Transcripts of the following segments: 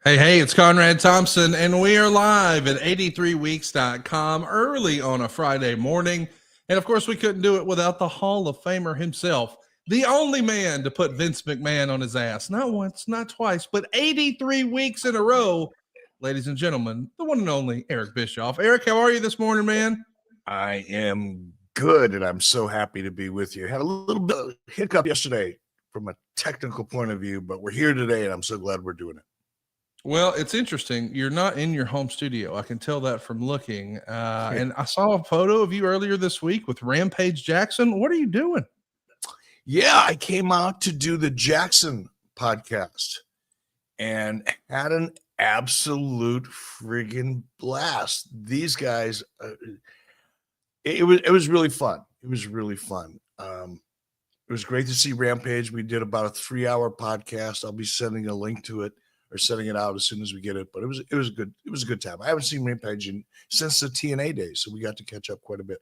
Hey, it's Conrad Thompson, and we are live at 83weeks.com early on a Friday morning. And of course, we couldn't do it without the Hall of Famer himself, the only man to put Vince McMahon on his ass. Not once, not twice, but 83 weeks in a row. Ladies and gentlemen, the one and only Eric Bischoff. Eric, how are you this morning, man? I am good, and I'm so happy to be with you. Had a little bit of hiccup yesterday from a technical point of view, but we're here today, and I'm so glad we're doing it. Well, it's interesting. You're not in your home studio. I can tell that from looking. And I saw a photo of you earlier this week with Rampage Jackson. What are you doing? Yeah, I came out to do the Jackson podcast and had an absolute friggin' blast. These guys, it was really fun. It was really fun. It was great to see Rampage. We did about a 3-hour podcast. I'll be sending a link to it, or setting it out as soon as we get it. But it was good. It was a good time. I haven't seen Rampage since the TNA days, so we got to catch up quite a bit.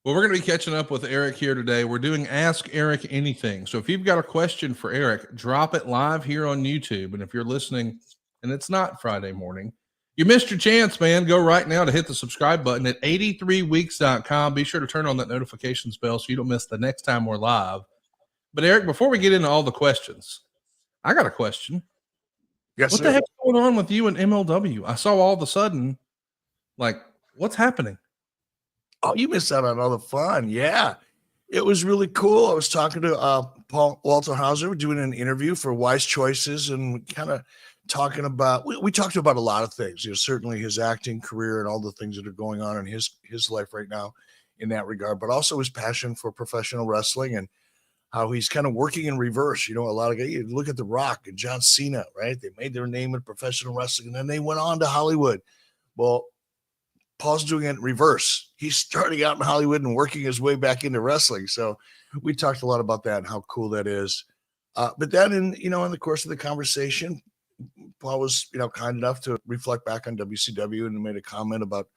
Well, we're going to be catching up with Eric here today. We're doing Ask Eric Anything. So if you've got a question for Eric, drop it live here on YouTube. And if you're listening and it's not Friday morning, you missed your chance, man. Go right now to hit the subscribe button at 83weeks.com. Be sure to turn on that notifications bell so you don't miss the next time we're live. But Eric, before we get into all the questions, I got a question. Yes, what the heck's going on with you and MLW? I saw all of a sudden, like, what's happening? Oh, you missed out on all the fun. Yeah, it was really cool. I was talking to Paul Walter Hauser. We're doing an interview for Wise Choices, and kind of talking about, we talked about a lot of things. Certainly his acting career and all the things that are going on in his life right now in that regard, but also his passion for professional wrestling and how he's kind of working in reverse. A lot of guys, you look at The Rock and John Cena, right? They made their name in professional wrestling, and then they went on to Hollywood. Well, Paul's doing it in reverse. He's starting out in Hollywood and working his way back into wrestling. So we talked a lot about that and how cool that is. But then in the course of the conversation, Paul was, kind enough to reflect back on WCW and made a comment about,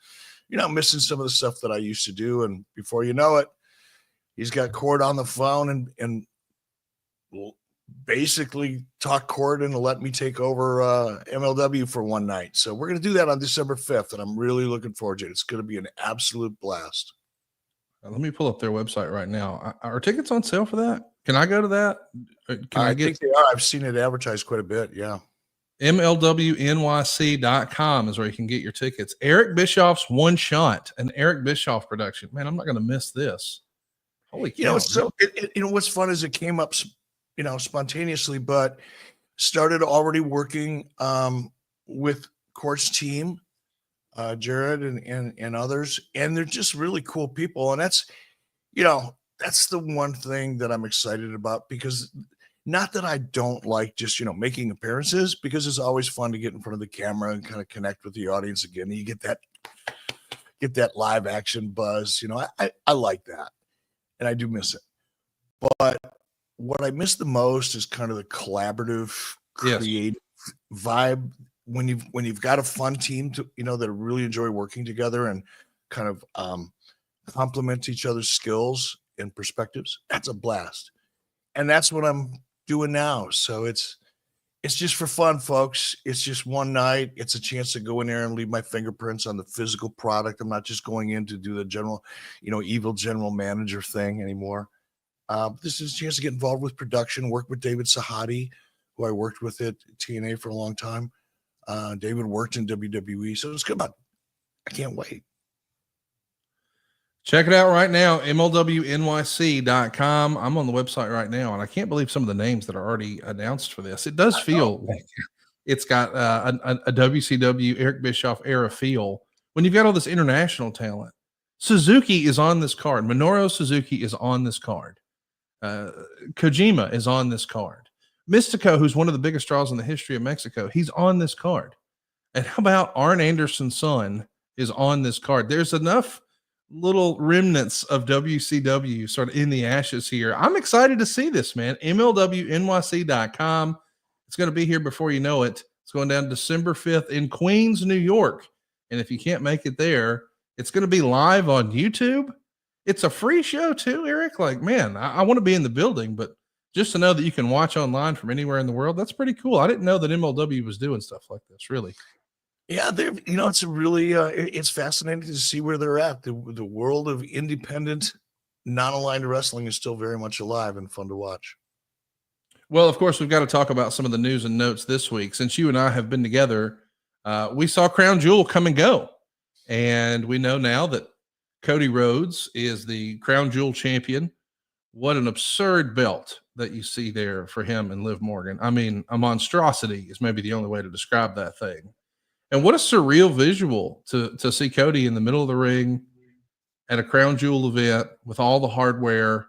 missing some of the stuff that I used to do. And before you know it, he's got Cord on the phone and basically talk Cord and let me take over MLW for one night. So we're going to do that on December 5th, and I'm really looking forward to it. It's going to be an absolute blast. Let me pull up their website right now. Are tickets on sale for that? Can I go to that? I think they are. I've seen it advertised quite a bit. Yeah. MLWNYC.com is where you can get your tickets. Eric Bischoff's One Shot, an Eric Bischoff production. Man, I'm not going to miss this. Holy cow. What's fun is it came up, spontaneously, but started already working with Court's team, Jared and others, and they're just really cool people. And that's the one thing that I'm excited about, because not that I don't like just, making appearances, because it's always fun to get in front of the camera and kind of connect with the audience again. You get that live action buzz. I like that. And I do miss it. But what I miss the most is kind of the collaborative, creative vibe when you've got a fun team that really enjoy working together and kind of complement each other's skills and perspectives. That's a blast. And that's what I'm doing now. So it's just for fun, folks. It's just one night. It's a chance to go in there and leave my fingerprints on the physical product. I'm not just going in to do the general, evil general manager thing anymore. This is a chance to get involved with production, work with David Sahadi, who I worked with at TNA for a long time. David worked in WWE, so it's good. I can't wait. Check it out right now, MLWNYC.com. I'm on the website right now, and I can't believe some of the names that are already announced for this. It does feel like it's got a WCW Eric Bischoff era feel when you've got all this international talent. Suzuki is on this card. Minoru Suzuki is on this card. Kojima is on this card. Mystico, who's one of the biggest draws in the history of Mexico, he's on this card. And how about Arn Anderson's son is on this card? There's enough little remnants of WCW sort of in the ashes here. I'm excited to see this, man. MLWNYC.com. It's going to be here before you know it. It's going down December 5th in Queens, New York. And if you can't make it there, it's going to be live on YouTube. It's a free show too, Eric. Like, man, I want to be in the building, but just to know that you can watch online from anywhere in the world, that's pretty cool. I didn't know that MLW was doing stuff like this, really. Yeah, it's a really it's fascinating to see where they're at. The world of independent, non-aligned wrestling is still very much alive and fun to watch. Well, of course, we've got to talk about some of the news and notes this week. Since you and I have been together, we saw Crown Jewel come and go. And we know now that Cody Rhodes is the Crown Jewel champion. What an absurd belt that you see there for him and Liv Morgan. I mean, a monstrosity is maybe the only way to describe that thing. And what a surreal visual to see Cody in the middle of the ring at a Crown Jewel event with all the hardware.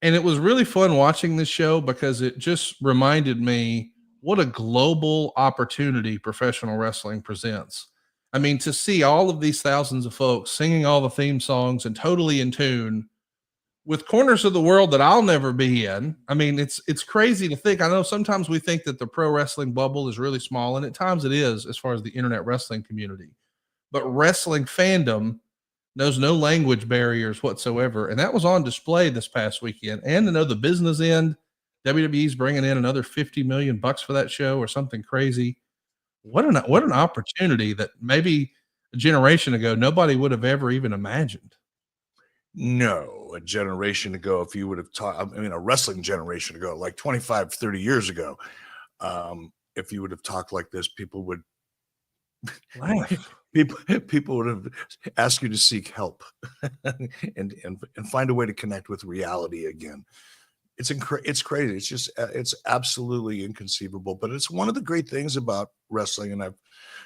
And it was really fun watching this show because it just reminded me what a global opportunity professional wrestling presents. I mean, to see all of these thousands of folks singing all the theme songs and totally in tune with corners of the world that I'll never be in. I mean, it's crazy to think. I know sometimes we think that the pro wrestling bubble is really small, and at times it is as far as the internet wrestling community. But wrestling fandom knows no language barriers whatsoever. And that was on display this past weekend. And to know the business end, WWE's bringing in another $50 million for that show or something crazy. What an opportunity that maybe a generation ago, nobody would have ever even imagined. No, a generation ago, if you would have taught, I mean, a wrestling generation ago, like 25, 30 years ago, if you would have talked like this, people would laugh. People would have asked you to seek help and find a way to connect with reality again. It's crazy. It's just, it's absolutely inconceivable, but it's one of the great things about wrestling. And I've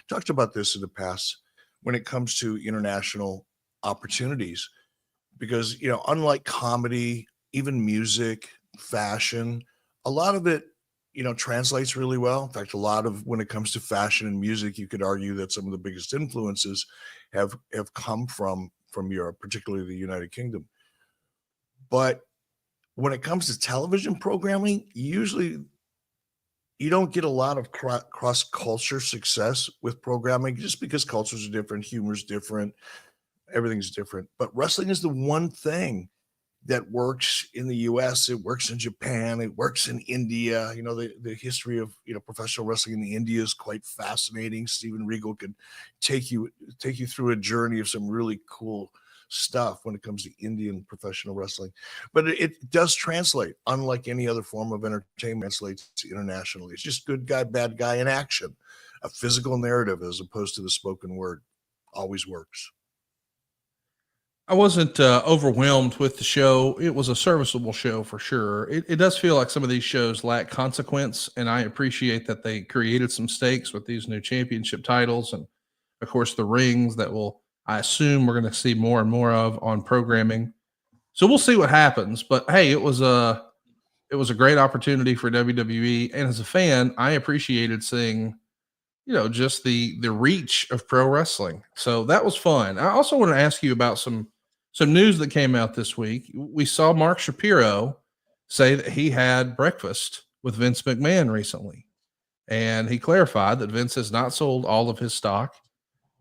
talked about this in the past when it comes to international opportunities, because, you know, unlike comedy, even music, fashion, a lot of it, you know, translates really well. In fact, a lot of, when it comes to fashion and music, you could argue that some of the biggest influences have come from Europe, particularly the United Kingdom. But when it comes to television programming, usually you don't get a lot of cross-culture success with programming just because cultures are different, humor's different, everything's different. But wrestling is the one thing that works in the US, it works in Japan, it works in India. You know, the history of, you know, professional wrestling in India is quite fascinating. Steven Regal could take you through a journey of some really cool stuff when it comes to Indian professional wrestling. But it does translate, unlike any other form of entertainment, translates internationally. It's just good guy, bad guy in action, a physical narrative as opposed to the spoken word. Always works. I wasn't overwhelmed with the show. It was a serviceable show for sure. It does feel like some of these shows lack consequence, and I appreciate that they created some stakes with these new championship titles and, of course, the rings that I assume we're going to see more and more of on programming. So we'll see what happens. But hey, it was a great opportunity for WWE, and as a fan, I appreciated seeing, you know, just the reach of pro wrestling. So that was fun. I also want to ask you about some news that came out this week. We saw Mark Shapiro say that he had breakfast with Vince McMahon recently, and he clarified that Vince has not sold all of his stock.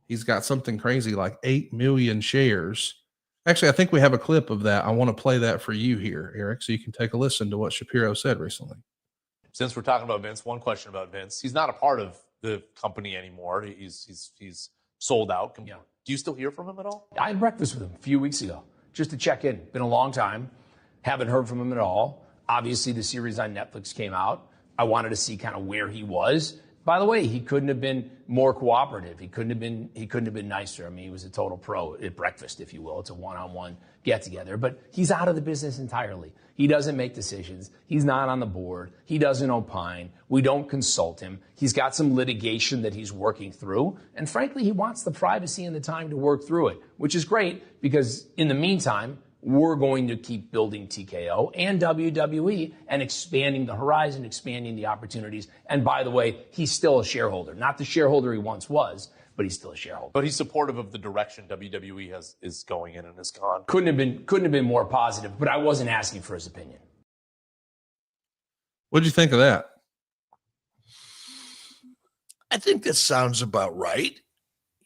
He's got something crazy like 8 million shares. Actually, I think we have a clip of that. I want to play that for you here, Eric, so you can take a listen to what Shapiro said recently. Since we're talking about Vince, one question about Vince. He's not a part of the company anymore. He's sold out. Yeah. Do you still hear from him at all? I had breakfast with him a few weeks ago just to check in. Been a long time. Haven't heard from him at all. Obviously, the series on Netflix came out. I wanted to see kind of where he was. By the way, he couldn't have been more cooperative. He couldn't have been nicer. I mean, he was a total pro at breakfast, if you will. It's a one-on-one get-together. But he's out of the business entirely. He doesn't make decisions. He's not on the board. He doesn't opine. We don't consult him. He's got some litigation that he's working through. And frankly, he wants the privacy and the time to work through it, which is great because in the meantime, we're going to keep building TKO and WWE and expanding the horizon, expanding the opportunities. And by the way, he's still a shareholder, not the shareholder he once was, but he's still a shareholder. But he's supportive of the direction WWE is going in and has gone. Couldn't have been more positive, but I wasn't asking for his opinion. What'd you think of that? I think that sounds about right.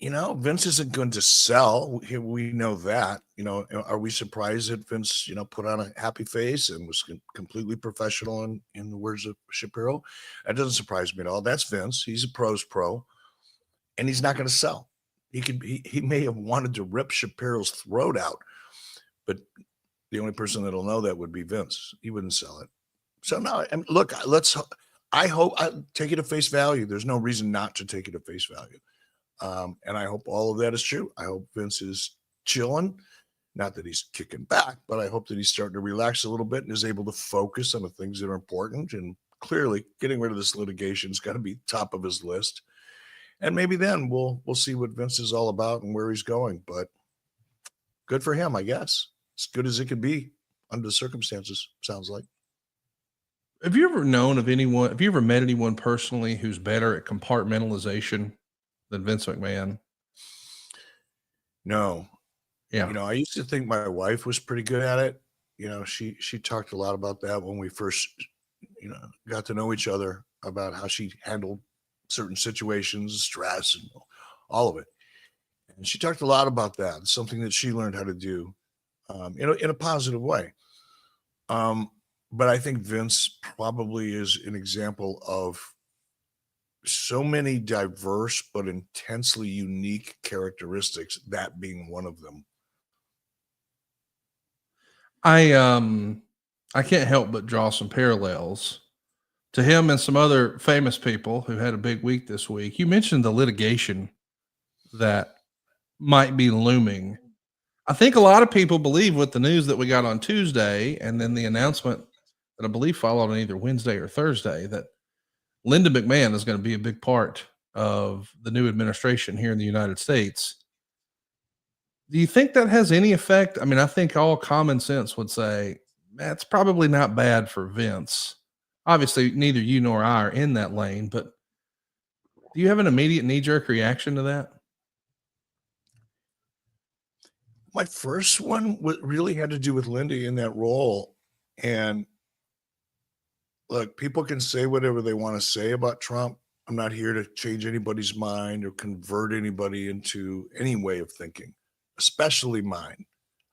Vince isn't going to sell. We know that. Are we surprised that Vince, put on a happy face and was completely professional in the words of Shapiro? That doesn't surprise me at all. That's Vince. He's a pro's pro, and he's not going to sell. He may have wanted to rip Shapiro's throat out, but the only person that'll know that would be Vince. He wouldn't sell it. So no, look, I hope I take it at face value. There's no reason not to take it at face value. And I hope all of that is true. I hope Vince is chilling. Not that he's kicking back, but I hope that he's starting to relax a little bit and is able to focus on the things that are important. And clearly getting rid of this litigation has got to be top of his list. And maybe then we'll see what Vince is all about and where he's going. But good for him, I guess. As good as it could be under the circumstances, sounds like. Have you ever known of anyone? Have you ever met anyone personally who's better at compartmentalization than Vince McMahon? No. Yeah. I used to think my wife was pretty good at it. She talked a lot about that when we first, got to know each other, about how she handled certain situations, stress, and all of it. And she talked a lot about that. It's something that she learned how to do in a positive way. But I think Vince probably is an example of so many diverse but intensely unique characteristics, that being one of them. I can't help but draw some parallels to him and some other famous people who had a big week this week. You mentioned the litigation that might be looming. I think a lot of people believe with the news that we got on Tuesday and then the announcement that I believe followed on either Wednesday or Thursday that Linda McMahon is going to be a big part of the new administration here in the United States. Do you think that has any effect? I mean, I think all common sense would say that's probably not bad for Vince. Obviously, neither you nor I are in that lane, but do you have an immediate knee-jerk reaction to that? My first one really had to do with Linda in that role. And look, people can say whatever they want to say about Trump. I'm not here to change anybody's mind or convert anybody into any way of thinking, especially mine.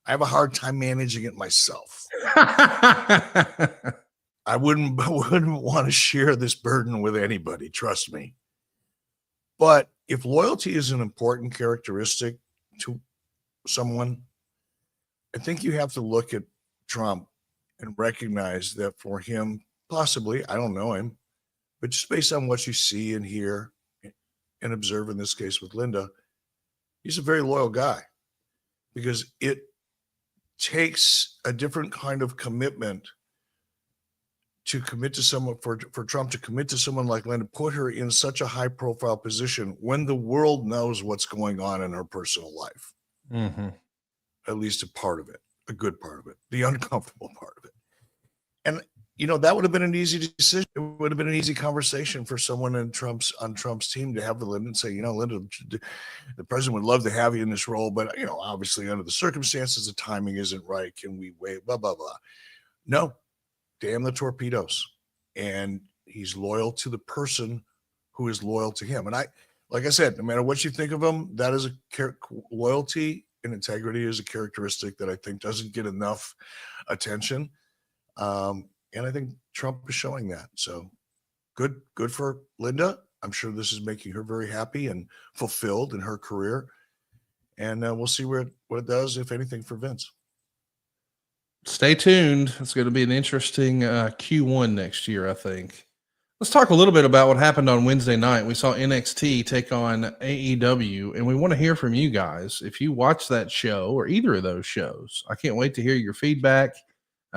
I have a hard time managing it myself. I wouldn't want to share this burden with anybody, trust me. But if loyalty is an important characteristic to someone, I think you have to look at Trump and recognize that for him, possibly, I don't know him, but just based on what you see and hear and observe in this case with Linda, he's a very loyal guy, because it takes a different kind of commitment to commit to someone, for Trump to commit to someone like Linda, put her in such a high profile position when the world knows what's going on in her personal life. Mm-hmm. At least a part of it, a good part of it, the uncomfortable part of it. And, that would have been an easy decision. It would have been an easy conversation for someone on Trump's team to have with Linda and say, Linda, the president would love to have you in this role, but, obviously under the circumstances, the timing isn't right. Can we wait? Blah, blah, blah. No, damn the torpedoes. And he's loyal to the person who is loyal to him. And like I said, no matter what you think of him, that is loyalty and integrity is a characteristic that I think doesn't get enough attention. And I think Trump is showing that. So good for Linda. I'm sure this is making her very happy and fulfilled in her career. And we'll see what it does, if anything, for Vince. Stay tuned. It's going to be an interesting Q1 next year, I think. Let's talk a little bit about what happened on Wednesday night. We saw NXT take on AEW, and we want to hear from you guys. If you watch that show or either of those shows, I can't wait to hear your feedback.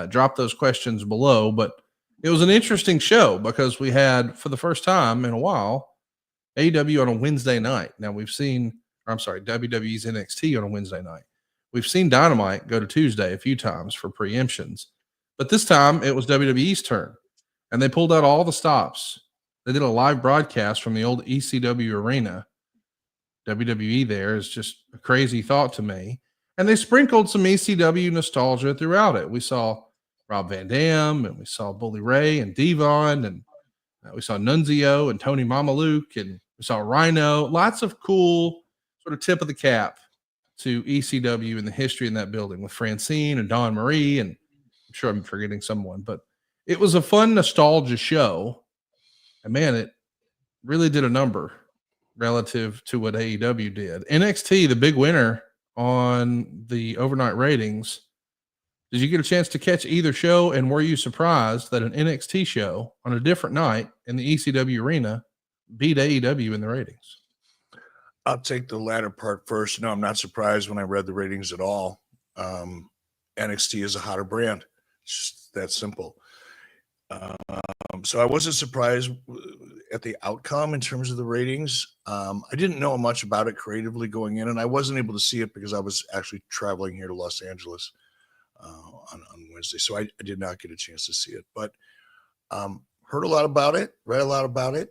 Drop those questions below. But it was an interesting show because we had, for the first time in a while, AEW on a Wednesday night. Now WWE's NXT on a Wednesday night. We've seen Dynamite go to Tuesday a few times for preemptions, but this time it was WWE's turn, and they pulled out all the stops. They did a live broadcast from the old ECW Arena. WWE there is just a crazy thought to me. And they sprinkled some ECW nostalgia throughout it. We saw Rob Van Dam, and we saw Bully Ray and Devon, and we saw Nunzio and Tony Mamaluke, and we saw Rhino. Lots of cool sort of tip of the cap to ECW and the history in that building with Francine and Dawn Marie, and I'm sure I'm forgetting someone, but it was a fun nostalgia show. And man, it really did a number relative to what AEW did. NXT, the big winner on the overnight ratings. Did you get a chance to catch either show? And were you surprised that an NXT show on a different night in the ECW Arena beat AEW in the ratings? I'll take the latter part first. No, I'm not surprised when I read the ratings at all. NXT is a hotter brand. It's just that simple. So I wasn't surprised at the outcome in terms of the ratings. I didn't know much about it creatively going in, and I wasn't able to see it because I was actually traveling here to Los Angeles on Wednesday. So I did not get a chance to see it, but heard a lot about it, read a lot about it.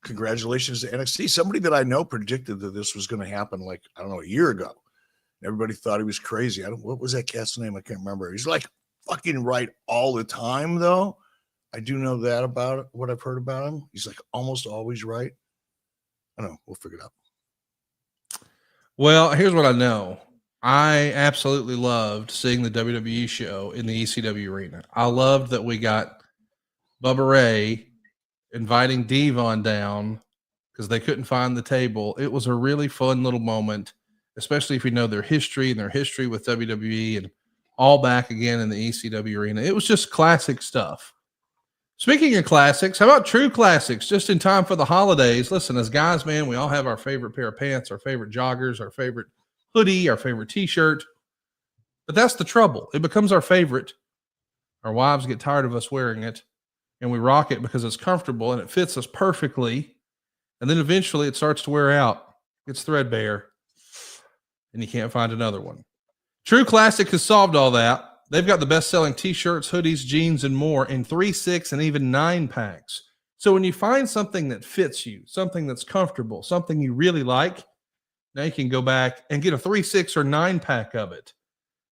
Congratulations to NXT. Somebody that I know predicted that this was going to happen, like, I don't know, a year ago. Everybody thought he was crazy. What was that cat's name? I can't remember. He's like fucking right all the time, though. I do know that about what I've heard about him. He's like almost always right. I don't know. We'll figure it out. Well, here's what I know. I absolutely loved seeing the WWE show in the ECW Arena. I loved that we got Bubba Ray inviting Devon down because they couldn't find the table. It was a really fun little moment, especially if you know their history and their history with WWE and all back again in the ECW Arena. It was just classic stuff. Speaking of classics, how about true classics just in time for the holidays? Listen, as guys, man, we all have our favorite pair of pants, our favorite joggers, our favorite hoodie, our favorite t-shirt. But that's the trouble. It becomes our favorite. Our wives get tired of us wearing it, and we rock it because it's comfortable and it fits us perfectly. And then eventually it starts to wear out. It's threadbare, and you can't find another one. True Classic has solved all that. They've got the best-selling t-shirts, hoodies, jeans, and more in 3, 6, and even 9 packs. So when you find something that fits you, something that's comfortable, something you really like, now you can go back and get a 3, 6, or 9 pack of it.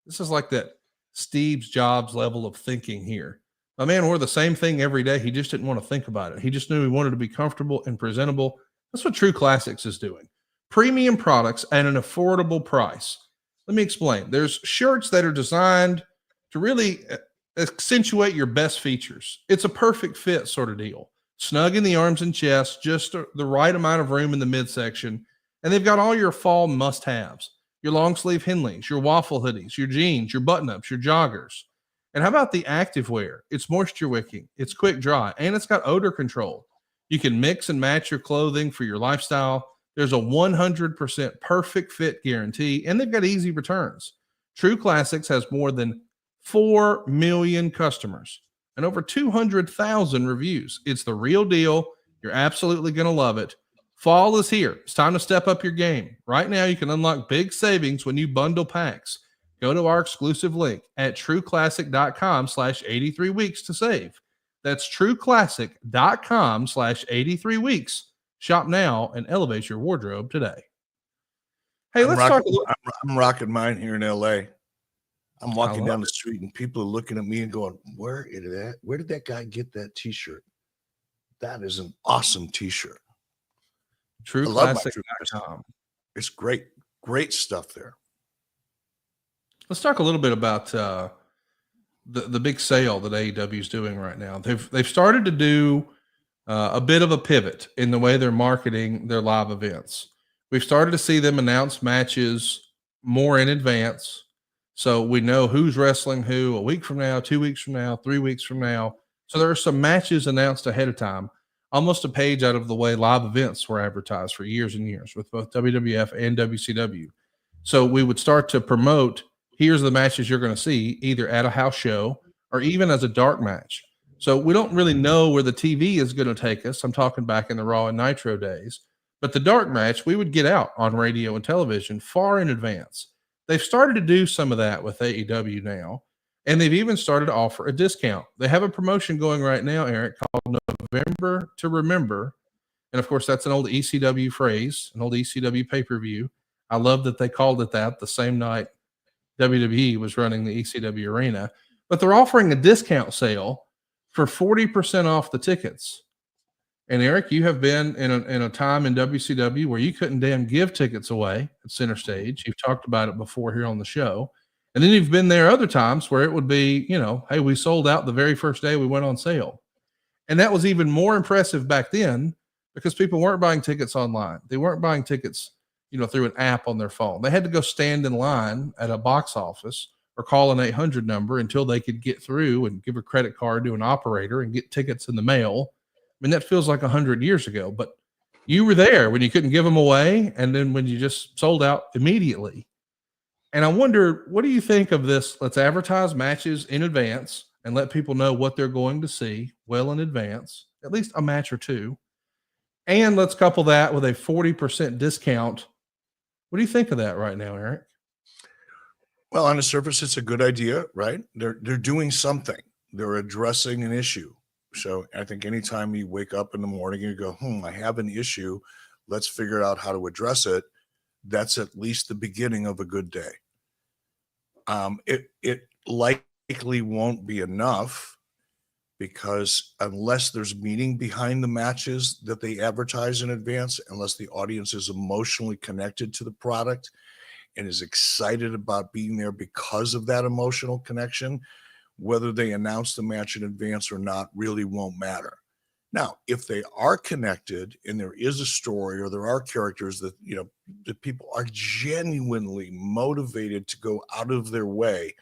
This is like that Steve Jobs level of thinking here. My man wore the same thing every day. He just didn't want to think about it. He just knew he wanted to be comfortable and presentable. That's what True Classics is doing. Premium products at an affordable price. Let me explain. There's shirts that are designed to really accentuate your best features. It's a perfect fit sort of deal. Snug in the arms and chest, just the right amount of room in the midsection. And they've got all your fall must-haves. Your long sleeve Henleys, your waffle hoodies, your jeans, your button-ups, your joggers. And how about the active wear? It's moisture wicking, it's quick dry, and it's got odor control. You can mix and match your clothing for your lifestyle. There's a 100% perfect fit guarantee, and they've got easy returns. True Classics has more than 4 million customers and over 200,000 reviews. It's the real deal. You're absolutely going to love it. Fall is here. It's time to step up your game. Right now, you can unlock big savings when you bundle packs. Go to our exclusive link at trueclassic.com/83weeks to save. That's trueclassic.com/83weeks. Shop now and elevate your wardrobe today. Hey, let's talk a little. I'm rocking mine here in LA. I'm walking down the street and people are looking at me and going, where did that guy get that t-shirt? That is an awesome t-shirt. Trueclassic.com. It's great. Great stuff there. Let's talk a little bit about the big sale that AEW is doing right now. They've started to do a bit of a pivot in the way they're marketing their live events. We've started to see them announce matches more in advance. So we know who's wrestling who a week from now, 2 weeks from now, 3 weeks from now. So there are some matches announced ahead of time, almost a page out of the way live events were advertised for years and years with both WWF and WCW. So we would start to promote, here's the matches you're going to see either at a house show or even as a dark match. So we don't really know where the TV is going to take us. I'm talking back in the Raw and Nitro days. But the dark match, we would get out on radio and television far in advance. They've started to do some of that with AEW now, and they've even started to offer a discount. They have a promotion going right now, Eric, called November to Remember. And, of course, that's an old ECW phrase, an old ECW pay-per-view. I love that they called it that the same night WWE was running the ECW Arena. But they're offering a discount sale for 40% off the tickets. And Eric, you have been in a time in WCW where you couldn't damn give tickets away at center stage. You've talked about it before here on the show. And then you've been there other times where it would be, hey, we sold out the very first day we went on sale. And that was even more impressive back then because people weren't buying tickets online. They weren't buying tickets, through an app on their phone. They had to go stand in line at a box office or call an 800 number until they could get through and give a credit card to an operator and get tickets in the mail. I mean, that feels like 100 years ago, but you were there when you couldn't give them away. And then when you just sold out immediately. And I wonder, what do you think of this? Let's advertise matches in advance and let people know what they're going to see well in advance, at least a match or two. And let's couple that with a 40% discount. What do you think of that right now, Eric? Well, on the surface, it's a good idea, right? They're doing something. They're addressing an issue. So I think anytime you wake up in the morning and you go, I have an issue, let's figure out how to address it. That's at least the beginning of a good day. It likely won't be enough because unless there's meaning behind the matches that they advertise in advance, unless the audience is emotionally connected to the product and is excited about being there because of that emotional connection, whether they announce the match in advance or not really won't matter. Now, if they are connected and there is a story or there are characters that, that people are genuinely motivated to go out of their way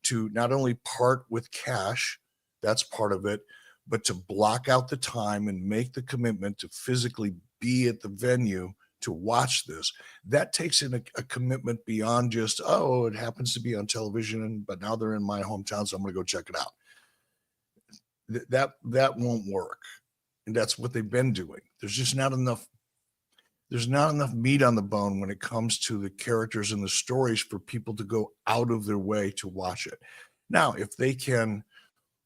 to not only part with cash, that's part of it, but to block out the time and make the commitment to physically be at the venue to watch this, that takes in a commitment beyond just, it happens to be on television, but now they're in my hometown, so I'm going to go check it out. That won't work. And that's what they've been doing. There's just not enough. There's not enough meat on the bone when it comes to the characters and the stories for people to go out of their way to watch it. Now, if they can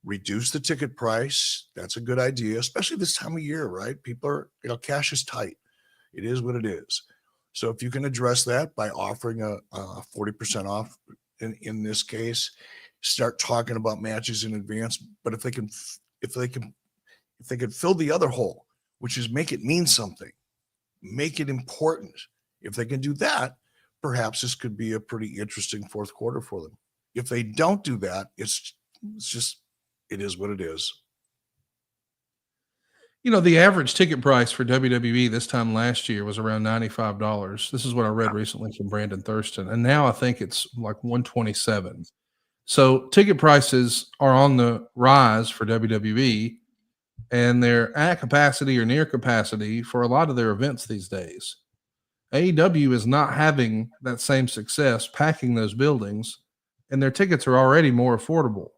reduce the ticket price, that's a good idea, especially this time of year, right? People are, cash is tight. It is what it is. So if you can address that by offering a 40% off in this case, start talking about matches in advance. But if they can fill the other hole, which is make it mean something, make it important. If they can do that, perhaps this could be a pretty interesting fourth quarter for them. If they don't do that, it's just, it is what it is. The average ticket price for WWE this time last year was around $95. This is what I read recently from Brandon Thurston. And now I think it's like $127. So ticket prices are on the rise for WWE, and they're at capacity or near capacity for a lot of their events these days. AEW is not having that same success packing those buildings, and their tickets are already more affordable.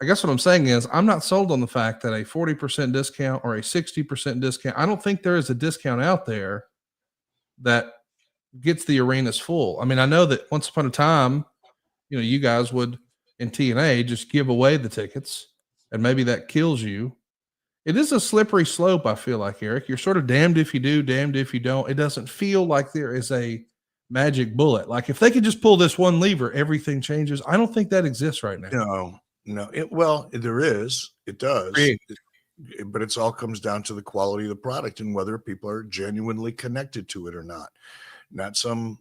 I guess what I'm saying is I'm not sold on the fact that a 40% discount or a 60% discount, I don't think there is a discount out there that gets the arenas full. I mean, I know that once upon a time, you guys would in TNA just give away the tickets, and maybe that kills you. It is a slippery slope, I feel like, Eric. You're sort of damned if you do, damned if you don't. It doesn't feel like there is a magic bullet. Like if they could just pull this one lever, everything changes. I don't think that exists right now. No. There is. It does. But it all comes down to the quality of the product and whether people are genuinely connected to it or not. Not some,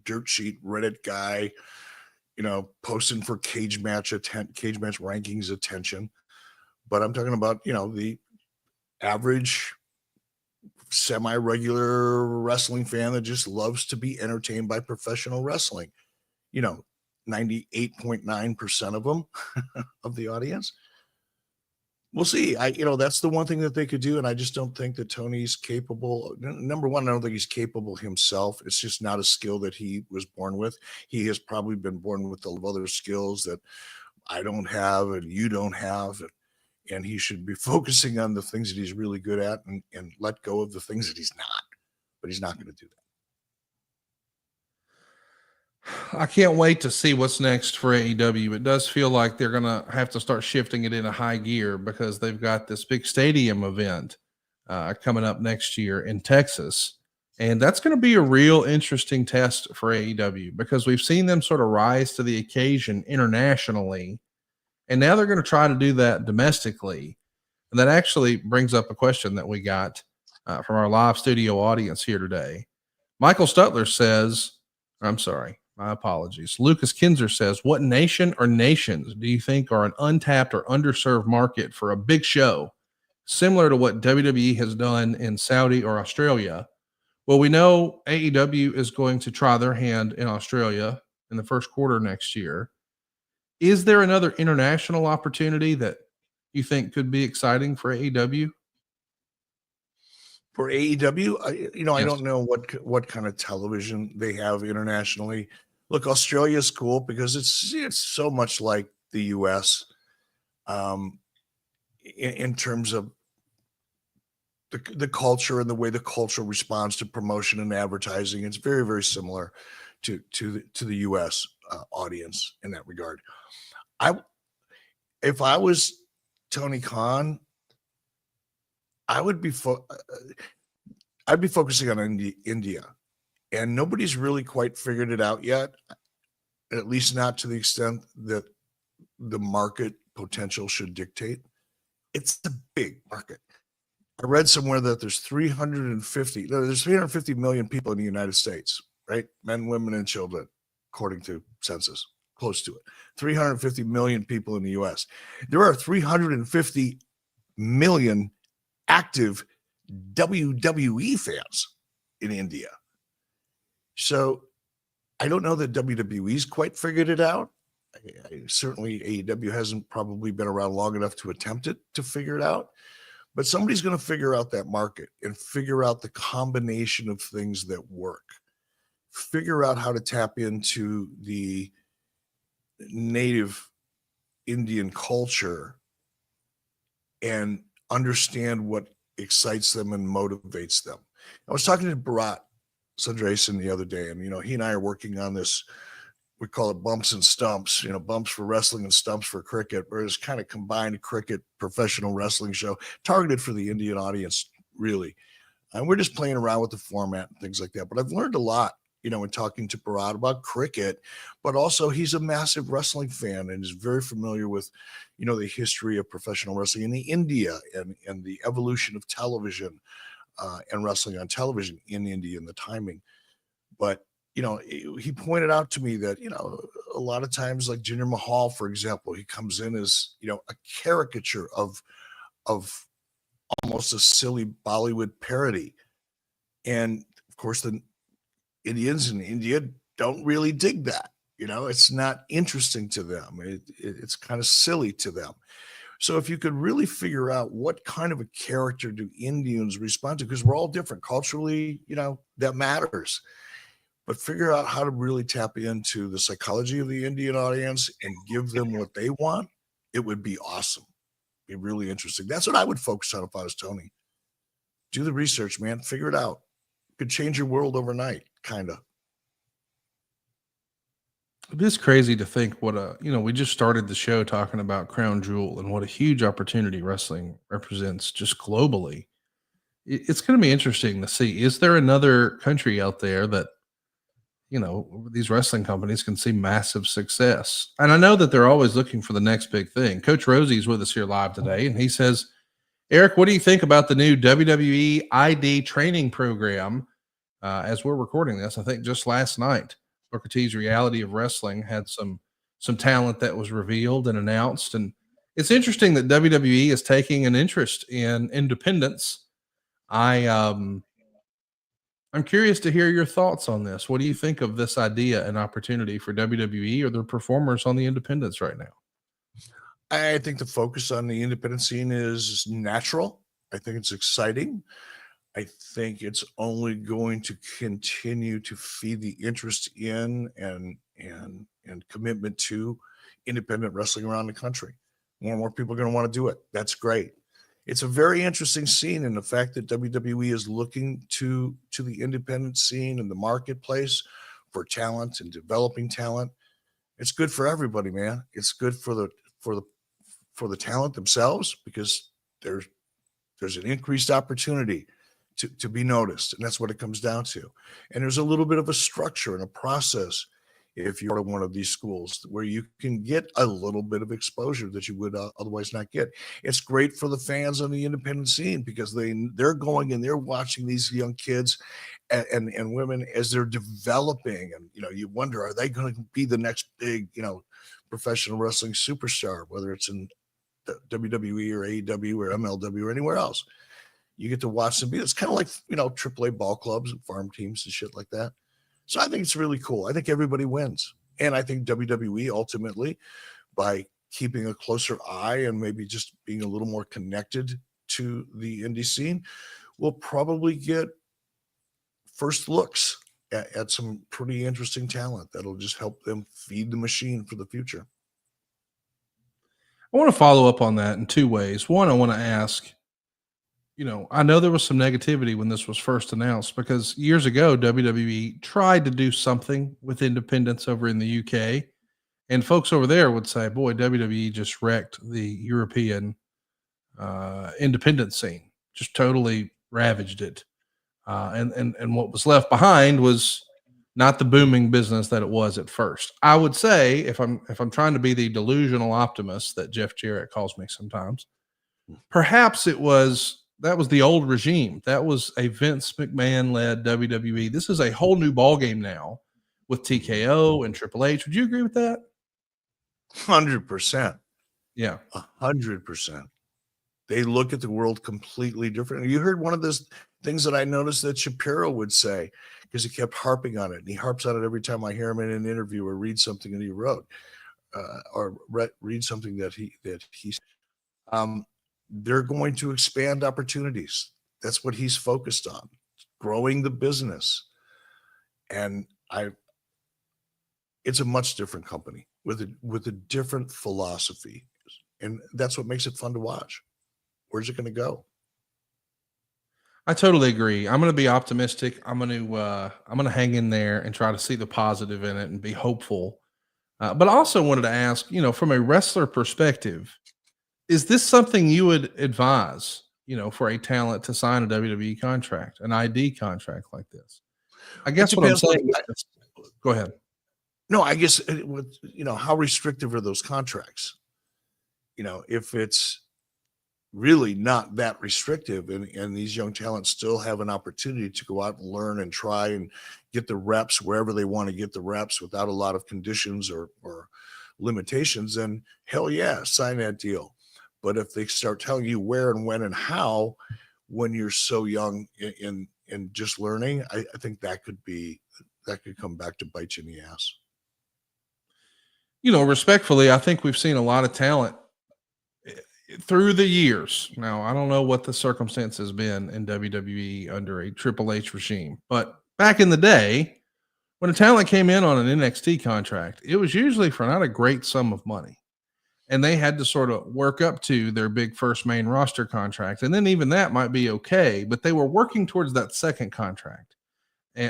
dirt sheet Reddit guy, posting for cage match rankings attention. But I'm talking about, the average semi-regular wrestling fan that just loves to be entertained by professional wrestling. 98.9% of them of the audience. We'll see. That's the one thing that they could do. And I just don't think that Tony's capable. Number one, I don't think he's capable himself. It's just not a skill that he was born with. He has probably been born with a lot of other skills that I don't have and you don't have. And he should be focusing on the things that he's really good at and let go of the things that he's not. But he's not going to do that. I can't wait to see what's next for AEW. It does feel like they're going to have to start shifting it into high gear because they've got this big stadium event coming up next year in Texas. And that's going to be a real interesting test for AEW because we've seen them sort of rise to the occasion internationally. And now they're going to try to do that domestically. And that actually brings up a question that we got from our live studio audience here today. Michael Stutler says, I'm sorry, my apologies. Lucas Kinzer says, what nation or nations do you think are an untapped or underserved market for a big show, similar to what WWE has done in Saudi or Australia? Well, we know AEW is going to try their hand in Australia in the first quarter next year. Is there another international opportunity that you think could be exciting for AEW? For AEW, I Yes. don't know what kind of television they have internationally. Look, Australia is cool because it's so much like the US in terms of the culture and the way the culture responds to promotion and advertising. It's very, very similar to the US audience in that regard. If I was Tony Khan, I would be I'd be focusing on India, and nobody's really quite figured it out yet, at least not to the extent that the market potential should dictate. It's a big market. I read somewhere that there's 350 million people in the United States, right? Men, women, and children, according to census, close to it. 350 million people in the US. There are 350 million active WWE fans in India. So I don't know that WWE's quite figured it out. Certainly AEW hasn't probably been around long enough to attempt it to figure it out. But somebody's going to figure out that market and figure out the combination of things that work. Figure out how to tap into the native Indian culture and understand what excites them and motivates them. I was talking to Bret Sundrason the other day, and he and I are working on this. We call it bumps and stumps, bumps for wrestling and stumps for cricket, where it's kind of combined cricket professional wrestling show targeted for the Indian audience, really. And we're just playing around with the format and things like that. But I've learned a lot, in talking to Bret about cricket, but also he's a massive wrestling fan and is very familiar with, the history of professional wrestling in India and the evolution of television and wrestling on television in India and the timing. But he pointed out to me that, a lot of times, like Jinder Mahal, for example, he comes in as, a caricature of almost a silly Bollywood parody. And of course, the Indians in India don't really dig that. It's not interesting to them. It's kind of silly to them. So if you could really figure out what kind of a character do Indians respond to, because we're all different culturally, that matters. But figure out how to really tap into the psychology of the Indian audience and give them what they want. It would be awesome. Be really interesting. That's what I would focus on if I was Tony. Do the research, man. Figure it out. It could change your world overnight, kind of. It is crazy to think what we just started the show talking about Crown Jewel and what a huge opportunity wrestling represents just globally. It's going to be interesting to see. Is there another country out there that these wrestling companies can see massive success? And I know that they're always looking for the next big thing. Coach Rosie's with us here live today, and he says, Eric, what do you think about the new WWE ID training program? As we're recording this, I think just last night, Booker T's Reality of Wrestling had some talent that was revealed and announced. And it's interesting that WWE is taking an interest in independence. I'm curious to hear your thoughts on this. What do you think of this idea and opportunity for WWE or their performers on the independents right now? I think the focus on the independent scene is natural. I think it's exciting. I think it's only going to continue to feed the interest in and commitment to independent wrestling around the country. More and more people are going to want to do it. That's great. It's a very interesting scene, and the fact that WWE is looking to the independent scene and the marketplace for talent and developing talent. It's good for everybody, man. It's good for the talent themselves, because there's an increased opportunity to be noticed, and that's what it comes down to. And there's a little bit of a structure and a process if you're one of these schools where you can get a little bit of exposure that you would otherwise not get. It's great for the fans on the independent scene because they're going and they're watching these young kids and women as they're developing. And, you wonder, are they going to be the next big, professional wrestling superstar, whether it's in WWE or AEW or MLW or anywhere else? You get to watch them be. It's kind of like, AAA ball clubs and farm teams and shit like that. So I think it's really cool. I think everybody wins. And I think WWE ultimately, by keeping a closer eye and maybe just being a little more connected to the indie scene, will probably get first looks at some pretty interesting talent that'll just help them feed the machine for the future. I want to follow up on that in two ways. One, I want to ask, I know there was some negativity when this was first announced because years ago, WWE tried to do something with independents over in the UK. And folks over there would say, boy, WWE just wrecked the European independent scene, just totally ravaged it. And what was left behind was not the booming business that it was at first. I would say, if I'm trying to be the delusional optimist that Jeff Jarrett calls me sometimes, perhaps that was the old regime. That was a Vince McMahon led WWE. This is a whole new ballgame now with TKO and Triple H. Would you agree with that? 100%. Yeah. 100%. They look at the world completely different. You heard one of those things that I noticed that Shapiro would say, because he kept harping on it. And he harps on it every time I hear him in an interview or read something that he wrote or read something that he's they're going to expand opportunities. That's what he's focused on, growing the business. And it's a much different company with a different philosophy. And that's what makes it fun to watch. Where's it going to go? I totally agree. I'm going to be optimistic. I'm going to hang in there and try to see the positive in it and be hopeful. But I also wanted to ask, from a wrestler perspective, is this something you would advise, for a talent to sign a WWE contract, an ID contract like this? I guess what I'm saying is, go ahead. No, I guess, how restrictive are those contracts? If it's really not that restrictive and these young talents still have an opportunity to go out and learn and try and get the reps wherever they want to get the reps without a lot of conditions or limitations, then hell yeah, sign that deal. But if they start telling you where and when and how, when you're so young in just learning, I think that could come back to bite you in the ass. Respectfully, I think we've seen a lot of talent through the years. Now, I don't know what the circumstance has been in WWE under a Triple H regime, but back in the day, when a talent came in on an NXT contract, it was usually for not a great sum of money. And they had to sort of work up to their big first main roster contract. And then even that might be okay, but they were working towards that second contract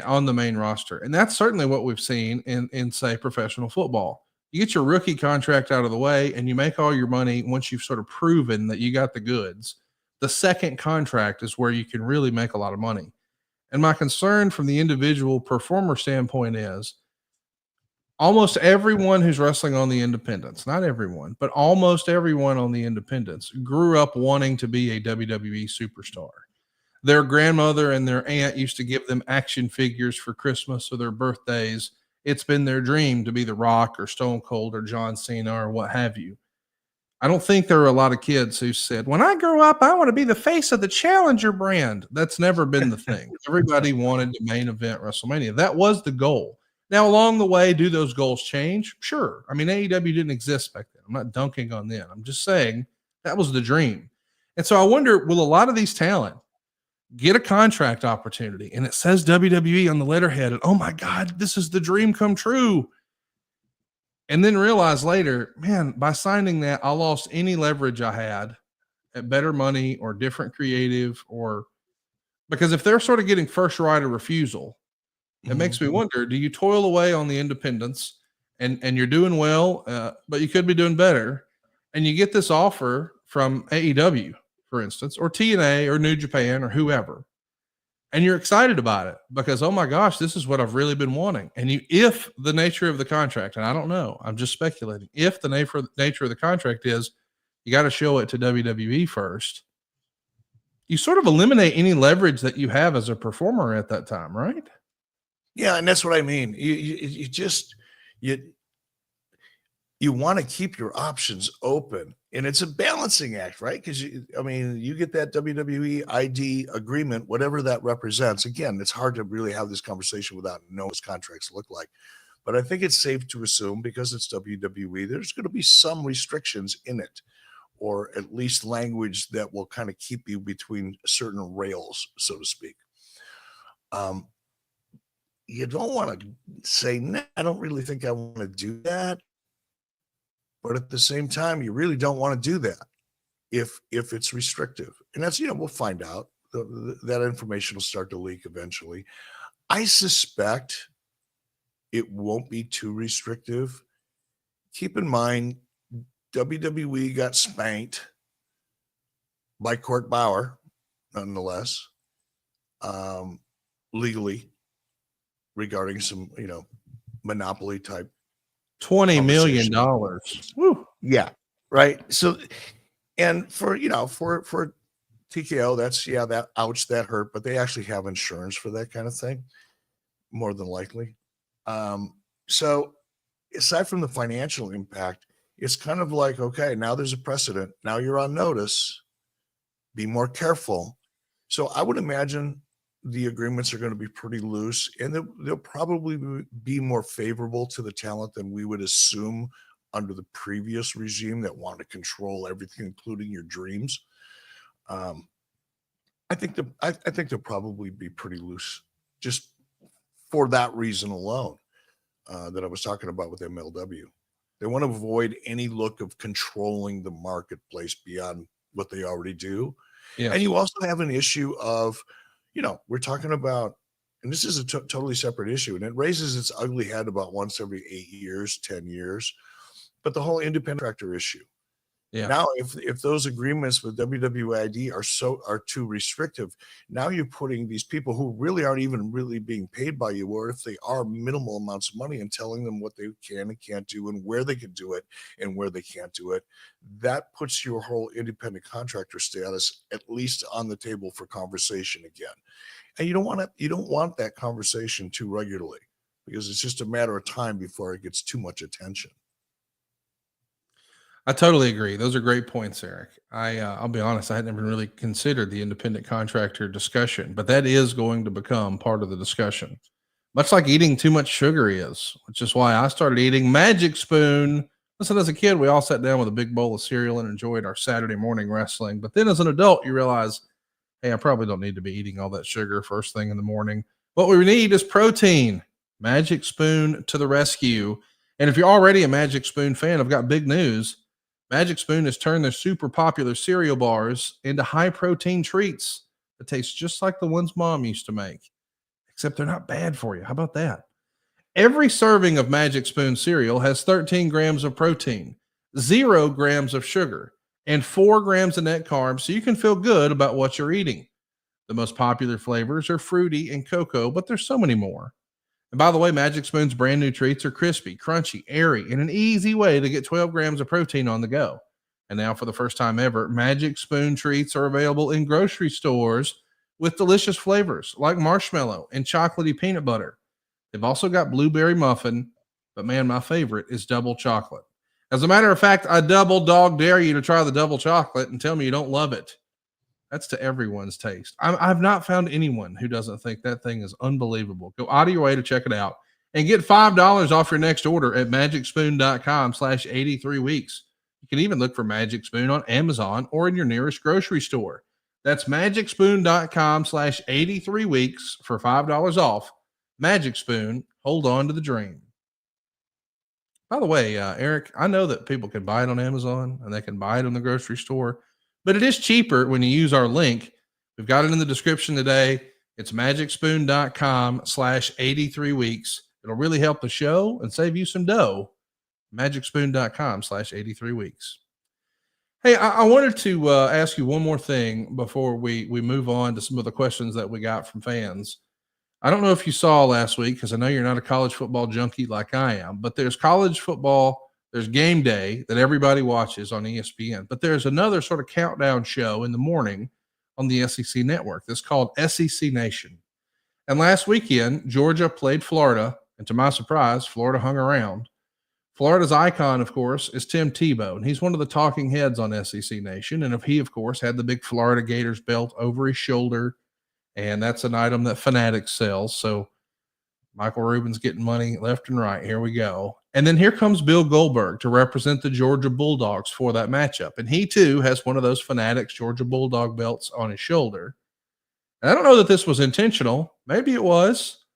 on the main roster. And that's certainly what we've seen in say, professional football. You get your rookie contract out of the way and you make all your money once you've sort of proven that you got the goods. The second contract is where you can really make a lot of money. And my concern from the individual performer standpoint is almost everyone who's wrestling on the independents, not everyone, but almost everyone on the independents grew up wanting to be a WWE superstar. Their grandmother and their aunt used to give them action figures for Christmas or their birthdays. It's been their dream to be The Rock or Stone Cold or John Cena or what have you. I don't think there are a lot of kids who said, when I grow up, I want to be the face of the Challenger brand. That's never been the thing. Everybody wanted to main event WrestleMania. That was the goal. Now, along the way, do those goals change? Sure. I mean, AEW didn't exist back then. I'm not dunking on them. I'm just saying that was the dream. And so I wonder, will a lot of these talent get a contract opportunity and it says WWE on the letterhead, and oh my God, this is the dream come true. And then realize later, man, by signing that, I lost any leverage I had at better money or different creative, or because if they're sort of getting first right of refusal, it makes me wonder, do you toil away on the independents and you're doing well, but you could be doing better, and you get this offer from AEW, for instance, or TNA or New Japan or whoever, and you're excited about it because, oh my gosh, this is what I've really been wanting. And if the nature of the contract, and I don't know, I'm just speculating, if the nature of the contract is you got to show it to WWE first, you sort of eliminate any leverage that you have as a performer at that time, right? Yeah, and that's what I mean. You want to keep your options open, and it's a balancing act, right? Because you get that WWE ID agreement, whatever that represents. Again, it's hard to really have this conversation without knowing what contracts look like. But I think it's safe to assume, because it's WWE, there's going to be some restrictions in it, or at least language that will kind of keep you between certain rails, so to speak. You don't want to say, nah, I don't really think I want to do that. But at the same time, you really don't want to do that if it's restrictive. And that's, we'll find out. That information will start to leak eventually. I suspect it won't be too restrictive. Keep in mind, WWE got spanked by Court Bauer, nonetheless, legally, regarding some, monopoly type $20 million. Woo. Yeah. Right. So, and for TKO, that's, that ouch, that hurt, but they actually have insurance for that kind of thing, more than likely. So aside from the financial impact, it's kind of like, okay, now there's a precedent. Now you're on notice. Be more careful. So I would imagine the agreements are going to be pretty loose, and they'll probably be more favorable to the talent than we would assume under the previous regime that wanted to control everything, including your dreams. I think they'll probably be pretty loose, just for that reason alone, that I was talking about with MLW. They want to avoid any look of controlling the marketplace beyond what they already do. Yeah. And you also have an issue of, we're talking about, and this is a totally separate issue, and it raises its ugly head about once every 8 years, 10 years, but the whole independent contractor issue. Yeah. Now, if those agreements with WWE ID are too restrictive, now you're putting these people who really aren't even really being paid by you, or if they are, minimal amounts of money, and telling them what they can and can't do, and where they can do it and where they can't do it. That puts your whole independent contractor status at least on the table for conversation again. And you don't want that conversation too regularly, because it's just a matter of time before it gets too much attention. I totally agree. Those are great points, Eric. I'll be honest, I hadn't even really considered the independent contractor discussion, but that is going to become part of the discussion. Much like eating too much sugar is, which is why I started eating Magic Spoon. Listen, as a kid, we all sat down with a big bowl of cereal and enjoyed our Saturday morning wrestling. But then as an adult, you realize, hey, I probably don't need to be eating all that sugar first thing in the morning. What we need is protein. Magic Spoon to the rescue. And if you're already a Magic Spoon fan, I've got big news. Magic Spoon has turned their super popular cereal bars into high protein treats that taste just like the ones Mom used to make, except they're not bad for you. How about that? Every serving of Magic Spoon cereal has 13 grams of protein, 0 grams of sugar, and 4 grams of net carbs, so you can feel good about what you're eating. The most popular flavors are fruity and cocoa, but there's so many more. And by the way, Magic Spoon's brand new treats are crispy, crunchy, airy, and an easy way to get 12 grams of protein on the go. And now, for the first time ever, Magic Spoon treats are available in grocery stores with delicious flavors like marshmallow and chocolatey peanut butter. They've also got blueberry muffin, but man, my favorite is double chocolate. As a matter of fact, I double dog dare you to try the double chocolate and tell me you don't love it. That's to everyone's taste. I've not found anyone who doesn't think that thing is unbelievable. Go out of your way to check it out and get $5 off your next order at magicspoon.com/83weeks. You can even look for Magic Spoon on Amazon or in your nearest grocery store. That's magicspoon.com/83weeks for $5 off. Magic Spoon, hold on to the dream. By the way, Eric, I know that people can buy it on Amazon and they can buy it in the grocery store, but it is cheaper when you use our link. We've got it in the description today. It's magicspoon.com/83weeks. It'll really help the show and save you some dough. magicspoon.com/83weeks. Hey, I wanted to ask you one more thing before we move on to some of the questions that we got from fans. I don't know if you saw last week, because I know you're not a college football junkie like I am, but there's college football, there's game day that everybody watches on ESPN, but there's another sort of countdown show in the morning on the SEC network that's called SEC Nation. And last weekend, Georgia played Florida, and to my surprise, Florida hung around. Florida's icon, of course, is Tim Tebow, and he's one of the talking heads on SEC Nation. And he, of course, had the big Florida Gators belt over his shoulder, and that's an item that Fanatics sells. So Michael Rubin's getting money left and right. Here we go. And then here comes Bill Goldberg to represent the Georgia Bulldogs for that matchup. And he, too, has one of those Fanatics Georgia Bulldog belts on his shoulder. And I don't know that this was intentional. Maybe it was,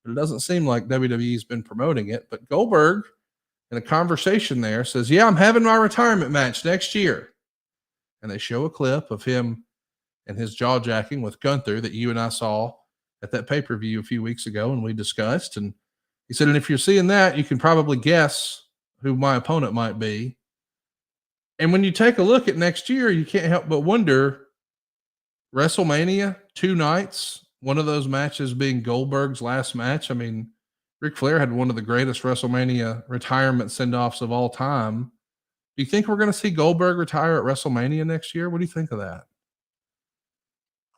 but it doesn't seem like WWE's been promoting it. But Goldberg, in a conversation there, says, yeah, I'm having my retirement match next year. And they show a clip of him and his jaw jacking with Gunther that you and I saw at that pay-per-view a few weeks ago and we discussed. And he said, and if you're seeing that, you can probably guess who my opponent might be. And when you take a look at next year, you can't help but wonder, WrestleMania, 2 nights, one of those matches being Goldberg's last match. I mean, Ric Flair had one of the greatest WrestleMania retirement send-offs of all time. Do you think we're going to see Goldberg retire at WrestleMania next year? What do you think of that?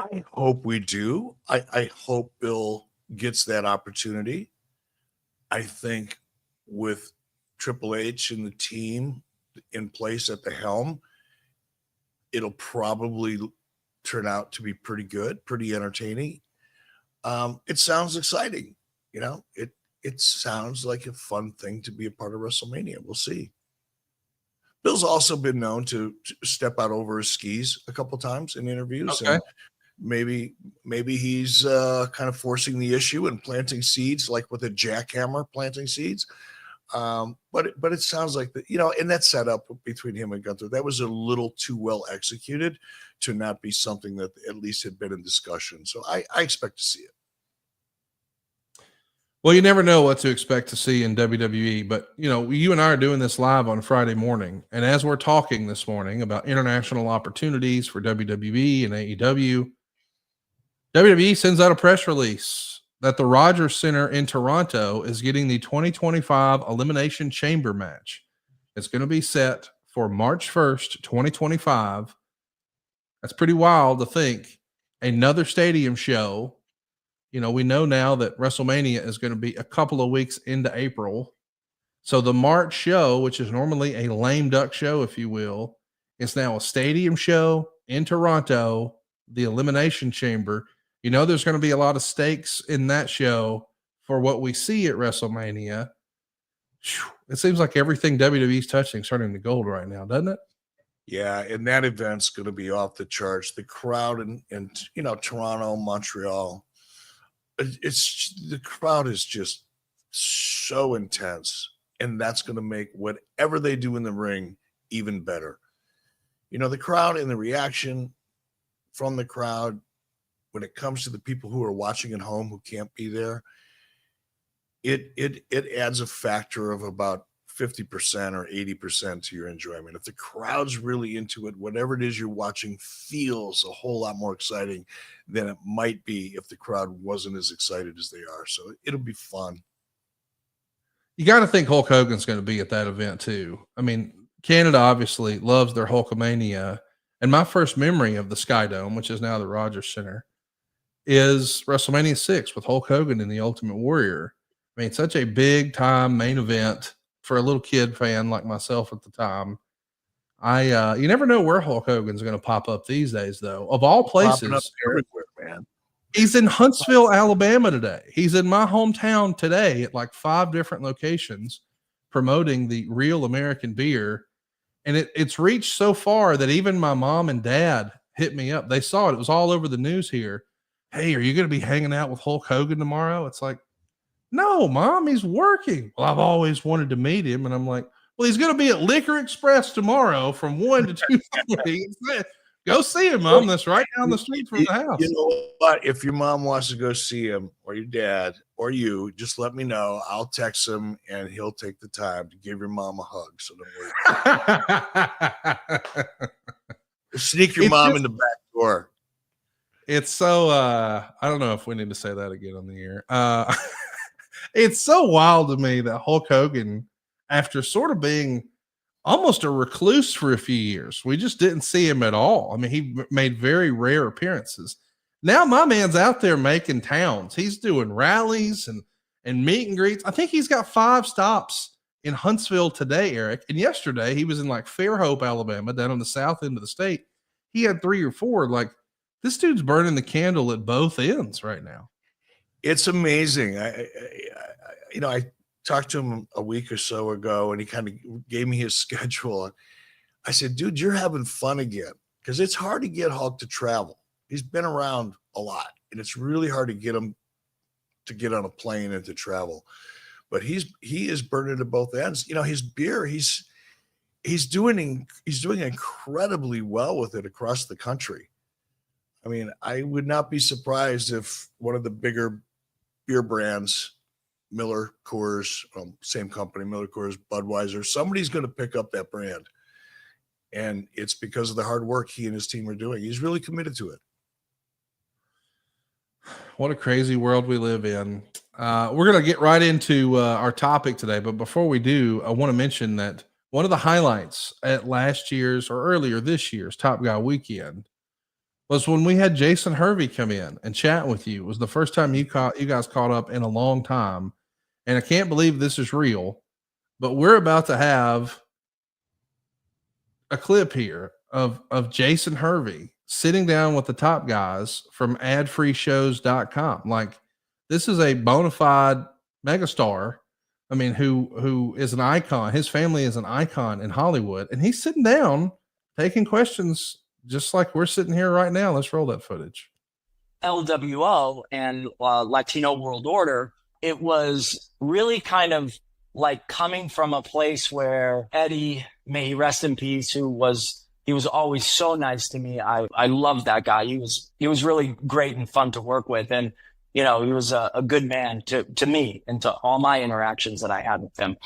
I hope we do. I hope Bill gets that opportunity. I think with Triple H and the team in place at the helm, it'll probably turn out to be pretty good, pretty entertaining. It sounds exciting. You know, it sounds like a fun thing to be a part of WrestleMania. We'll see. Bill's also been known to step out over his skis a couple times in interviews. Okay. And maybe he's kind of forcing the issue and planting seeds, like with a jackhammer planting seeds. But it sounds like that, you know, and that setup between him and Gunther, that was a little too well executed to not be something that at least had been in discussion. So I expect to see it. Well, you never know what to expect to see in WWE, but you know, you and I are doing this live on Friday morning. And as we're talking this morning about international opportunities for WWE and AEW, WWE sends out a press release that the Rogers Center in Toronto is getting the 2025 Elimination Chamber match. It's going to be set for March 1st, 2025. That's pretty wild to think. Another stadium show. You know, we know now that WrestleMania is going to be a couple of weeks into April. So the March show, which is normally a lame duck show, if you will, is now a stadium show in Toronto, the Elimination Chamber. You know, there's going to be a lot of stakes in that show for what we see at WrestleMania. It seems like everything WWE's touching is turning to gold right now, doesn't it? Yeah, and that event's going to be off the charts. The crowd in you know, Toronto, Montreal, the crowd is just so intense, and that's going to make whatever they do in the ring even better. You know, the crowd and the reaction from the crowd when it comes to the people who are watching at home who can't be there, it adds a factor of about 50% or 80% to your enjoyment. If the crowd's really into it, whatever it is you're watching feels a whole lot more exciting than it might be if the crowd wasn't as excited as they are. So it'll be fun. You got to think Hulk Hogan's going to be at that event too. I mean, Canada obviously loves their Hulkamania. And my first memory of the Sky Dome, which is now the Rogers Center, is WrestleMania 6 with Hulk Hogan and the Ultimate Warrior. I mean, such a big time main event for a little kid fan like myself at the time. You never know where Hulk Hogan's going to pop up these days, though. Of all places, everywhere, man. He's in Huntsville, Alabama today. He's in my hometown today at like 5 different locations promoting the real American beer. And it's reached so far that even my mom and dad hit me up. They saw it. It was all over the news here. Hey, are you going to be hanging out with Hulk Hogan tomorrow? It's like, no, Mom, he's working. Well, I've always wanted to meet him. And I'm like, well, he's going to be at Liquor Express tomorrow from 1 to 2:40. Go see him, Mom. That's right down the street from the house. You know what? If your mom wants to go see him, or your dad, or you, just let me know. I'll text him and he'll take the time to give your mom a hug. So don't worry. Sneak your mom in the back door. It's so I don't know if we need to say that again on the air. It's so wild to me that Hulk Hogan, after sort of being almost a recluse for a few years, we just didn't see him at all. I mean, he made very rare appearances. Now my man's out there making towns. He's doing rallies and meet and greets. I think he's got 5 stops in Huntsville today, Eric. And yesterday he was in like Fairhope, Alabama, down on the south end of the state. He had 3 or 4. Like, this dude's burning the candle at both ends right now. It's amazing. I talked to him a week or so ago, and he kind of gave me his schedule. I said, dude, you're having fun again, because it's hard to get Hulk to travel. He's been around a lot, and it's really hard to get him to get on a plane and to travel. But he is burning at both ends. You know, his beer, he's doing incredibly well with it across the country. I mean, I would not be surprised if one of the bigger beer brands, Miller, Coors, same company, Miller, Coors, Budweiser, somebody's going to pick up that brand. And it's because of the hard work he and his team are doing. He's really committed to it. What a crazy world we live in. We're going to get right into our topic today. But before we do, I want to mention that one of the highlights at last year's or earlier this year's Top Guy Weekend was when we had Jason Hervey come in and chat with you. It was the first time you guys caught up in a long time. And I can't believe this is real, but we're about to have a clip here of Jason Hervey sitting down with the top guys from adfreeshows.com. Like, this is a bona fide megastar. I mean, who is an icon. His family is an icon in Hollywood, and he's sitting down taking questions just like we're sitting here right now. Let's roll that footage. LWO and Latino World Order, it was really kind of like coming from a place where Eddie, may he rest in peace, he was always so nice to me. I loved that guy. He was really great and fun to work with. And, you know, he was a good man to me and to all my interactions that I had with him.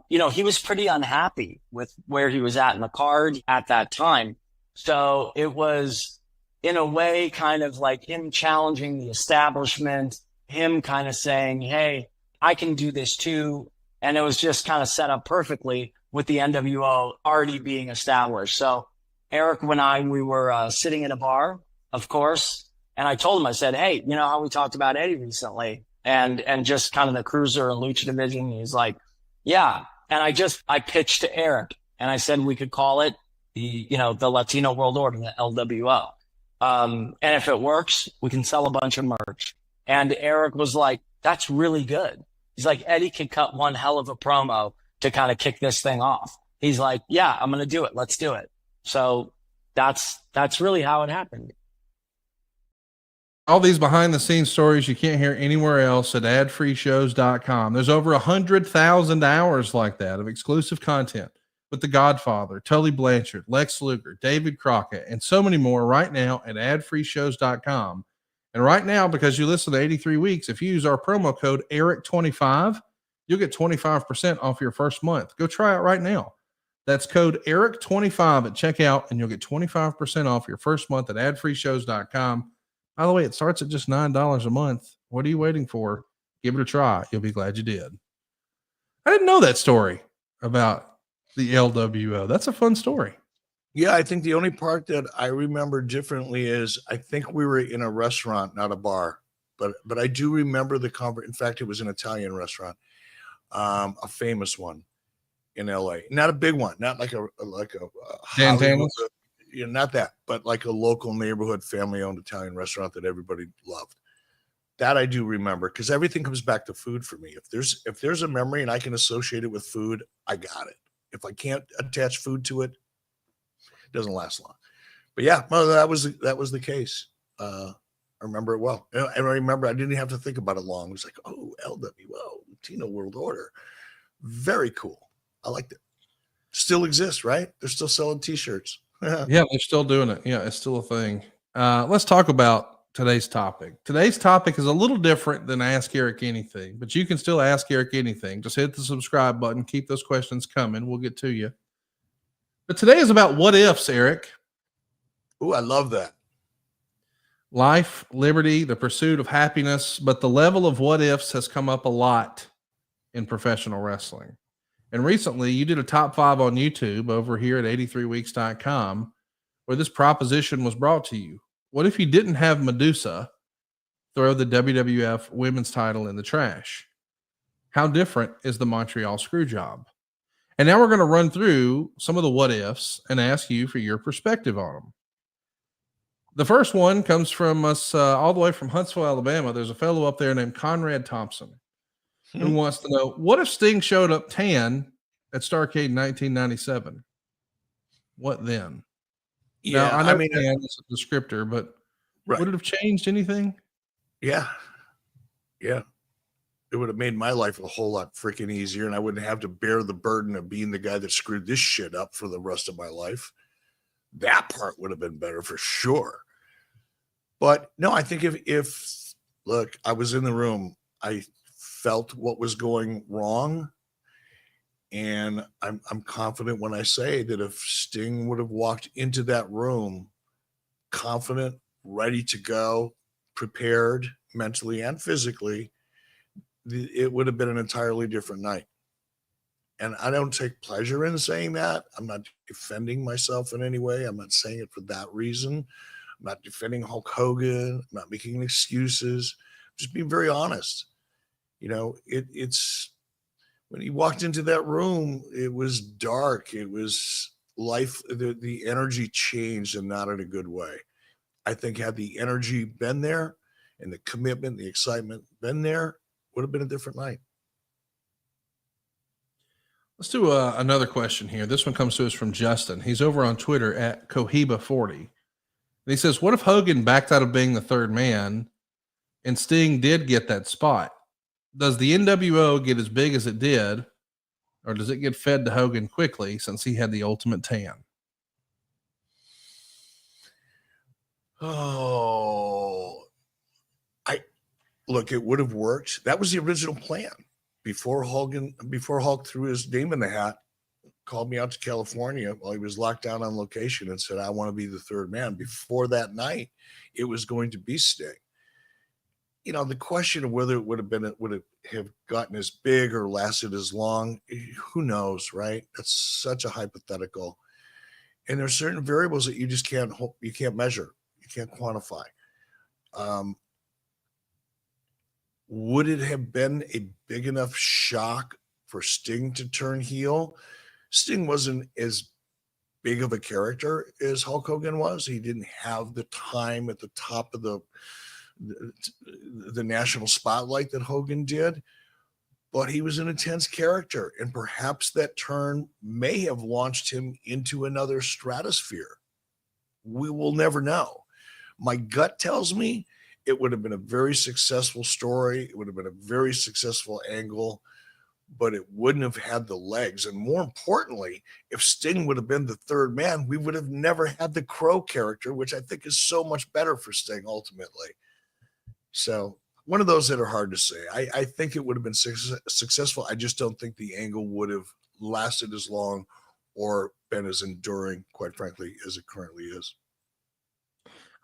You know, he was pretty unhappy with where he was at in the card at that time. So it was, in a way, kind of like him challenging the establishment, him kind of saying, hey, I can do this too. And it was just kind of set up perfectly with the NWO already being established. So Eric and we were sitting in a bar, of course. And I told him, I said, hey, you know how we talked about Eddie recently and just kind of the cruiser and lucha division? He's like, yeah. And I pitched to Eric and I said, we could call it the Latino World Order, the LWO. And if it works, we can sell a bunch of merch. And Eric was like, that's really good. He's like, Eddie can cut one hell of a promo to kind of kick this thing off. He's like, yeah, I'm going to do it. Let's do it. So that's really how it happened. All these behind the scenes stories you can't hear anywhere else at adfreeshows.com. There's over 100,000 hours like that of exclusive content with The Godfather, Tully Blanchard, Lex Luger, David Crockett, and so many more right now at adfreeshows.com. And right now, because you listen to 83 weeks, if you use our promo code ERIC25, you'll get 25% off your first month. Go try it right now. That's code ERIC25 at checkout, and you'll get 25% off your first month at adfreeshows.com. By the way, it starts at just $9 a month. What are you waiting for? Give it a try. You'll be glad you did. I didn't know that story about the LWO. That's a fun story. Yeah, I think the only part that I remember differently is I think we were in a restaurant, not a bar, but I do remember the conversation. In fact, it was an Italian restaurant, a famous one in LA. Not a big one, not like a Dantana's? You know, not that, but like a local neighborhood family-owned Italian restaurant that everybody loved. That I do remember, because everything comes back to food for me. If there's a memory and I can associate it with food, I got it. If I can't attach food to it, it doesn't last long. But yeah, no, that was the case. I remember it well. And I remember I didn't have to think about it long. It was like, oh, LWO, Latino World Order. Very cool. I liked it. Still exists, right? They're still selling T-shirts. Yeah, they're still doing it. Yeah, it's still a thing. Let's talk about today's topic. Today's topic is a little different than Ask Eric Anything, but you can still ask Eric anything. Just hit the subscribe button. Keep those questions coming. We'll get to you. But today is about what ifs, Eric. Ooh, I love that. Life, liberty, the pursuit of happiness, but the level of what ifs has come up a lot in professional wrestling. And recently, you did a top 5 on YouTube over here at 83weeks.com where this proposition was brought to you. What if you didn't have Medusa throw the WWF women's title in the trash? How different is the Montreal Screwjob? And now we're going to run through some of the what ifs and ask you for your perspective on them. The first one comes from us all the way from Huntsville, Alabama. There's a fellow up there named Conrad Thompson who wants to know, what if Sting showed up tan at Starrcade in 1997? What then? Yeah, now, I mean, tan is a descriptor, but right. Would it have changed anything? Yeah. Yeah. It would have made my life a whole lot freaking easier, and I wouldn't have to bear the burden of being the guy that screwed this shit up for the rest of my life. That part would have been better for sure. But no, I think if look, I was in the room, I felt what was going wrong. And I'm confident when I say that if Sting would have walked into that room confident, ready to go, prepared mentally and physically, it would have been an entirely different night. And I don't take pleasure in saying that. I'm not defending myself in any way. I'm not saying it for that reason. I'm not defending Hulk Hogan. I'm not making excuses. I'm just being very honest. You know, it's when he walked into that room, it was dark. It was life. The energy changed, and not in a good way. I think had the energy been there and the commitment, the excitement been there, would have been a different night. Let's do another question here. This one comes to us from Justin. He's over on Twitter at Cohiba40. And he says, what if Hogan backed out of being the third man and Sting did get that spot? Does the NWO get as big as it did, or does it get fed to Hogan quickly since he had the ultimate tan? Oh, look, it would have worked. That was the original plan. Before Hulk threw his name in the hat, called me out to California while he was locked down on location and said, I want to be the third man. Before that night, it was going to be Sting. You know, the question of whether it would it have gotten as big or lasted as long, who knows, right? That's such a hypothetical. And there's certain variables that you just can't measure. You can't quantify. Would it have been a big enough shock for Sting to turn heel? Sting wasn't as big of a character as Hulk Hogan was. He didn't have the time at the top of the national spotlight that Hogan did, but he was an intense character, and perhaps that turn may have launched him into another stratosphere. We will never know. My gut tells me it would have been a very successful story. It would have been a very successful angle, but it wouldn't have had the legs. And more importantly, if Sting would have been the third man, we would have never had the Crow character, which I think is so much better for Sting ultimately. So one of those that are hard to say. I think it would have been successful. I just don't think the angle would have lasted as long or been as enduring, quite frankly, as it currently is.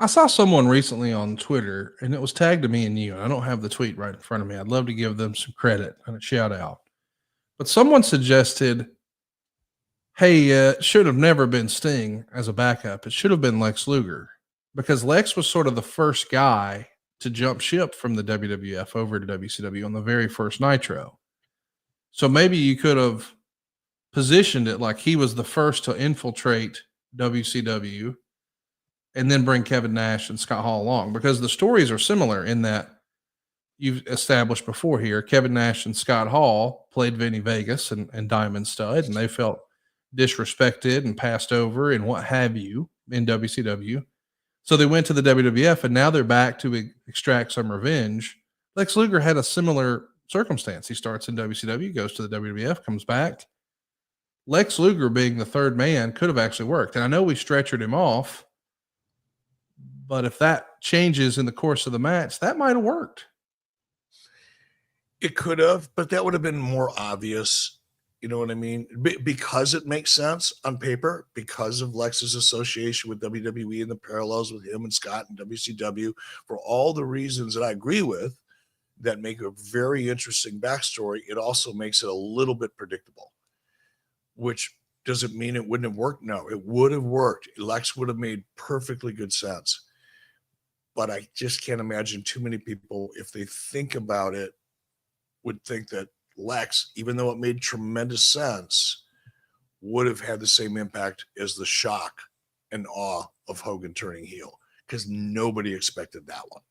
I saw someone recently on Twitter, and it was tagged to me and you. And I don't have the tweet right in front of me. I'd love to give them some credit and a shout out. But someone suggested, hey, it should have never been Sting as a backup. It should have been Lex Luger, because Lex was sort of the first guy to jump ship from the WWF over to WCW on the very first Nitro. So maybe you could have positioned it like he was the first to infiltrate WCW and then bring Kevin Nash and Scott Hall along, because the stories are similar in that you've established before here. Kevin Nash and Scott Hall played Vinny Vegas and Diamond Stud, and they felt disrespected and passed over and what have you in WCW. So they went to the WWF, and now they're back to extract some revenge. Lex Luger had a similar circumstance. He starts in WCW, goes to the WWF, comes back. Lex Luger being the third man could have actually worked. And I know we stretchered him off, But if that changes in the course of the match, that might have worked. It could have, but that would have been more obvious. You know what I mean? Because it makes sense on paper, because of Lex's association with WWE and the parallels with him and Scott and WCW, for all the reasons that I agree with that make a very interesting backstory, it also makes it a little bit predictable, which doesn't mean it wouldn't have worked. No, it would have worked. Lex would have made perfectly good sense. But I just can't imagine too many people, if they think about it, would think that Lex, even though it made tremendous sense, would have had the same impact as the shock and awe of Hogan turning heel, because nobody expected that one.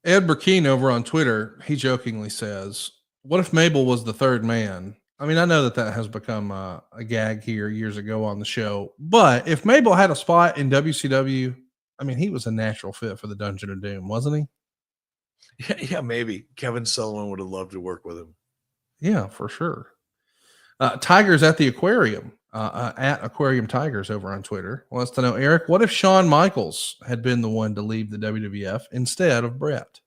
Ed Burkeen over on Twitter, he jokingly says, what if Mabel was the third man? I mean, I know that has become a gag here years ago on the show, but if Mabel had a spot in WCW, I mean, he was a natural fit for the Dungeon of Doom, wasn't he? Yeah, maybe. Kevin Sullivan would have loved to work with him. Yeah, for sure. Tigers at the Aquarium, at Aquarium Tigers over on Twitter, wants to know, Eric, what if Shawn Michaels had been the one to leave the WWF instead of Bret?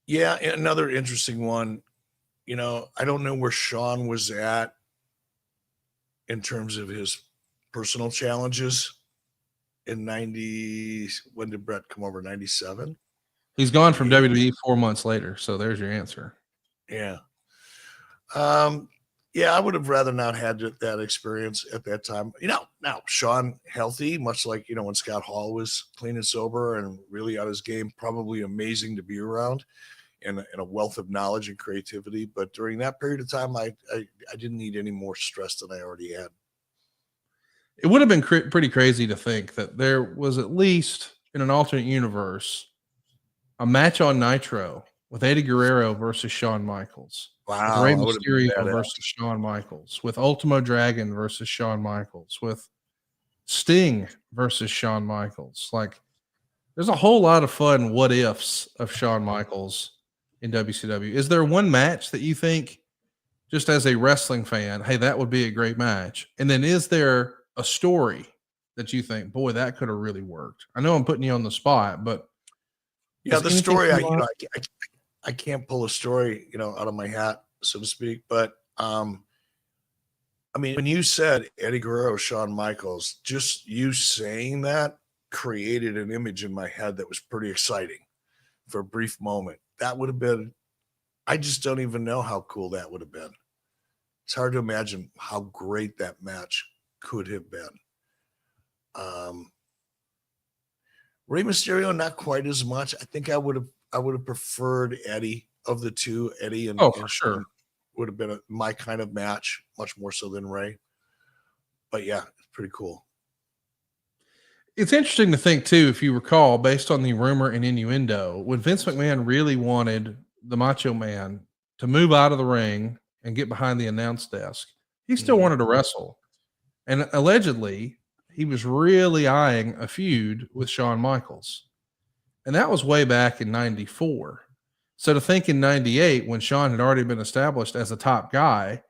Yeah, another interesting one. You know, I don't know where Shawn was at in terms of his personal challenges in 90. When did Bret come over? 97? He's gone from WWE 4 months later. So there's your answer. Yeah. Yeah, I would have rather not had that experience at that time. You know, now Shawn healthy, much like, you know, when Scott Hall was clean and sober and really on his game, probably amazing to be around and a wealth of knowledge and creativity. But during that period of time, I didn't need any more stress than I already had. It would have been pretty crazy to think that there was at least in an alternate universe a match on Nitro with Eddie Guerrero versus Shawn Michaels. Wow. With Rey Mysterio versus Shawn Michaels, with Ultimo Dragon versus Shawn Michaels, with Sting versus Shawn Michaels. Like, there's a whole lot of fun what ifs of Shawn Michaels in WCW. Is there one match that you think, just as a wrestling fan, hey, that would be a great match? And then is there a story that you think, boy, that could have really worked? I know I'm putting you on the spot, but yeah, the story, I can't pull a story, you know, out of my hat, so to speak. But I mean, when you said Eddie Guerrero, Shawn Michaels, just you saying that created an image in my head that was pretty exciting for a brief moment. That would have been, I just don't even know how cool that would have been. It's hard to imagine how great that match could have been. Rey Mysterio, not quite as much. I think I would have preferred Eddie of the two. Eddie and for sure would have been my kind of match, much more so than Rey. But yeah, it's pretty cool. It's interesting to think too, if you recall, based on the rumor and innuendo, when Vince McMahon really wanted the Macho Man to move out of the ring and get behind the announce desk, he still wanted to wrestle. And allegedly, he was really eyeing a feud with Shawn Michaels. And that was way back in 94. So to think in 98, when Shawn had already been established as a top guy,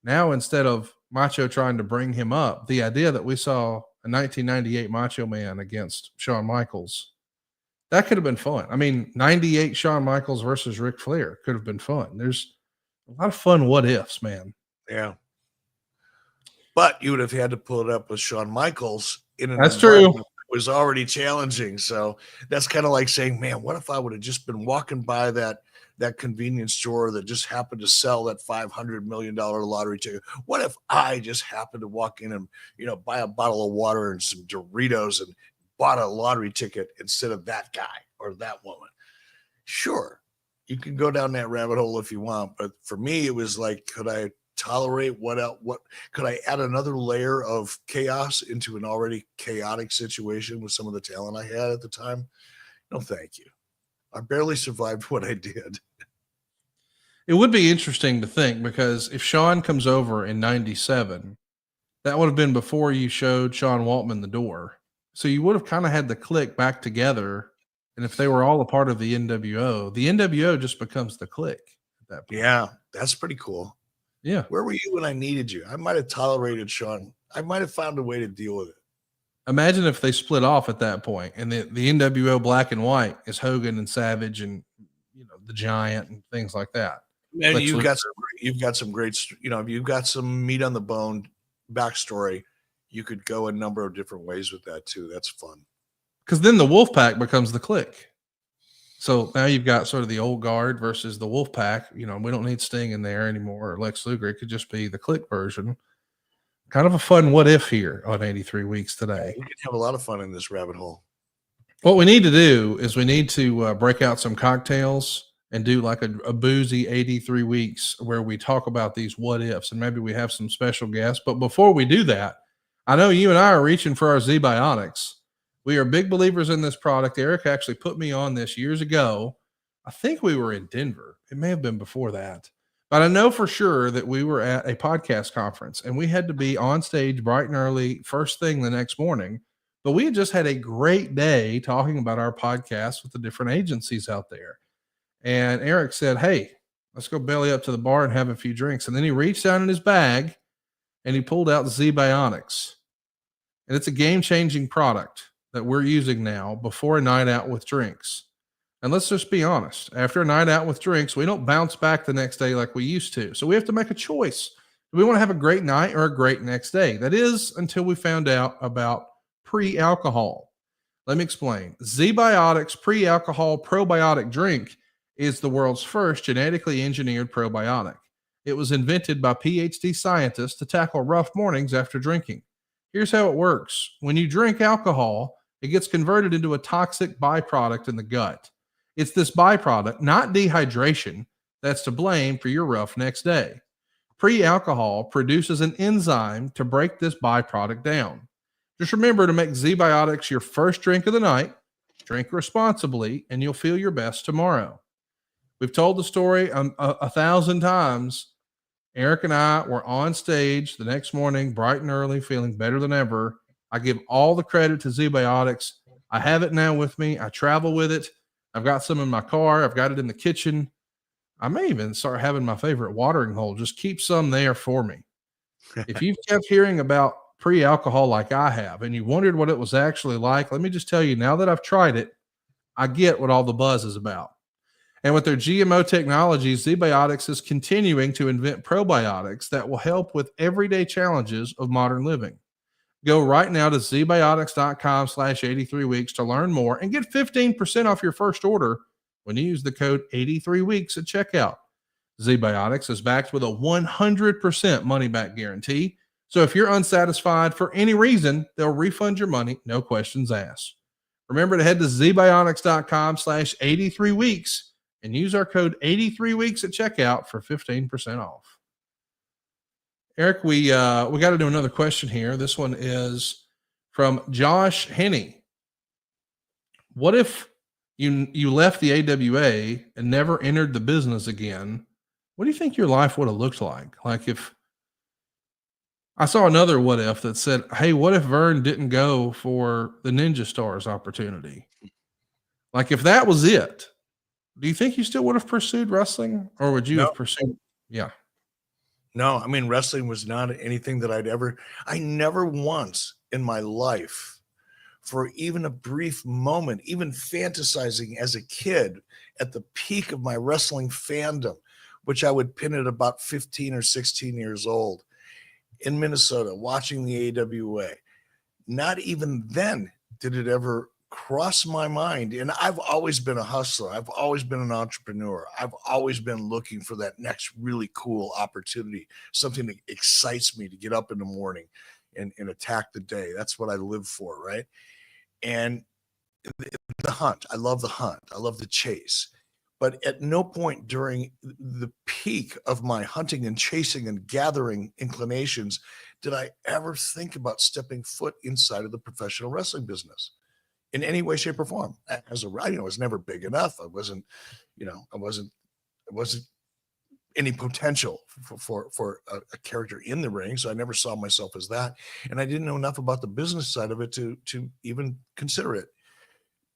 now instead of Macho trying to bring him up, the idea that we saw a 1998 Macho Man against Shawn Michaels, that could have been fun. I mean, 98 Shawn Michaels versus Ric Flair could have been fun. There's a lot of fun what ifs, man. Yeah. But you would have had to pull it up with Shawn Michaels in an That's true. Was already challenging. So that's kind of like saying, man, what if I would have just been walking by that convenience store that just happened to sell that $500 million lottery ticket? What if I just happened to walk in and, you know, buy a bottle of water and some Doritos and bought a lottery ticket instead of that guy or that woman? Sure, you can go down that rabbit hole if you want. But for me, it was like, could I tolerate what could I add another layer of chaos into an already chaotic situation with some of the talent I had at the time? No, thank you. I barely survived what I did. It would be interesting to think, because if Shawn comes over in 97, that would have been before you showed Sean Waltman the door. So you would have kind of had the clique back together. And if they were all a part of the NWO just becomes the clique at that point. Yeah, that's pretty cool. Yeah. Where were you when I needed you? I might have tolerated Shawn. I might have found a way to deal with it. Imagine if they split off at that point, and the NWO Black and White is Hogan and Savage and the Giant and things like that. And you've got some great, if you've got some meat on the bone backstory, you could go a number of different ways with that too. That's fun. Because then the Wolfpack becomes the Clique. So now you've got sort of the old guard versus the Wolfpack. We don't need Sting in there anymore or Lex Luger. It could just be the Clique version. Kind of a fun what if here on 83 Weeks Today. We can have a lot of fun in this rabbit hole. What we need to do is we need to break out some cocktails and do like a boozy 83 weeks where we talk about these what ifs, and maybe we have some special guests. But before we do that, I know you and I are reaching for our Zbiotics. We are big believers in this product. Eric actually put me on this years ago. I think we were in Denver. It may have been before that. But I know for sure that we were at a podcast conference and we had to be on stage bright and early, first thing the next morning. But we had just had a great day talking about our podcast with the different agencies out there. And Eric said, hey, let's go belly up to the bar and have a few drinks. And then he reached down in his bag and he pulled out Zbiotics. And it's a game-changing product that we're using now before a night out with drinks. And let's just be honest, after a night out with drinks, we don't bounce back the next day like we used to. So we have to make a choice. Do we want to have a great night or a great next day? That is until we found out about pre-alcohol. Let me explain. Zbiotics pre-alcohol probiotic drink is the world's first genetically engineered probiotic. It was invented by PhD scientists to tackle rough mornings after drinking. Here's how it works. When you drink alcohol, it gets converted into a toxic byproduct in the gut. It's this byproduct, not dehydration, that's to blame for your rough next day. Pre-alcohol produces an enzyme to break this byproduct down. Just remember to make Zbiotics your first drink of the night, drink responsibly, and you'll feel your best tomorrow. We've told the story 1,000 times. Eric and I were on stage the next morning, bright and early, feeling better than ever. I give all the credit to Zbiotics. I have it now with me. I travel with it. I've got some in my car. I've got it in the kitchen. I may even start having my favorite watering hole. Just keep some there for me. If you've kept hearing about pre-alcohol like I have, and you wondered what it was actually like, let me just tell you, now that I've tried it, I get what all the buzz is about. And with their GMO technology, Zbiotics is continuing to invent probiotics that will help with everyday challenges of modern living. Go right now to zbiotics.com/83weeks to learn more and get 15% off your first order when you use the code 83weeks at checkout. Zbiotics is backed with a 100% money-back guarantee. So if you're unsatisfied for any reason, they'll refund your money, no questions asked. Remember to head to zbiotics.com/83weeks and use our code 83weeks at checkout for 15% off. Eric, we got to do another question here. This one is from Josh Henney. What if you left the AWA and never entered the business again? What do you think your life would have looked like? Like if I saw another what if that said, hey, what if Vern didn't go for the Ninja Stars opportunity? Like if that was it, do you think you still would have pursued wrestling, or would you have pursued? Yeah. No, I mean, wrestling was not anything that I never once in my life, for even a brief moment, even fantasizing as a kid at the peak of my wrestling fandom, which I would pin at about 15 or 16 years old in Minnesota, watching the AWA. Not even then did it ever cross my mind. And I've always been a hustler. I've always been an entrepreneur. I've always been looking for that next really cool opportunity, something that excites me to get up in the morning and attack the day. That's what I live for, right? And the hunt. I love the hunt. I love the chase. But at no point during the peak of my hunting and chasing and gathering inclinations did I ever think about stepping foot inside of the professional wrestling business in any way, shape, or form. As a writer, I was never big enough. I wasn't any potential for a character in the ring. So I never saw myself as that. And I didn't know enough about the business side of it to even consider it.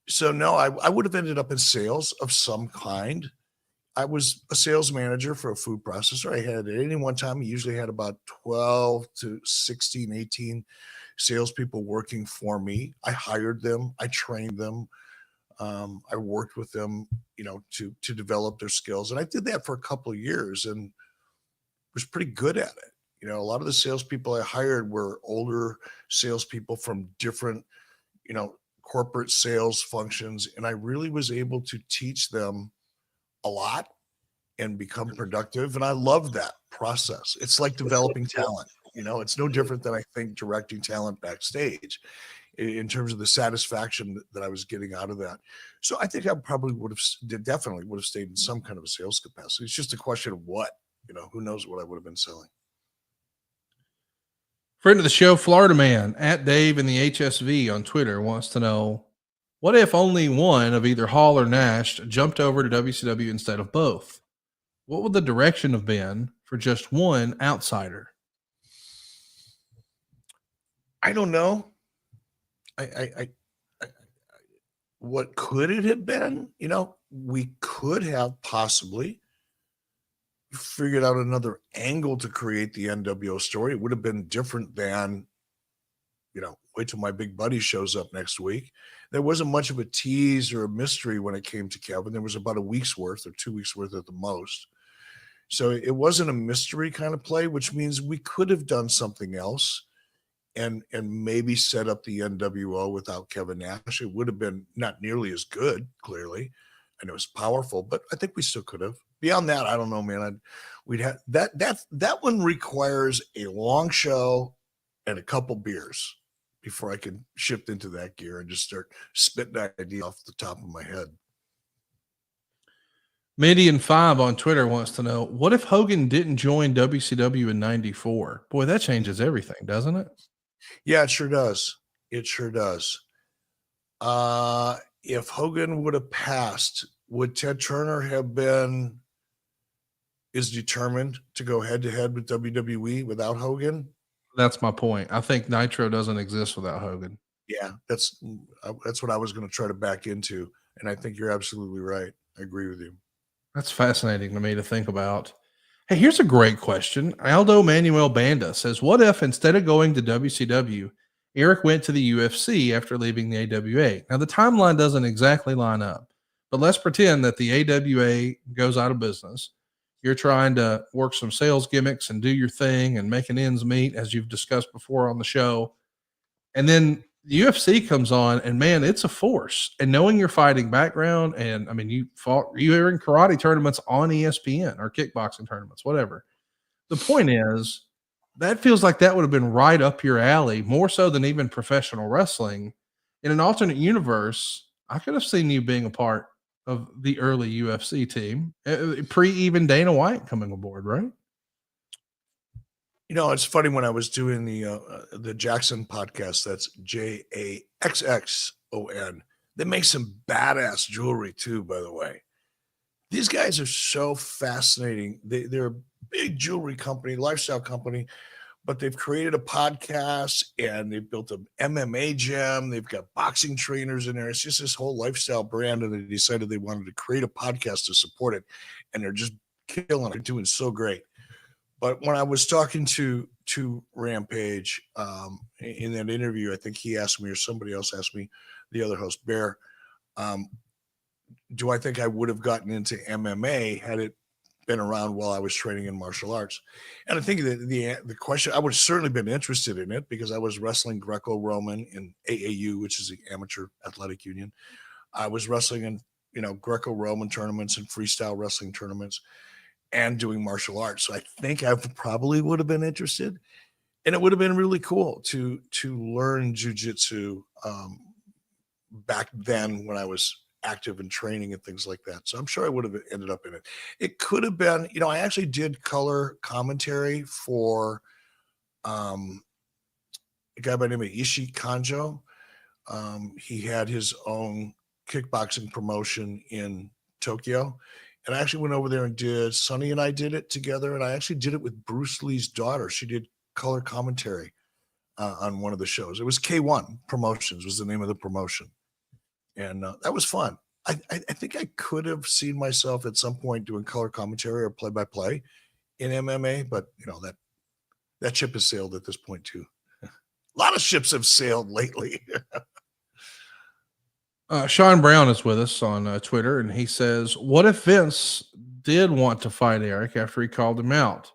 So no, I would have ended up in sales of some kind I was a sales manager for a food processor. I had at any one time, I usually had about 12 to 16, 18 salespeople working for me. I hired them. I trained them. I worked with them, to develop their skills. And I did that for a couple of years and was pretty good at it. A lot of the salespeople I hired were older salespeople from different, corporate sales functions. And I really was able to teach them a lot and become productive. And I love that process. It's like developing talent. It's no different than I think directing talent backstage in terms of the satisfaction that I was getting out of that. So I think I probably definitely would have stayed in some kind of a sales capacity. It's just a question of what, who knows what I would have been selling. Friend of the show, Florida Man at Dave in the HSV on Twitter wants to know, what if only one of either Hall or Nash jumped over to WCW instead of both? What would the direction have been for just one outsider? I don't know. What could it have been? We could have possibly figured out another angle to create the NWO story. It would have been different than, wait till my big buddy shows up next week. There wasn't much of a tease or a mystery when it came to Kevin. There was about a week's worth or 2 weeks worth at the most. So it wasn't a mystery kind of play, which means we could have done something else and maybe set up the NWO without Kevin Nash. It would have been not nearly as good, clearly, and it was powerful, but I think we still could have. Beyond that, I don't know, man. We'd have that one requires a long show and a couple beers before I can shift into that gear and just start spitting that idea off the top of my head. Median5 on Twitter wants to know, what if Hogan didn't join WCW in 94? Boy, that changes everything, doesn't it? Yeah, it sure does. It sure does. If Hogan would have passed, would Ted Turner have been determined to go head to head with WWE without Hogan? That's my point. I think Nitro doesn't exist without Hogan. Yeah, that's what I was going to try to back into. And I think you're absolutely right. I agree with you. That's fascinating to me to think about. Hey, here's a great question. Aldo Manuel Banda says, what if instead of going to WCW, Eric went to the UFC after leaving the AWA? Now, the timeline doesn't exactly line up, but let's pretend that the AWA goes out of business. You're trying to work some sales gimmicks and do your thing and making ends meet, as you've discussed before on the show. And then the UFC comes on, and man, it's a force. And knowing your fighting background, and I mean, you were in karate tournaments on ESPN or kickboxing tournaments, whatever. The point is, that feels like that would have been right up your alley, more so than even professional wrestling. In an alternate universe, I could have seen you being a part of the early UFC team, pre even Dana White coming aboard, right? It's funny, when I was doing the Jackson podcast, that's JAXXON. They make some badass jewelry too, by the way. These guys are so fascinating. They're a big jewelry company, lifestyle company, but they've created a podcast and they've built an MMA gym. They've got boxing trainers in there. It's just this whole lifestyle brand, and they decided they wanted to create a podcast to support it, and they're just killing it. They're doing so great. But when I was talking to Rampage in that interview, I think he asked me, or somebody else asked me, the other host, Bear, do I think I would have gotten into MMA had it been around while I was training in martial arts? And I think that the question, I would have certainly been interested in it because I was wrestling Greco-Roman in AAU, which is the Amateur Athletic Union. I was wrestling in, Greco-Roman tournaments and freestyle wrestling tournaments, and doing martial arts. So I think I probably would have been interested, and it would have been really cool to learn jiu-jitsu back then when I was active in training and things like that. So I'm sure I would have ended up in it. It could have been, I actually did color commentary for a guy by the name of Ishii Kanjo. He had his own kickboxing promotion in Tokyo. And I actually went over there and did, Sonny and I did it together. And I actually did it with Bruce Lee's daughter. She did color commentary on one of the shows. It was K1 Promotions was the name of the promotion. And that was fun. I think I could have seen myself at some point doing color commentary or play-by-play in MMA, but that ship has sailed at this point too. A lot of ships have sailed lately. Sean Brown is with us on Twitter, and he says, what if Vince did want to fight Eric after he called him out?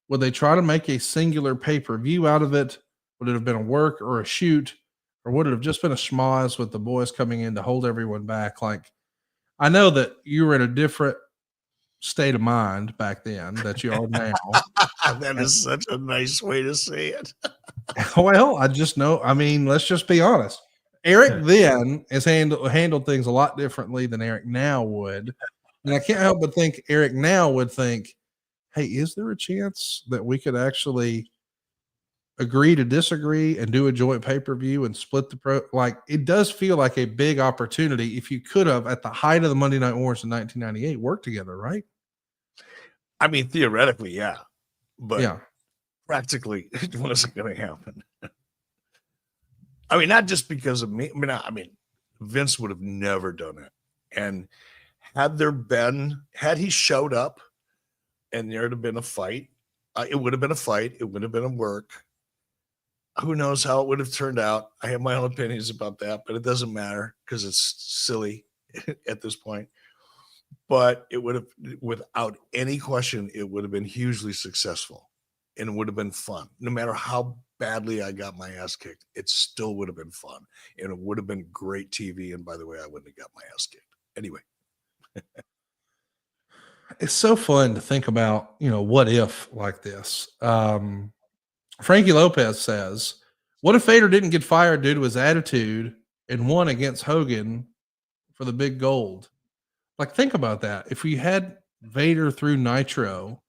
Would they try to make a singular pay-per-view out of it? Would it have been a work or a shoot? Or would it have just been a schmoz with the boys coming in to hold everyone back? Like, I know that you were in a different state of mind back then that you are now. That is such a nice way to say it. Well, I just know. I mean, let's just be honest. Eric then has handled things a lot differently than Eric now would. And I can't help but think Eric now would think, hey, is there a chance that we could actually agree to disagree and do a joint pay-per-view and split the pro? Like, it does feel like a big opportunity if you could have, at the height of the Monday Night Wars in 1998, worked together, right? I mean, theoretically, yeah. But yeah, practically, it wasn't going to happen. I mean, not just because of me. I mean, Vince would have never done it. And had he showed up and there'd have been a fight, it would have been a fight. It would have been a work. Who knows how it would have turned out? I have my own opinions about that, but it doesn't matter because it's silly at this point. But it would have, without any question, it would have been hugely successful and it would have been fun. No matter how badly I got my ass kicked, it still would have been fun and it would have been great TV. And by the way, I wouldn't have got my ass kicked anyway. It's so fun to think about, what if like this. Frankie Lopez says, what if Vader didn't get fired due to his attitude and won against Hogan for the big gold? Like, think about that. If we had Vader through Nitro,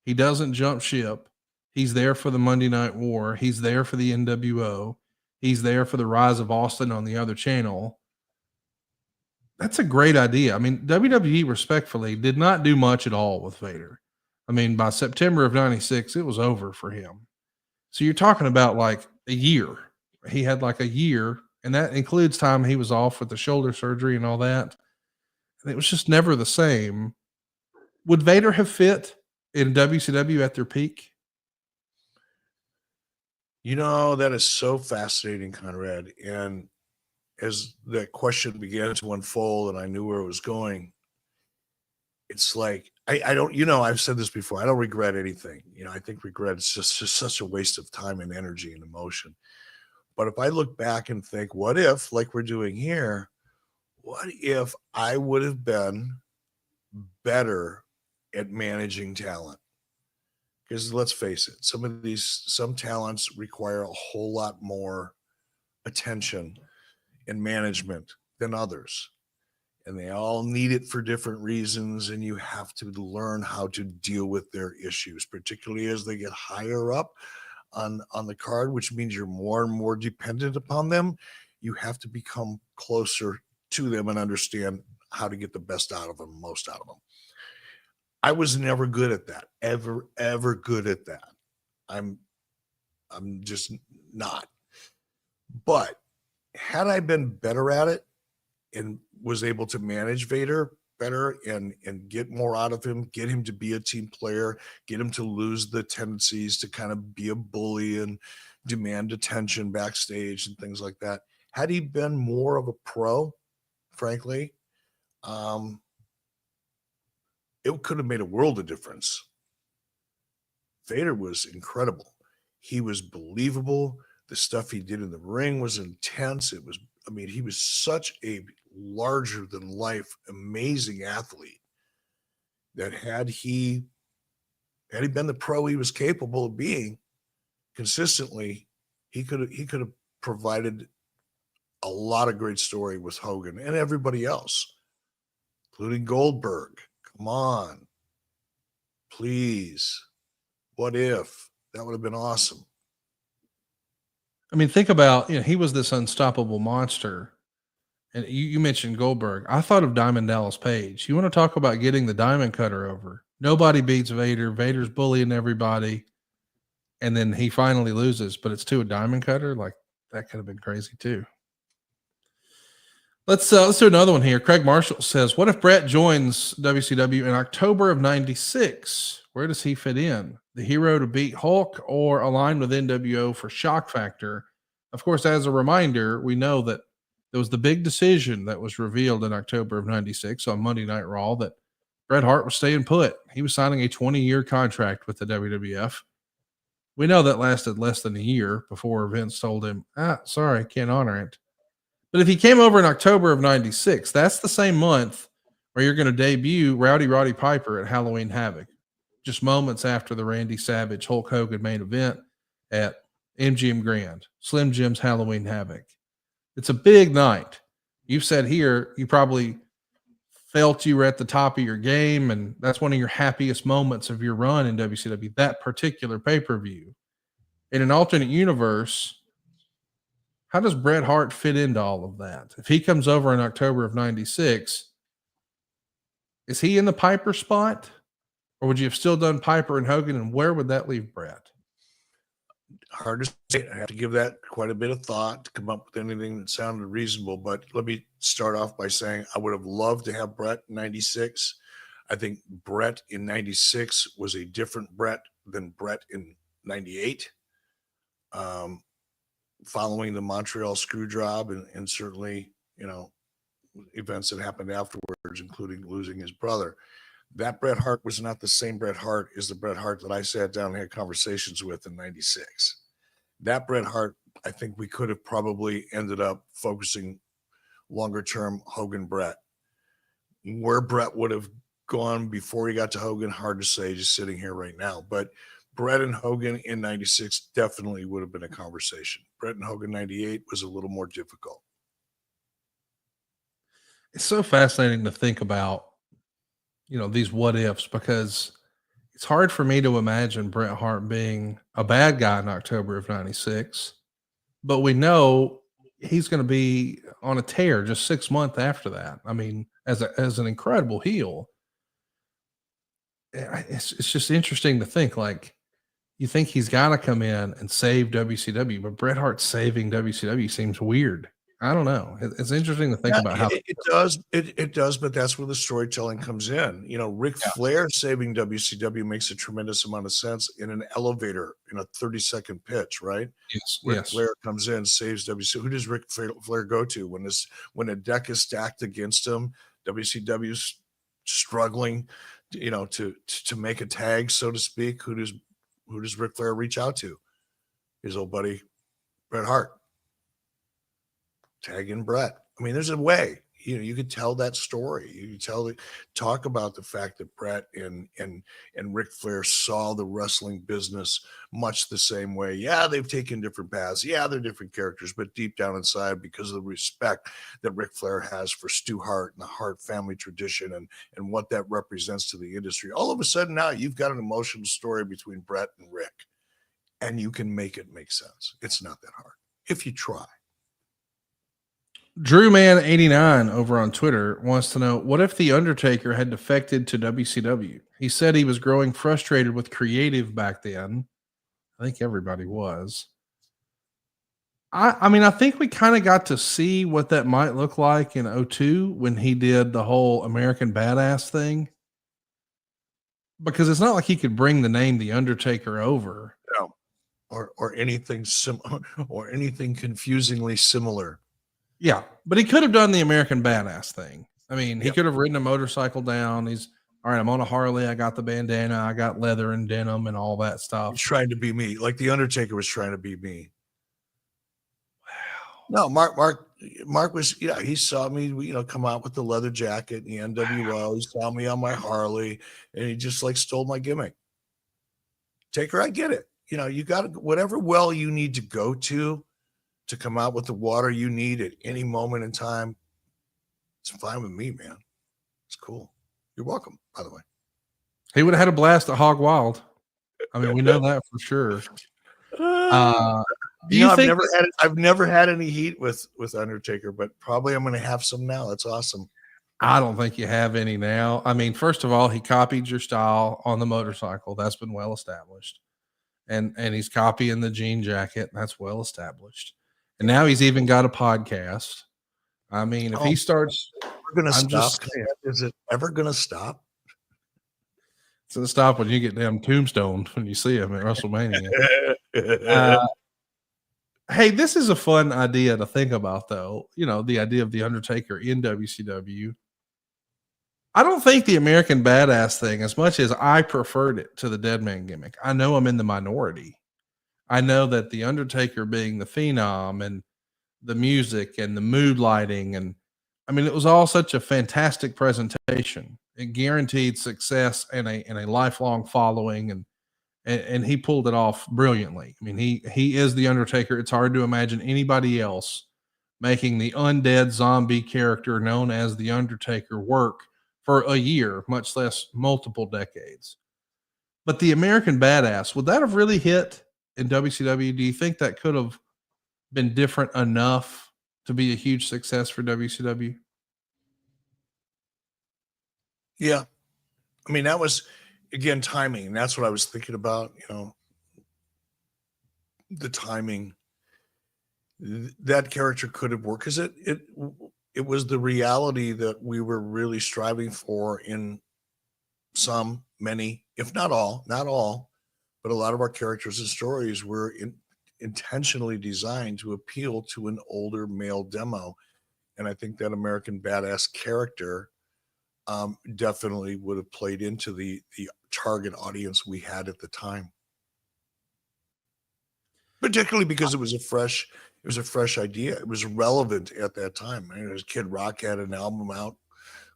he doesn't jump ship. He's there for the Monday Night War. He's there for the NWO. He's there for the Rise of Austin on the other channel. That's a great idea. I mean, WWE respectfully did not do much at all with Vader. I mean, by September of 96, it was over for him. So you're talking about like a year. He had like a year, and that includes time he was off with the shoulder surgery and all that. And it was just never the same. Would Vader have fit in WCW at their peak? That is so fascinating, Conrad. And as that question began to unfold and I knew where it was going, it's like, I don't, I've said this before. I don't regret anything. I think regret is just such a waste of time and energy and emotion. But if I look back and think, what if, like we're doing here, what if I would have been better at managing talent? Because let's face it, some talents require a whole lot more attention and management than others. And they all need it for different reasons. And you have to learn how to deal with their issues, particularly as they get higher up on the card, which means you're more and more dependent upon them. You have to become closer to them and understand how to get the best out of them, most out of them. I was never good at that, ever good at that. I'm just not. But had I been better at it and was able to manage Vader better and get more out of him, get him to be a team player, get him to lose the tendencies to kind of be a bully and demand attention backstage and things like that. Had he been more of a pro, frankly, it could have made a world of difference. Vader was incredible. He was believable. The stuff he did in the ring was intense. He was such a larger than life, amazing athlete that had he been the pro he was capable of being consistently, he could have provided a lot of great story with Hogan and everybody else, including Goldberg. Come on, please. What if? That would have been awesome. I mean, think about, he was this unstoppable monster. And you mentioned Goldberg. I thought of Diamond Dallas Page. You want to talk about getting the diamond cutter over? Nobody beats Vader. Vader's bullying everybody. And then he finally loses, but it's to a diamond cutter. Like, that could have been crazy too. Let's do another one here. Craig Marshall says, what if Bret joins WCW in October of 96? Where does he fit in? The hero to beat Hulk or align with NWO for shock factor? Of course, as a reminder, we know that there was the big decision that was revealed in October of 96 on Monday Night Raw that Bret Hart was staying put. He was signing a 20-year contract with the WWF. We know that lasted less than a year before Vince told him, sorry, can't honor it. But if he came over in October of 96, that's the same month where you're going to debut Rowdy Roddy Piper at Halloween Havoc, just moments after the Randy Savage Hulk Hogan main event at MGM Grand, Slim Jim's Halloween Havoc. It's a big night. You've said here you probably felt you were at the top of your game, and that's one of your happiest moments of your run in WCW, that particular pay-per-view. In an alternate universe, how does Bret Hart fit into all of that? If he comes over in October of 96, is he in the Piper spot? Or would you have still done Piper and Hogan, and where would that leave Bret? Hard to say. I have to give that quite a bit of thought to come up with anything that sounded reasonable. But let me start off by saying I would have loved to have Bret in 96. I think Bret in 96 was a different Bret than Bret in 98. Following the Montreal screw job and certainly, events that happened afterwards, including losing his brother. That Bret Hart was not the same Bret Hart as the Bret Hart that I sat down and had conversations with in 96. That Bret Hart, I think we could have probably ended up focusing longer term Hogan Bret. Where Bret would have gone before he got to Hogan, hard to say just sitting here right now. But Bret and Hogan in 96 definitely would have been a conversation. Bret and Hogan 98 was a little more difficult. It's so fascinating to think about, these what ifs, because it's hard for me to imagine Bret Hart being a bad guy in October of 96, but we know he's going to be on a tear just 6 months after that. I mean, as an incredible heel. It's just interesting to think, like, you think he's got to come in and save WCW, but Bret Hart saving WCW seems weird. I don't know. It's interesting to think about how it does. It does, but that's where the storytelling comes in. Ric Flair saving WCW makes a tremendous amount of sense in an elevator in a 30-second pitch, right? Yes. Ric Flair comes in, saves WCW. Who does Ric Flair go to when a deck is stacked against him? WCW's struggling, to make a tag, so to speak. Who does Ric Flair reach out to? His old buddy Bret Hart. Tag in Bret. I mean, there's a way. You could tell that story. You could talk about the fact that Bret and Ric Flair saw the wrestling business much the same way. Yeah, they've taken different paths. Yeah, they're different characters, but deep down inside, because of the respect that Ric Flair has for Stu Hart and the Hart family tradition and what that represents to the industry, all of a sudden now you've got an emotional story between Bret and Rick, and you can make it make sense. It's not that hard if you try. DrewMan89 over on Twitter wants to know, what if The Undertaker had defected to WCW? He said he was growing frustrated with creative back then. I think everybody was. I mean, I think we kind of got to see what that might look like in 2002 when he did the whole American Badass thing. Because it's not like he could bring the name The Undertaker over. No. Or anything or anything confusingly similar. Yeah, but he could have done the American Badass thing. I mean, he could have ridden a motorcycle down. He's all right. I'm on a Harley. I got the bandana. I got leather and denim and all that stuff. He's trying to be me, like the Undertaker was trying to be me. Wow. No, Mark was. He saw me. Come out with the leather jacket and the NWO. Wow. He saw me on my Harley, and he just stole my gimmick. Taker, I get it. You got whatever well you need to go to come out with the water you need at any moment in time. It's fine with me, man. It's cool. You're welcome, by the way. He would have had a blast at Hog Wild. I mean, we know that for sure. I've never had any heat with Undertaker, but probably I'm going to have some now. That's awesome. I don't think you have any now. I mean, first of all, he copied your style on the motorcycle. That's been well established. And he's copying the jean jacket. That's well established. And now he's even got a podcast. I mean, if he starts, we're going to I'm stop. just Is it ever going to stop? it's gonna stop when you get damn tombstoned when you see him at WrestleMania. Hey, this is a fun idea to think about, though. You know, the idea of the Undertaker in WCW. I don't think the American Badass thing, as much as I preferred it to the Dead Man gimmick, I know I'm in the minority. I know that the Undertaker being the phenom and the music and the mood lighting, and I mean, it was all such a fantastic presentation. It guaranteed success and a lifelong following, and he pulled it off brilliantly. I mean, he is the Undertaker. It's hard to imagine anybody else making the undead zombie character known as the Undertaker work for a year, much less multiple decades. But the American Badass, would that have really hit in WCW? Do you think that could have been different enough to be a huge success for WCW? Yeah. I mean, that was, again, timing. That's what I was thinking about, the timing. That character could have worked because it was the reality that we were really striving for in many, if not all, but a lot of our characters and stories were intentionally designed to appeal to an older male demo. And I think that American Badass character definitely would have played into the target audience we had at the time. Particularly because it was a fresh idea. It was relevant at that time. I mean, Kid Rock had an album out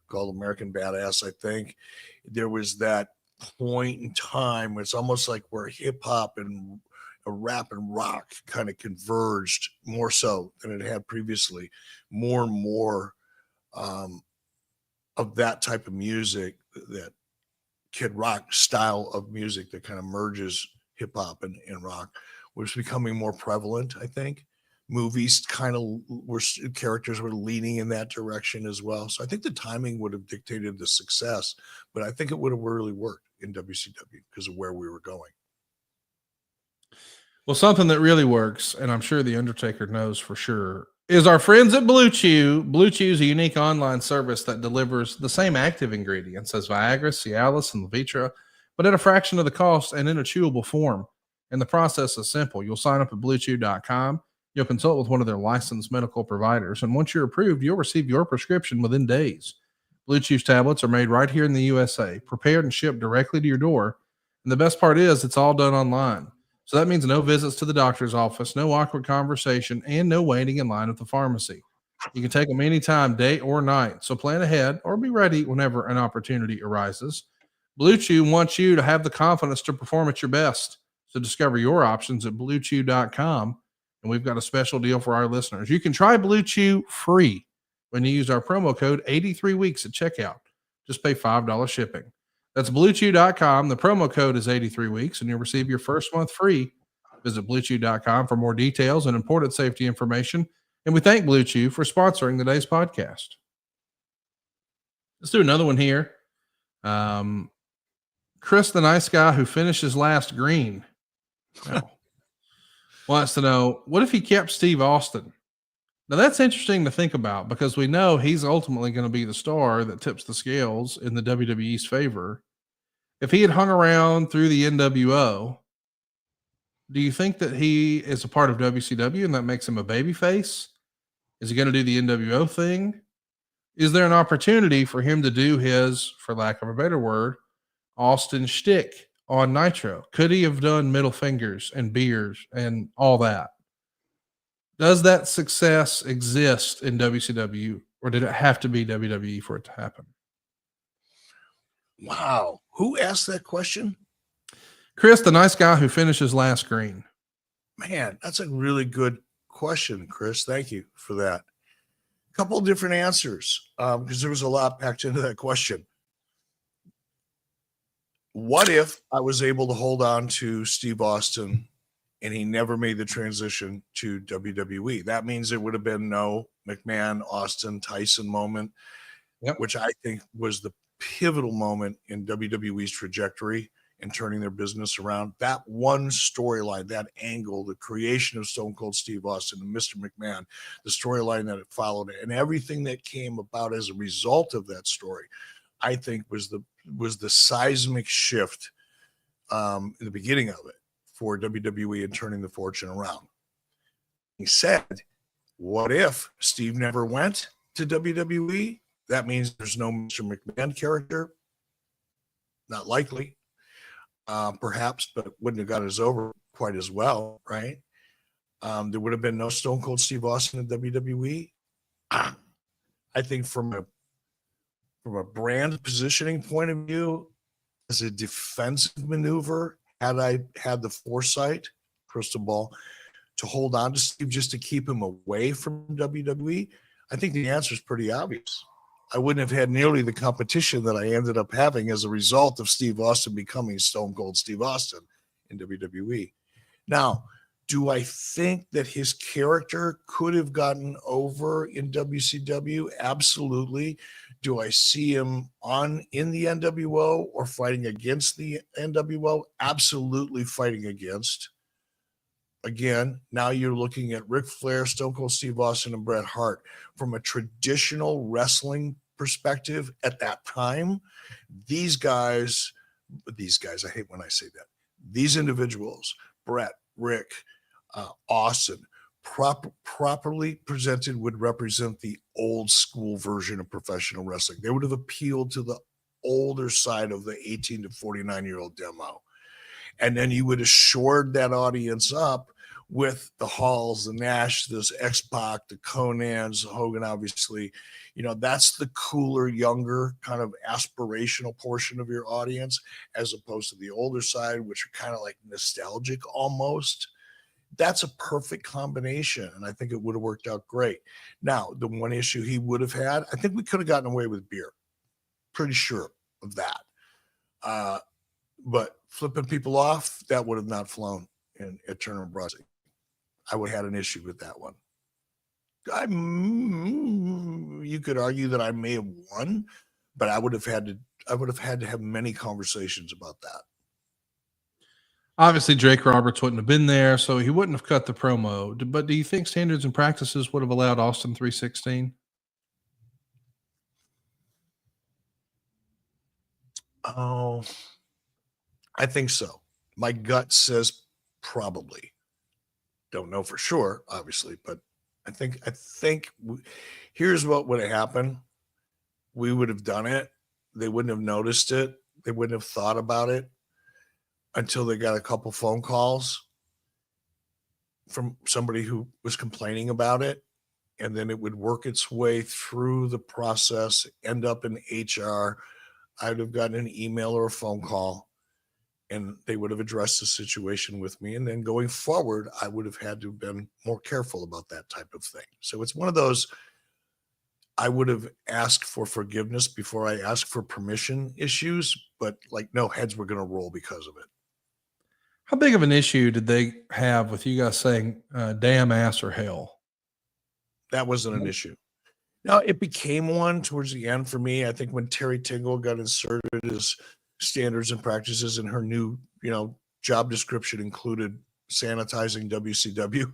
called American Badass, I think. There was that point in time where it's almost like where hip hop and rap and rock kind of converged more so than it had previously. More and more of that type of music, that Kid Rock style of music that kind of merges hip hop and rock, was becoming more prevalent, I think. Movies kind of characters were leaning in that direction as well. So I think the timing would have dictated the success, but I think it would have really worked in WCW because of where we were going. Well, something that really works, and I'm sure the Undertaker knows for sure, is our friends at Bluechew. Bluechew is a unique online service that delivers the same active ingredients as Viagra, Cialis, and Levitra, but at a fraction of the cost and in a chewable form. And the process is simple. You'll sign up at bluechew.com. You'll consult with one of their licensed medical providers. And once you're approved, you'll receive your prescription within days. Bluechew's tablets are made right here in the USA, prepared and shipped directly to your door. And the best part is it's all done online. So that means no visits to the doctor's office, no awkward conversation, and no waiting in line at the pharmacy. You can take them anytime, day or night. So plan ahead or be ready whenever an opportunity arises. Bluechew wants you to have the confidence to perform at your best. So discover your options at bluechew.com. And we've got a special deal for our listeners. You can try Bluechew free when you use our promo code 83weeks at checkout. Just pay $5 shipping. That's bluechew.com. The promo code is 83weeks, and you'll receive your first month free. Visit bluechew.com for more details and important safety information. And we thank Bluechew for sponsoring today's podcast. Let's do another one here. Chris, the nice guy who finishes last green, wants to know, what if he kept Steve Austin? Now, that's interesting to think about because we know he's ultimately going to be the star that tips the scales in the WWE's favor. If he had hung around through the NWO, do you think that he is a part of WCW and that makes him a babyface? Is he going to do the NWO thing? Is there an opportunity for him to do his, for lack of a better word, Austin shtick on Nitro? Could he have done middle fingers and beers and all that? Does that success exist in WCW, or did it have to be WWE for it to happen? Wow. Who asked that question? Chris, the nice guy who finishes last green. Man, that's a really good question, Chris. Thank you for that. A couple of different answers because there was a lot packed into that question. What if I was able to hold on to Steve Austin and he never made the transition to WWE? That means there would have been no McMahon, Austin, Tyson moment, which I think was the pivotal moment in WWE's trajectory and turning their business around. That one storyline, that angle, the creation of Stone Cold Steve Austin and Mr. McMahon, the storyline that it followed, and everything that came about as a result of that story, I think was the seismic shift in the beginning of it for WWE and turning the fortune around. He said, what if Steve never went to WWE? That means there's no Mr. McMahon character. Not likely. Perhaps, but wouldn't have got us over quite as well, right? There would have been no Stone Cold Steve Austin in WWE. I think from a brand positioning point of view, as a defensive maneuver, had I had the foresight, crystal ball, to hold on to Steve just to keep him away from WWE, I think the answer is pretty obvious. I wouldn't have had nearly the competition that I ended up having as a result of Steve Austin becoming Stone Cold Steve Austin in WWE. Now, do I think that his character could have gotten over in WCW? Absolutely. Do I see him in the NWO or fighting against the NWO? Absolutely fighting against. Again, now you're looking at Ric Flair, Stone Cold Steve Austin, and Bret Hart. From a traditional wrestling perspective at that time, these guys, I hate when I say that, these individuals, Bret, Rick, Austin, properly presented would represent the old school version of professional wrestling. They would have appealed to the older side of the 18 to 49-year-old demo. And then you would have shored that audience up with the Halls, the Nash, this X-Pac, the Conans, Hogan, obviously. You know, that's the cooler, younger, kind of aspirational portion of your audience, as opposed to the older side, which are kind of like nostalgic almost. That's a perfect combination, and I think it would have worked out great. Now, the one issue he would have had, I think we could have gotten away with beer. Pretty sure of that. But flipping people off, that would have not flown at Turner and Broadway. I would have had an issue with that one. You could argue that I may have won, but I would have had to have many conversations about that. Obviously, Jake Roberts wouldn't have been there, so he wouldn't have cut the promo. But do you think standards and practices would have allowed Austin 316? Oh, I think so. My gut says probably. Don't know for sure, obviously, but I think here's what would have happened. We would have done it. They wouldn't have noticed it. They wouldn't have thought about it until they got a couple phone calls from somebody who was complaining about it. And then it would work its way through the process, end up in HR. I'd have gotten an email or a phone call, and they would have addressed the situation with me. And then going forward, I would have had to have been more careful about that type of thing. So it's one of those, I would have asked for forgiveness before I asked for permission issues, but like no heads were going to roll because of it. How big of an issue did they have with you guys saying damn ass or hell? That wasn't an issue. Now, it became one towards the end for me. I think when Terry Tingle got inserted as standards and practices, and her new, job description included sanitizing WCW.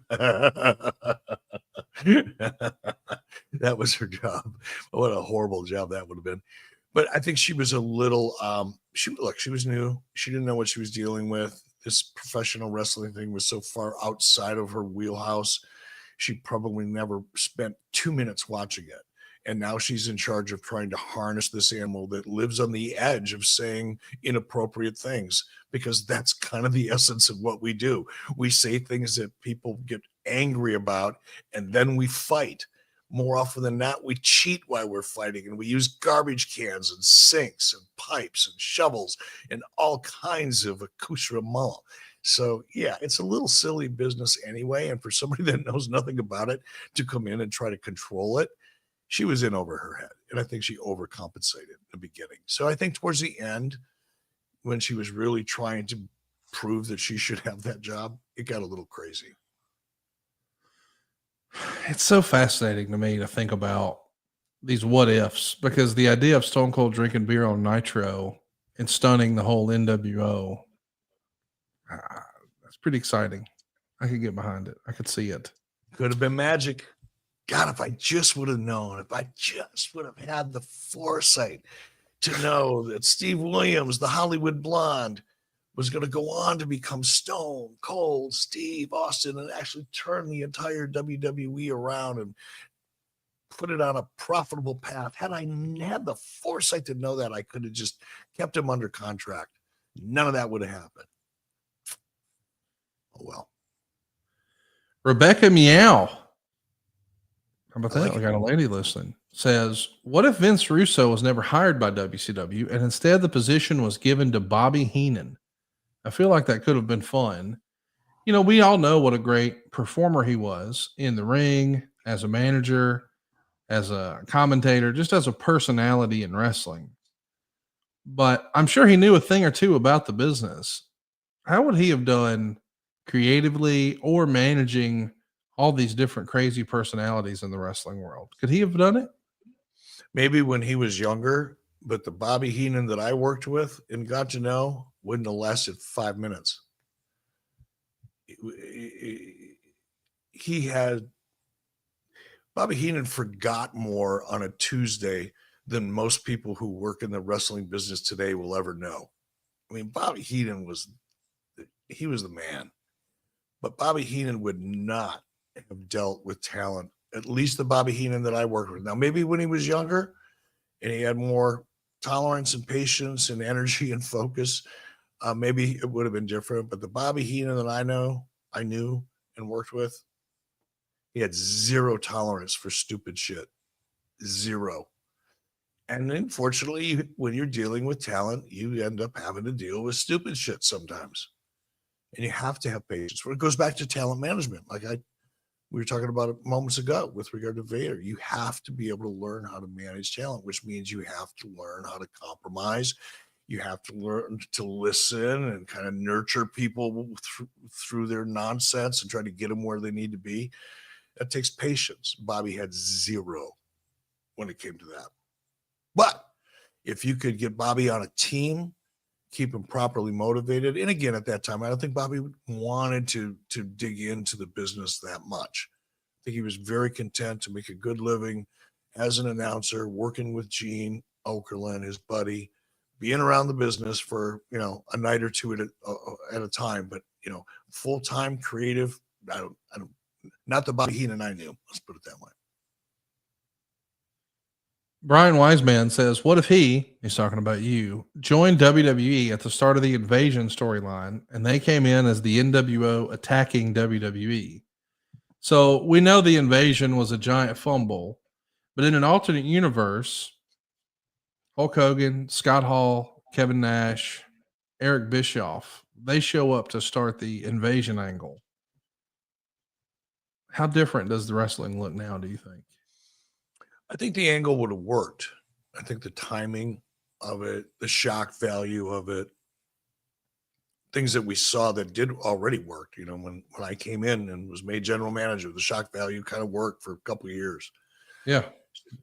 That was her job. What a horrible job that would have been. But I think she was a little, she was new. She didn't know what she was dealing with. This professional wrestling thing was so far outside of her wheelhouse. She probably never spent 2 minutes watching it. And now she's in charge of trying to harness this animal that lives on the edge of saying inappropriate things, because that's kind of the essence of what we do. We say things that people get angry about, and then we fight. More often than not, we cheat while we're fighting, and we use garbage cans and sinks and pipes and shovels and all kinds of accoutrement. So, yeah, it's a little silly business anyway. And for somebody that knows nothing about it to come in and try to control it, she was in over her head. And I think she overcompensated in the beginning. So I think towards the end, when she was really trying to prove that she should have that job, it got a little crazy. It's so fascinating to me to think about these what ifs, because the idea of Stone Cold drinking beer on Nitro and stunning the whole NWO. That's pretty exciting. I could get behind it. I could see it. Could have been magic. God, if I just would have known, if I just would have had the foresight to know that Steve Williams, the Hollywood Blonde, was going to go on to become Stone Cold Steve Austin and actually turn the entire WWE around and put it on a profitable path. Had I had the foresight to know that, I could have just kept him under contract. None of that would have happened. Oh, well. Rebecca Meow. How about that? like We got a lady listening. Says, what if Vince Russo was never hired by WCW and instead the position was given to Bobby Heenan? I feel like that could have been fun. You know, we all know what a great performer he was in the ring, as a manager, as a commentator, just as a personality in wrestling. But I'm sure he knew a thing or two about the business. How would he have done creatively or managing all these different crazy personalities in the wrestling world? Could he have done it? Maybe when he was younger, but the Bobby Heenan that I worked with and got to know wouldn't have lasted 5 minutes. Bobby Heenan forgot more on a Tuesday than most people who work in the wrestling business today will ever know. I mean, Bobby Heenan was the man, but Bobby Heenan would not have dealt with talent, at least the Bobby Heenan that I worked with. Now, maybe when he was younger and he had more tolerance and patience and energy and focus, maybe it would have been different. But the Bobby Heenan that I knew and worked with, he had zero tolerance for stupid shit. Zero. And unfortunately, when you're dealing with talent, you end up having to deal with stupid shit sometimes. And you have to have patience. It goes back to talent management. Like we were talking about it moments ago with regard to Vader. You have to be able to learn how to manage talent, which means you have to learn how to compromise. You have to learn to listen and kind of nurture people through their nonsense and try to get them where they need to be. That takes patience. Bobby had zero when it came to that. But if you could get Bobby on a team, keep him properly motivated. And again, at that time, I don't think Bobby wanted to dig into the business that much. I think he was very content to make a good living as an announcer, working with Gene Okerlund, his buddy, being around the business for, a night or two at a time. But, full-time creative, I don't, not the Bobby Heenan I knew. Let's put it that way. Brian Wiseman says, what if he's talking about you, joined WWE at the start of the Invasion storyline and they came in as the NWO attacking WWE? So we know the Invasion was a giant fumble, but in an alternate universe, Hulk Hogan, Scott Hall, Kevin Nash, Eric Bischoff, they show up to start the Invasion angle. How different does the wrestling look now, do you think? I think the angle would have worked. I think the timing of it, the shock value of it, things that we saw that did already work. When I came in and was made general manager, the shock value kind of worked for a couple of years. Yeah.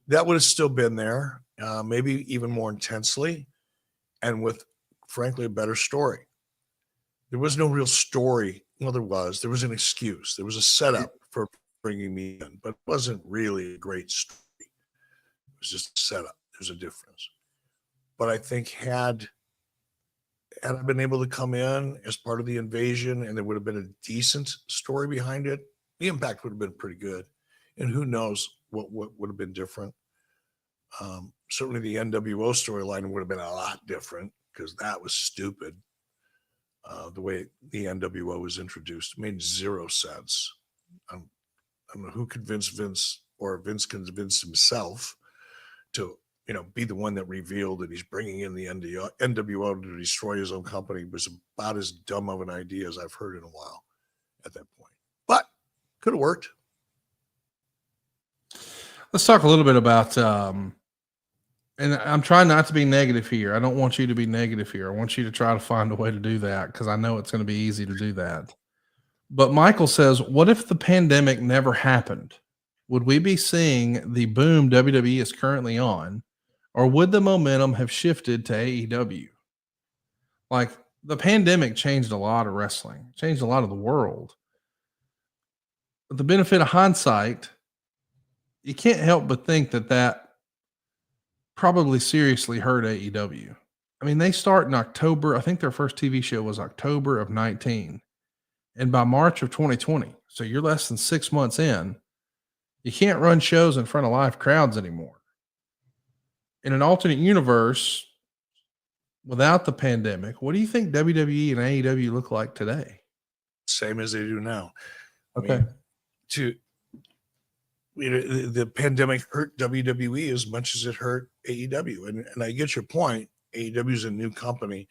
That would have still been there, maybe even more intensely, and with, frankly, a better story. There was no real story. Well, there was an excuse. There was a setup for bringing me in, but it wasn't really a great story. It was just a setup. There's a difference. But I think had I been able to come in as part of the Invasion and there would have been a decent story behind it, the impact would have been pretty good. And who knows what would have been different. Certainly the NWO storyline would have been a lot different because that was stupid. The way the NWO was introduced made zero sense. I don't know who convinced Vince, or Vince convinced himself to, be the one that revealed that he's bringing in the NWO to destroy his own company. Was about as dumb of an idea as I've heard in a while at that point. But could have worked. Let's talk a little bit about, and I'm trying not to be negative here. I don't want you to be negative here. I want you to try to find a way to do that because I know it's going to be easy to do that. But Michael says, what if the pandemic never happened? Would we be seeing the boom WWE is currently on, or would the momentum have shifted to AEW? Like the pandemic changed a lot of wrestling, changed a lot of the world. With the benefit of hindsight, you can't help but think that that probably seriously hurt AEW. I mean, they start in October. I think their first TV show was October of 19. And by March of 2020, so you're less than 6 months in, you can't run shows in front of live crowds anymore. In an alternate universe, without the pandemic, what do you think WWE and AEW look like today? Same as they do now. Okay. The pandemic hurt WWE as much as it hurt AEW. And I get your point. AEW is a new company,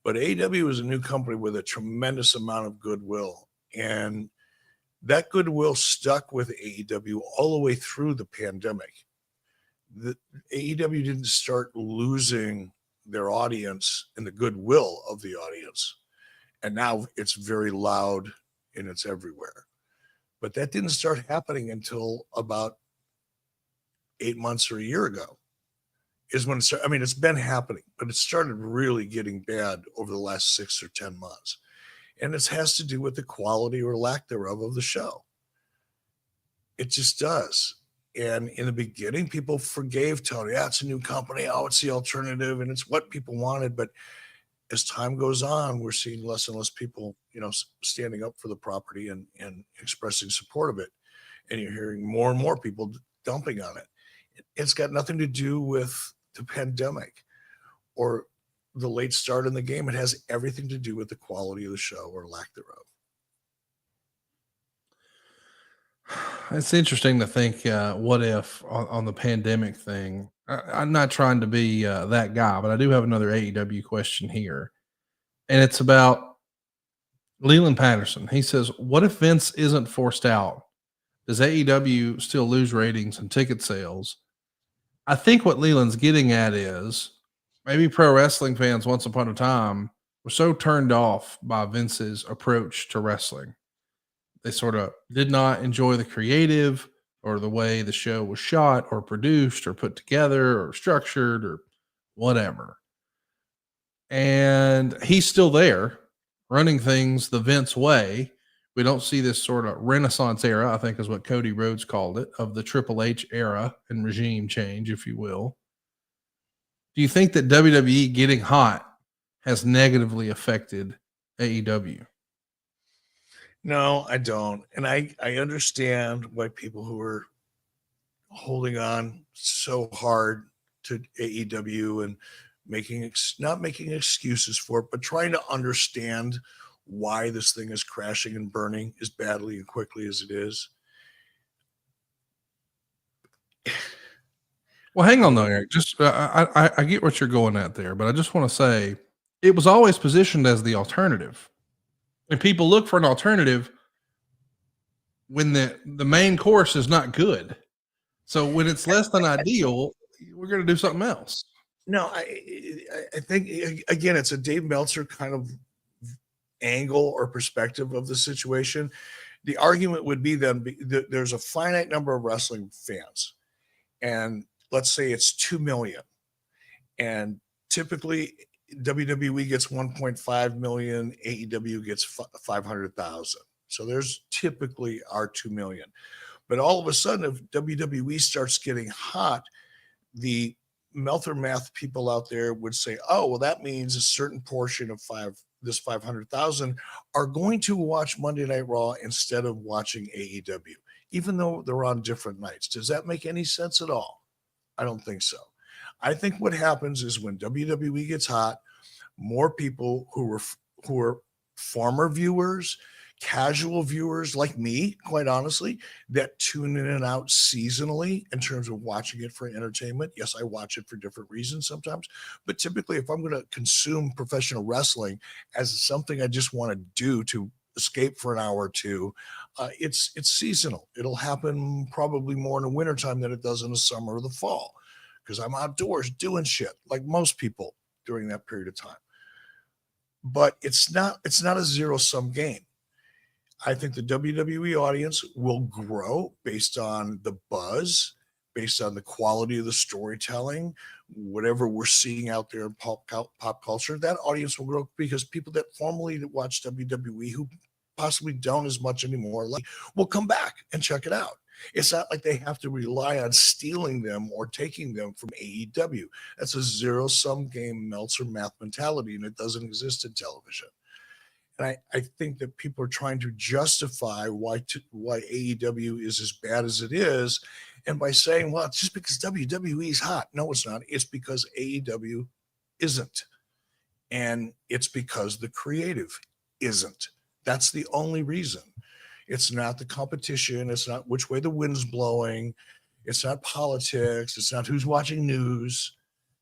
but AEW is a new company with a tremendous amount of goodwill. And that goodwill stuck with AEW all the way through the pandemic. The AEW didn't start losing their audience and the goodwill of the audience. And now it's very loud and it's everywhere. But that didn't start happening until about 8 months or a year ago is when it started. I mean, it's been happening, but it started really getting bad over the last 6 or 10 months. And it has to do with the quality or lack thereof of the show. It just does. And in the beginning, people forgave Tony. Yeah, it's a new company. Oh, it's the alternative. And it's what people wanted. But as time goes on, we're seeing less and less people, standing up for the property and expressing support of it. And you're hearing more and more people dumping on it. It's got nothing to do with the pandemic or the late start in the game. It has everything to do with the quality of the show or lack thereof. It's interesting to think, what if on the pandemic thing. I'm not trying to be that guy, but I do have another AEW question here. And it's about Leland Patterson. He says, what if Vince isn't forced out? Does AEW still lose ratings and ticket sales? I think what Leland's getting at is maybe pro wrestling fans once upon a time were so turned off by Vince's approach to wrestling. They sort of did not enjoy the creative or the way the show was shot or produced or put together or structured or whatever. And he's still there running things the Vince way. We don't see this sort of Renaissance era, I think is what Cody Rhodes called it, of the Triple H era and regime change, if you will. Do you think that WWE getting hot has negatively affected AEW? No, I don't. And I understand why people who are holding on so hard to AEW and not making excuses for it, but trying to understand why this thing is crashing and burning as badly and quickly as it is. Well, hang on though, Eric. Just I get what you're going at there, but I just want to say it was always positioned as the alternative, and people look for an alternative when the main course is not good. So when it's less than ideal, we're going to do something else. No, I think again, it's a Dave Meltzer kind of angle or perspective of the situation. The argument would be then there's a finite number of wrestling fans, and let's say it's 2 million, and typically WWE gets 1.5 million, AEW gets 500,000. So there's typically our 2 million. But all of a sudden, if WWE starts getting hot, the Meltzer math people out there would say, oh, well, that means a certain portion of this 500,000 are going to watch Monday Night Raw instead of watching AEW, even though they're on different nights. Does that make any sense at all? I don't think so. I think what happens is when WWE gets hot, more people who are former viewers, casual viewers like me, quite honestly, that tune in and out seasonally in terms of watching it for entertainment. Yes, I watch it for different reasons sometimes, but typically if I'm going to consume professional wrestling as something I just want to do to escape for an hour or two, it's seasonal. It'll happen probably more in the wintertime than it does in the summer or the fall, because I'm outdoors doing shit like most people during that period of time. But it's not a zero-sum game. I think the WWE audience will grow based on the buzz, based on the quality of the storytelling, whatever we're seeing out there in pop culture, that audience will grow because people that formerly watch WWE who possibly don't as much anymore will come back and check it out. It's not like they have to rely on stealing them or taking them from AEW. That's a zero-sum game, Meltzer math mentality, and it doesn't exist in television. And I think that people are trying to justify why AEW is as bad as it is, and by saying, well, it's just because WWE is hot. No, it's not. It's because AEW isn't. And it's because the creative isn't. That's the only reason. It's not the competition. It's not which way the wind's blowing. It's not politics. It's not who's watching news.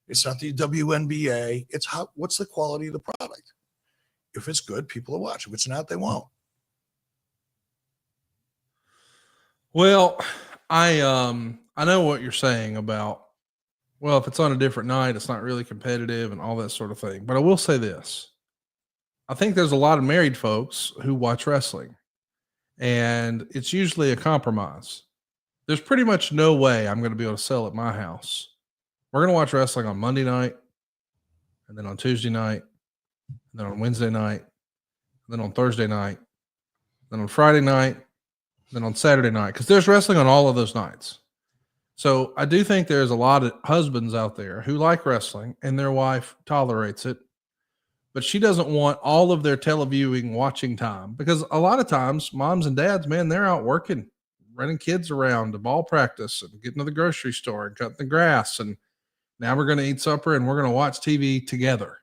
It's not the WNBA. It's what's the quality of the product? If it's good, people will watch. If it's not, they won't. Well, I know what you're saying about, well, if it's on a different night, it's not really competitive and all that sort of thing. But I will say this. I think there's a lot of married folks who watch wrestling, and it's usually a compromise. There's pretty much no way I'm going to be able to sell at my house. We're going to watch wrestling on Monday night, and then on Tuesday night, and then on Wednesday night, and then on Thursday night, then on Friday night, then on Saturday night, because there's wrestling on all of those nights. So I do think there's a lot of husbands out there who like wrestling and their wife tolerates it, but she doesn't want all of their televiewing watching time, because a lot of times moms and dads, man, they're out working, running kids around to ball practice and getting to the grocery store and cutting the grass. And now we're going to eat supper and we're going to watch TV together.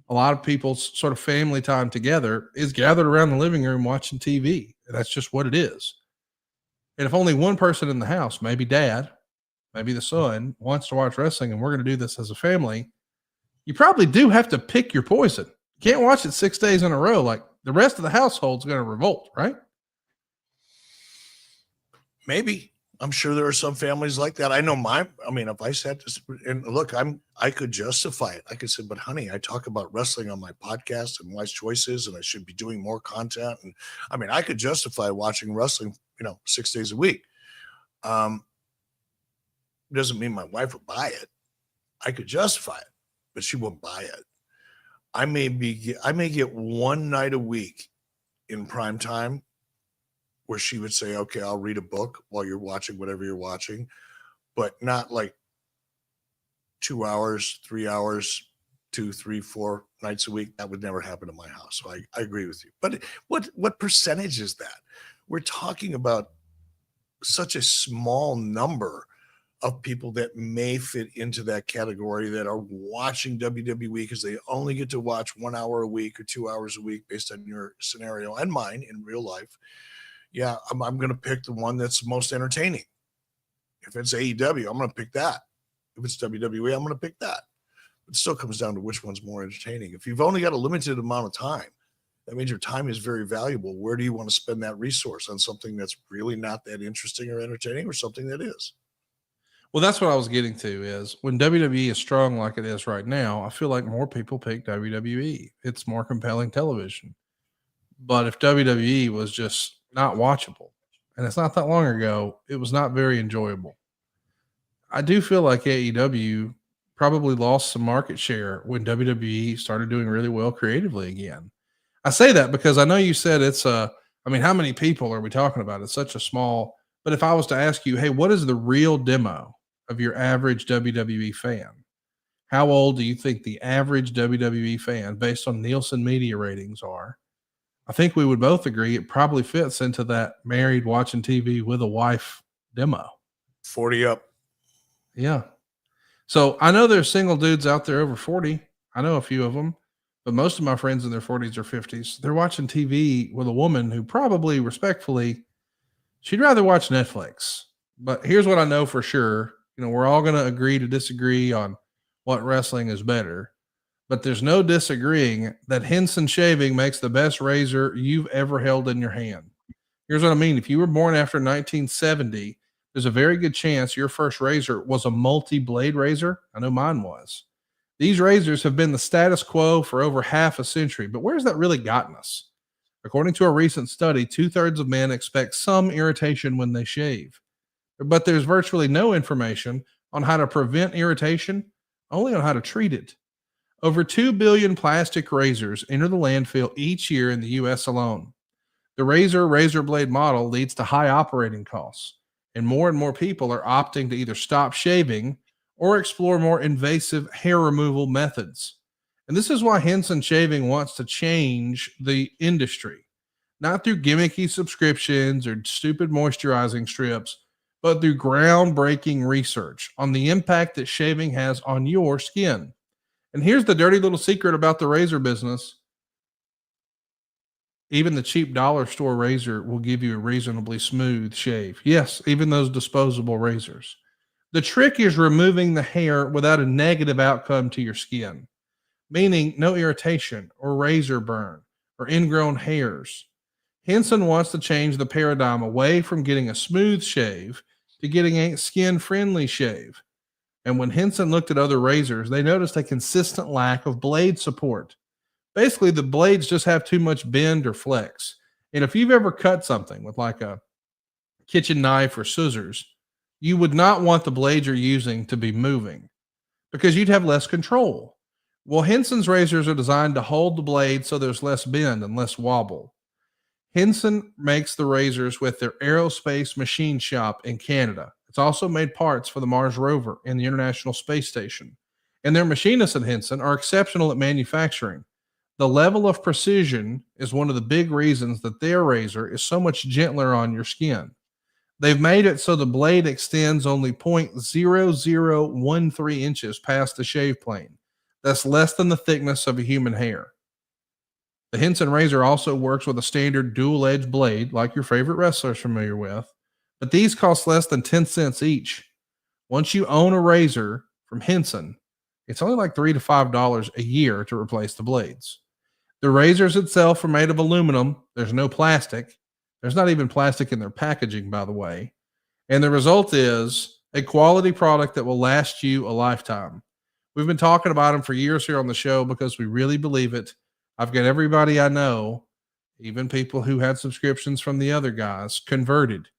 A lot of people's sort of family time together is gathered around the living room watching TV. That's just what it is. And if only one person in the house, maybe dad, maybe the son, wants to watch wrestling and we're going to do this as a family, you probably do have to pick your poison. You can't watch it 6 days in a row. Like the rest of the household's going to revolt, right? Maybe. I'm sure there are some families like that. I know if I said this, and look, I could justify it. I could say, but honey, I talk about wrestling on my podcast and Wise Choices, and I should be doing more content. And I could justify watching wrestling, 6 days a week. Doesn't mean my wife would buy it. I could justify it, but she wouldn't buy it. I may get one night a week in prime time where she would say, okay, I'll read a book while you're watching whatever you're watching, but not like 2 hours, 3 hours, 2, 3, 4 nights a week. That would never happen in my house. So I agree with you. But what percentage is that? We're talking about such a small number of people that may fit into that category that are watching WWE because they only get to watch 1 hour a week or 2 hours a week based on your scenario and mine in real life. Yeah, I'm going to pick the one that's most entertaining. If it's AEW, I'm going to pick that. If it's WWE, I'm going to pick that. It still comes down to which one's more entertaining. If you've only got a limited amount of time, that means your time is very valuable. Where do you want to spend that resource? On something that's really not that interesting or entertaining, or something that is? Well, that's what I was getting to is when WWE is strong like it is right now, I feel like more people pick WWE. It's more compelling television. But if WWE was just not watchable, and it's not that long ago, it was not very enjoyable. I do feel like AEW probably lost some market share when WWE started doing really well creatively again. I say that because I know you said it's how many people are we talking about? It's such a small, but if I was to ask you, hey, what is the real demo of your average WWE fan? How old do you think the average WWE fan, based on Nielsen media ratings, are? I think we would both agree it probably fits into that married watching TV with a wife demo. 40 up. Yeah. So I know there's single dudes out there over 40. I know a few of them, but most of my friends in their 40s or 50s, they're watching TV with a woman who probably respectfully, she'd rather watch Netflix. But here's what I know for sure. We're all going to agree to disagree on what wrestling is better. But there's no disagreeing that Henson Shaving makes the best razor you've ever held in your hand. Here's what I mean. If you were born after 1970, there's a very good chance your first razor was a multi-blade razor. I know mine was. These razors have been the status quo for over half a century, but where's that really gotten us? According to a recent study, 2/3 of men expect some irritation when they shave. but there's virtually no information on how to prevent irritation, only on how to treat it. Over 2 billion plastic razors enter the landfill each year in the U.S. alone. The razor blade model leads to high operating costs, and more people are opting to either stop shaving or explore more invasive hair removal methods. And this is why Henson Shaving wants to change the industry, not through gimmicky subscriptions or stupid moisturizing strips, but through groundbreaking research on the impact that shaving has on your skin. And here's the dirty little secret about the razor business. Even the cheap dollar store razor will give you a reasonably smooth shave. Yes, even those disposable razors. The trick is removing the hair without a negative outcome to your skin, meaning no irritation or razor burn or ingrown hairs. Henson wants to change the paradigm away from getting a smooth shave to getting a skin-friendly shave. And when Henson looked at other razors, they noticed a consistent lack of blade support. Basically, the blades just have too much bend or flex. And if you've ever cut something with like a kitchen knife or scissors, you would not want the blades you're using to be moving because you'd have less control. Well, Henson's razors are designed to hold the blade so there's less bend and less wobble. Henson makes the razors with their aerospace machine shop in Canada. It's also made parts for the Mars rover and the International Space Station. And their machinists at Henson are exceptional at manufacturing. The level of precision is one of the big reasons that their razor is so much gentler on your skin. They've made it so the blade extends only 0.0013 inches past the shave plane. That's less than the thickness of a human hair. The Henson razor also works with a standard dual-edged blade like your favorite wrestler is familiar with, but these cost less than 10 cents each. Once you own a razor from Henson, it's only like $3 to $5 a year to replace the blades. The razors itself are made of aluminum. There's no plastic. There's not even plastic in their packaging, by the way. And the result is a quality product that will last you a lifetime. We've been talking about them for years here on the show because we really believe it. I've got everybody I know, even people who had subscriptions from the other guys, converted.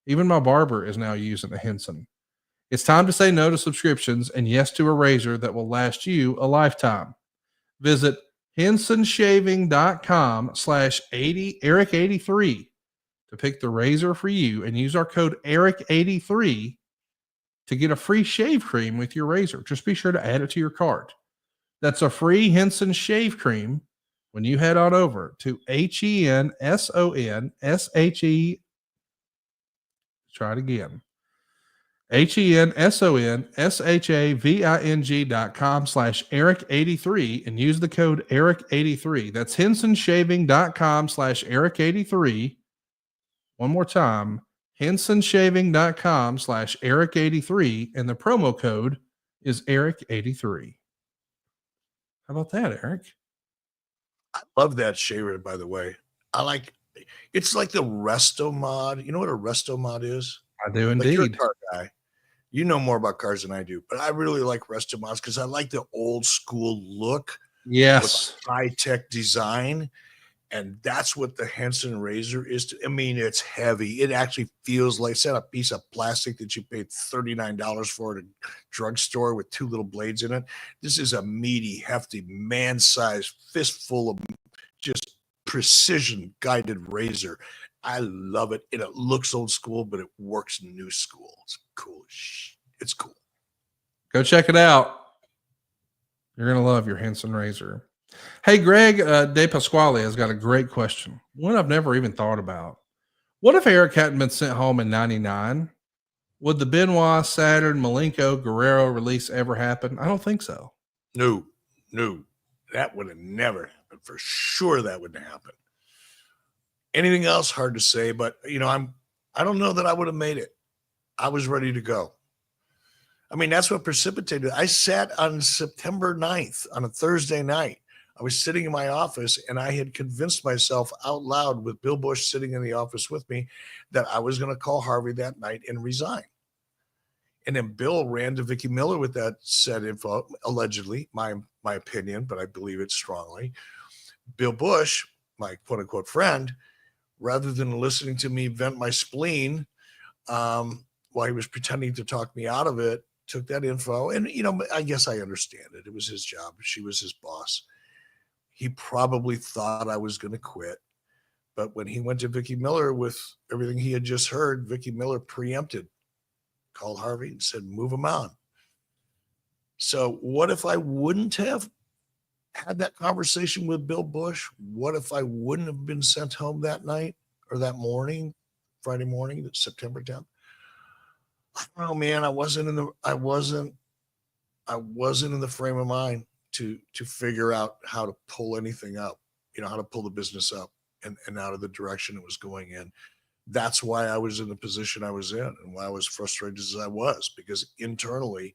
Even my barber is now using a Henson. It's time to say no to subscriptions and yes to a razor that will last you a lifetime. Visit hensonshaving.com/Eric83 to pick the razor for you and use our code Eric83 to get a free shave cream with your razor. Just be sure to add it to your cart. That's a free Henson shave cream when you head on over to HENSONSHE. Try it again. HENSONSHAVING.com/Eric83 and use the code Eric83. That's hensonshaving.com/Eric83. One more time, hensonshaving.com/Eric83, and the promo code is Eric83. How about that, Eric? I love that shaver, by the way. It's like the resto mod. You know what a resto mod is? I do Like, you're a indeed. car guy. You know more about cars than I do, but I really like resto mods because I like the old school look Yes. with high tech design. And that's what the Henson razor is. I mean, it's heavy. It actually feels like a piece of plastic that you paid $39 for at a drugstore with two little blades in it. This is a meaty, hefty, man-sized, fistful of just precision guided razor. I love it. And it looks old school, but it works new school. It's cool. It's cool. Go check it out. You're going to love your Henson razor. Hey, Greg De Pasquale has got a great question. One I've never even thought about. What if Eric hadn't been sent home in 99? Would the Benoit, Saturn, Malenko, Guerrero release ever happen? I don't think so. No. That would have never happened. For sure that wouldn't happen. Anything else, hard to say, but I don't know that I would have made it. I was ready to go. I mean, that's what precipitated. I sat on September 9th on a Thursday night. I was sitting in my office and I had convinced myself out loud with Bill Bush sitting in the office with me that I was going to call Hervey that night and resign. And then Bill ran to Vicky Miller with that said info, allegedly, my opinion, but I believe it strongly. Bill Bush, my quote unquote friend, rather than listening to me vent my spleen, while he was pretending to talk me out of it, took that info. And, I guess I understand it. It was his job. She was his boss. He probably thought I was going to quit. But when he went to Vicky Miller with everything he had just heard, Vicky Miller preempted, called Hervey and said, move him on. So what if I wouldn't have had that conversation with Bill Bush? What if I wouldn't have been sent home that night or that morning, Friday morning, September 10th? I don't know, man. I wasn't in the frame of mind to figure out how to pull anything up, how to pull the business up and out of the direction it was going in. That's why I was in the position I was in and why I was frustrated as I was, because internally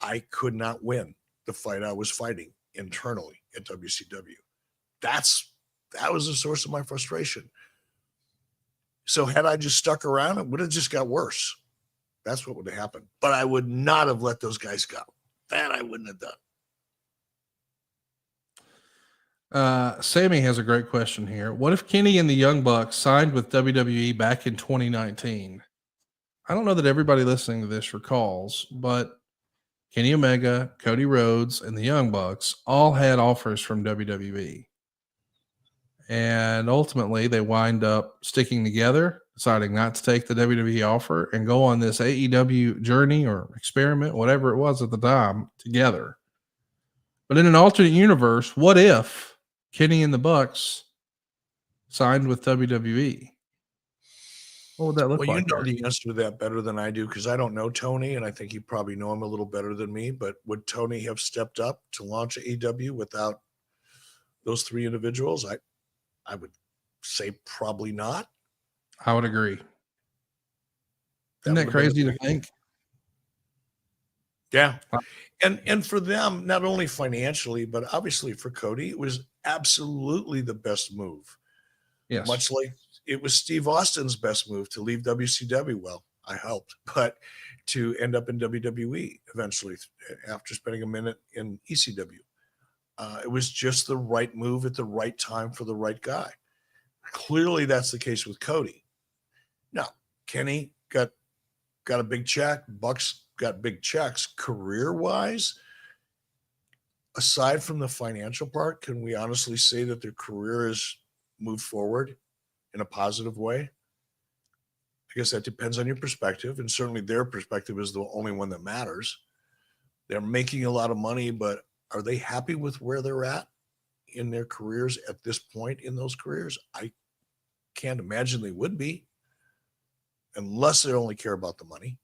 I could not win the fight I was fighting internally at WCW. That was the source of my frustration. So had I just stuck around, it would have just got worse. That's what would have happened. But I would not have let those guys go. That I wouldn't have done. Sammy has a great question here. What if Kenny and the Young Bucks signed with WWE back in 2019? I don't know that everybody listening to this recalls, but Kenny Omega, Cody Rhodes, and the Young Bucks all had offers from WWE. And ultimately, they wind up sticking together, deciding not to take the WWE offer and go on this AEW journey or experiment, whatever it was at the time, together. But in an alternate universe, what if Kenny and the Bucks signed with WWE? What would that look like? Well, you know the answer to that better than I do, because I don't know Tony, and I think you probably know him a little better than me. But would Tony have stepped up to launch AEW without those three individuals? I would say probably not. I would agree. Isn't that crazy to think? Yeah. And for them, not only financially, but obviously for Cody, it was absolutely the best move. Yes. Much like it was Steve Austin's best move to leave WCW. Well, I helped, but to end up in WWE eventually after spending a minute in ECW. It was just the right move at the right time for the right guy. Clearly, that's the case with Cody. Now, Kenny got a big check. Bucks got big checks. Career-wise, aside from the financial part, can we honestly say that their career has moved forward in a positive way? I guess that depends on your perspective, and certainly their perspective is the only one that matters. They're making a lot of money, but are they happy with where they're at in their careers at this point in those careers? I can't imagine they would be, unless they only care about the money.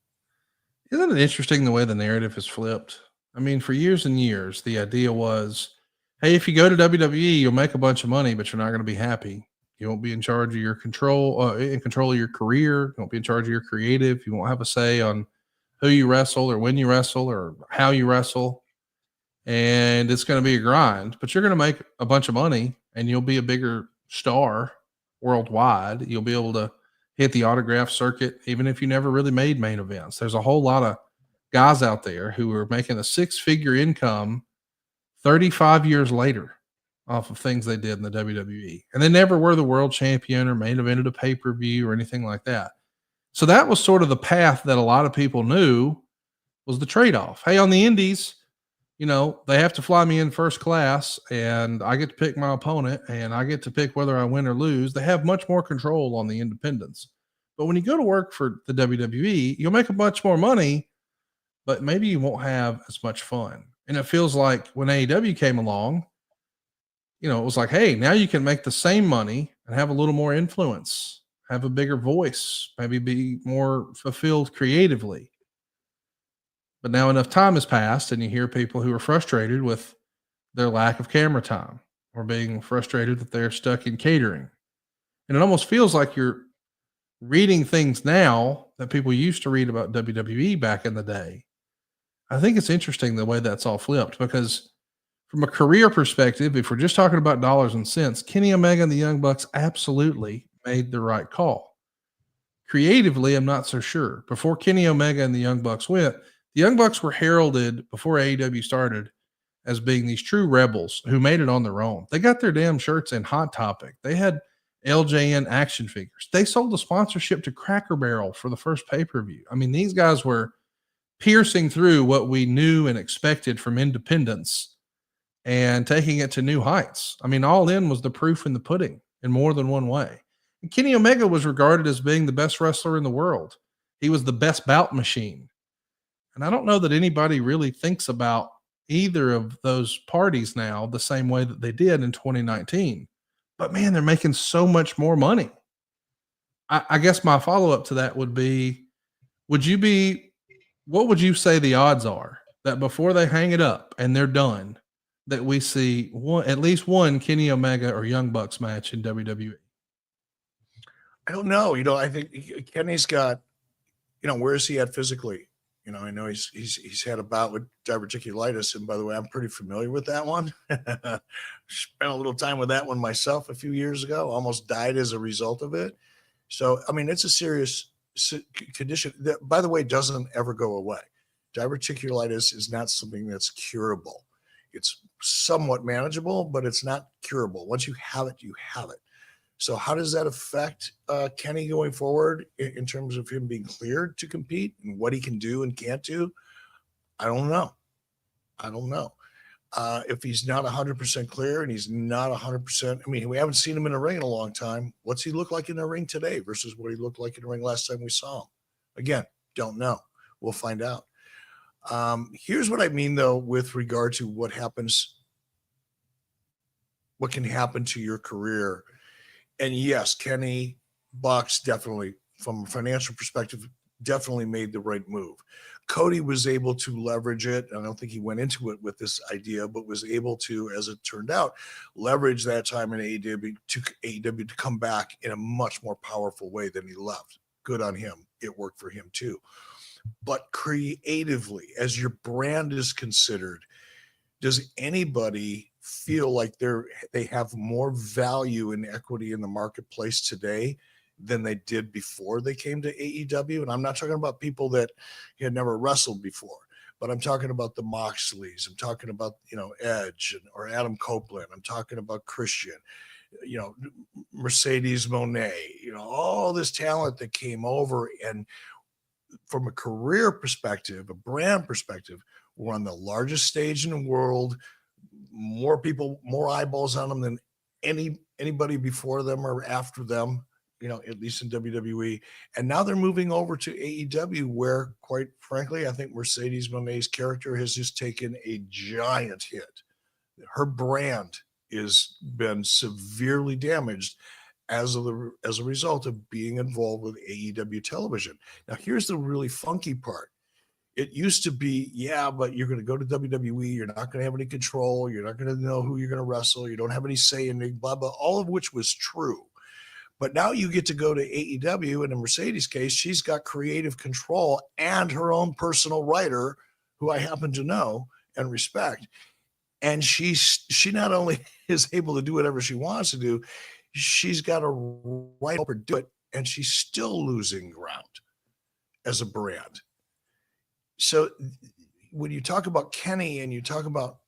Isn't it interesting the way the narrative is flipped? I mean, for years and years, the idea was, hey, if you go to WWE, you'll make a bunch of money, but you're not going to be happy. You won't be in charge of your in control of your career. You won't be in charge of your creative. You won't have a say on who you wrestle or when you wrestle or how you wrestle. And it's going to be a grind, but you're going to make a bunch of money and you'll be a bigger star worldwide. You'll be able to hit the autograph circuit, even if you never really made main events. There's a whole lot of guys out there who are making a 6-figure income 35 years later off of things they did in the WWE. And they never were the world champion or main evented a pay-per-view or anything like that. So that was sort of the path that a lot of people knew was the trade-off. Hey, on the indies, they have to fly me in first class and I get to pick my opponent and I get to pick whether I win or lose. They have much more control on the independents. But when you go to work for the WWE, you'll make a bunch more money, but maybe you won't have as much fun. And it feels like when AEW came along, it was like, hey, now you can make the same money and have a little more influence, have a bigger voice, maybe be more fulfilled creatively. But now enough time has passed and you hear people who are frustrated with their lack of camera time or being frustrated that they're stuck in catering. And it almost feels like you're reading things now that people used to read about WWE back in the day. I think it's interesting the way that's all flipped, because from a career perspective, if we're just talking about dollars and cents, Kenny Omega and the Young Bucks absolutely made the right call. Creatively, I'm not so sure. Before Kenny Omega and the Young Bucks went, the Young Bucks were heralded before AEW started as being these true rebels who made it on their own. They got their damn shirts in Hot Topic. They had LJN action figures. They sold the sponsorship to Cracker Barrel for the first pay-per-view. I mean, these guys were piercing through what we knew and expected from independence and taking it to new heights. I mean, All In was the proof in the pudding in more than one way. And Kenny Omega was regarded as being the best wrestler in the world. He was the best bout machine. And I don't know that anybody really thinks about either of those parties now the same way that they did in 2019. But man, they're making so much more money. I guess my follow-up to that would be, what would you say the odds are that before they hang it up and they're done, that we see at least one Kenny Omega or Young Bucks match in WWE? I don't know. I think Kenny's got, where is he at physically? I know he's had a bout with diverticulitis, and by the way, I'm pretty familiar with that one. Spent a little time with that one myself a few years ago. Almost died as a result of it. So, I mean, it's a serious condition that, by the way, doesn't ever go away. Diverticulitis is not something that's curable. It's somewhat manageable, but it's not curable. Once you have it, you have it. So how does that affect Kenny going forward in terms of him being cleared to compete and what he can do and can't do? I don't know. If he's not 100% clear and he's not 100%, I mean, we haven't seen him in a ring in a long time. What's he look like in the ring today versus what he looked like in the ring last time we saw him? Again, don't know. We'll find out. Here's what I mean, though, with regard to what can happen to your career. And yes, Kenny Bucks definitely, from a financial perspective, definitely made the right move. Cody was able to leverage it. I don't think he went into it with this idea, but was able to, as it turned out, leverage that time in AEW to come back in a much more powerful way than he left. Good on him. It worked for him too. But creatively, as your brand is considered, does anybody feel like they have more value and equity in the marketplace today than they did before they came to AEW? And I'm not talking about people that had never wrestled before, but I'm talking about the Moxleys. I'm talking about, Edge or Adam Copeland. I'm talking about Christian, Mercedes Moné, all this talent that came over. And from a career perspective, a brand perspective, we're on the largest stage in the world. More people, more eyeballs on them than anybody before them or after them, at least in WWE. And now they're moving over to AEW, where, quite frankly, I think Mercedes Moné's character has just taken a giant hit. Her brand has been severely damaged as a result of being involved with AEW television. Now, here's the really funky part. It used to be, but you're going to go to WWE. You're not going to have any control. You're not going to know who you're going to wrestle. You don't have any say in it, blah, blah, all of which was true. But now you get to go to AEW. And in Mercedes' case, she's got creative control and her own personal writer, who I happen to know and respect. And she not only is able to do whatever she wants to do, she's got a right to do it. And she's still losing ground as a brand. So when you talk about Kenny and you talk about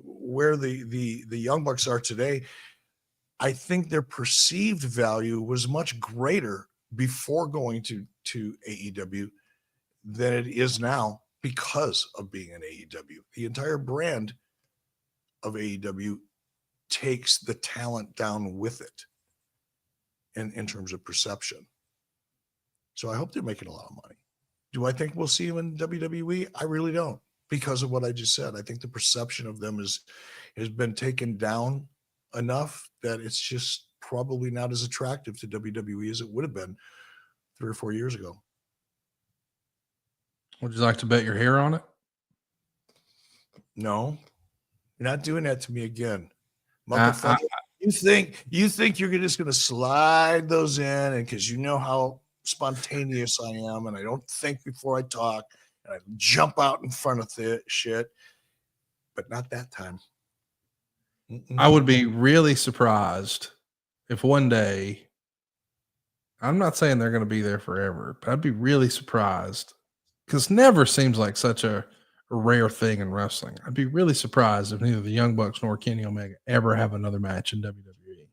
where the Young Bucks are today, I think their perceived value was much greater before going to AEW than it is now because of being in AEW. The entire brand of AEW takes the talent down with it in terms of perception. So I hope they're making a lot of money. Do I think we'll see him in WWE? I really don't, because of what I just said. I think the perception of them has been taken down enough that it's just probably not as attractive to WWE as it would have been 3 or 4 years ago. Would you like to bet your hair on it? No, you're not doing that to me again. You think you're just going to slide those in, and because you know how spontaneous I am, and I don't think before I talk, and I jump out in front of the shit, but not that time. I would be really surprised if one day, I'm not saying they're going to be there forever, but I'd be really surprised, because never seems like such a rare thing in wrestling. I'd be really surprised if neither the Young Bucks nor Kenny Omega ever have another match in WWE.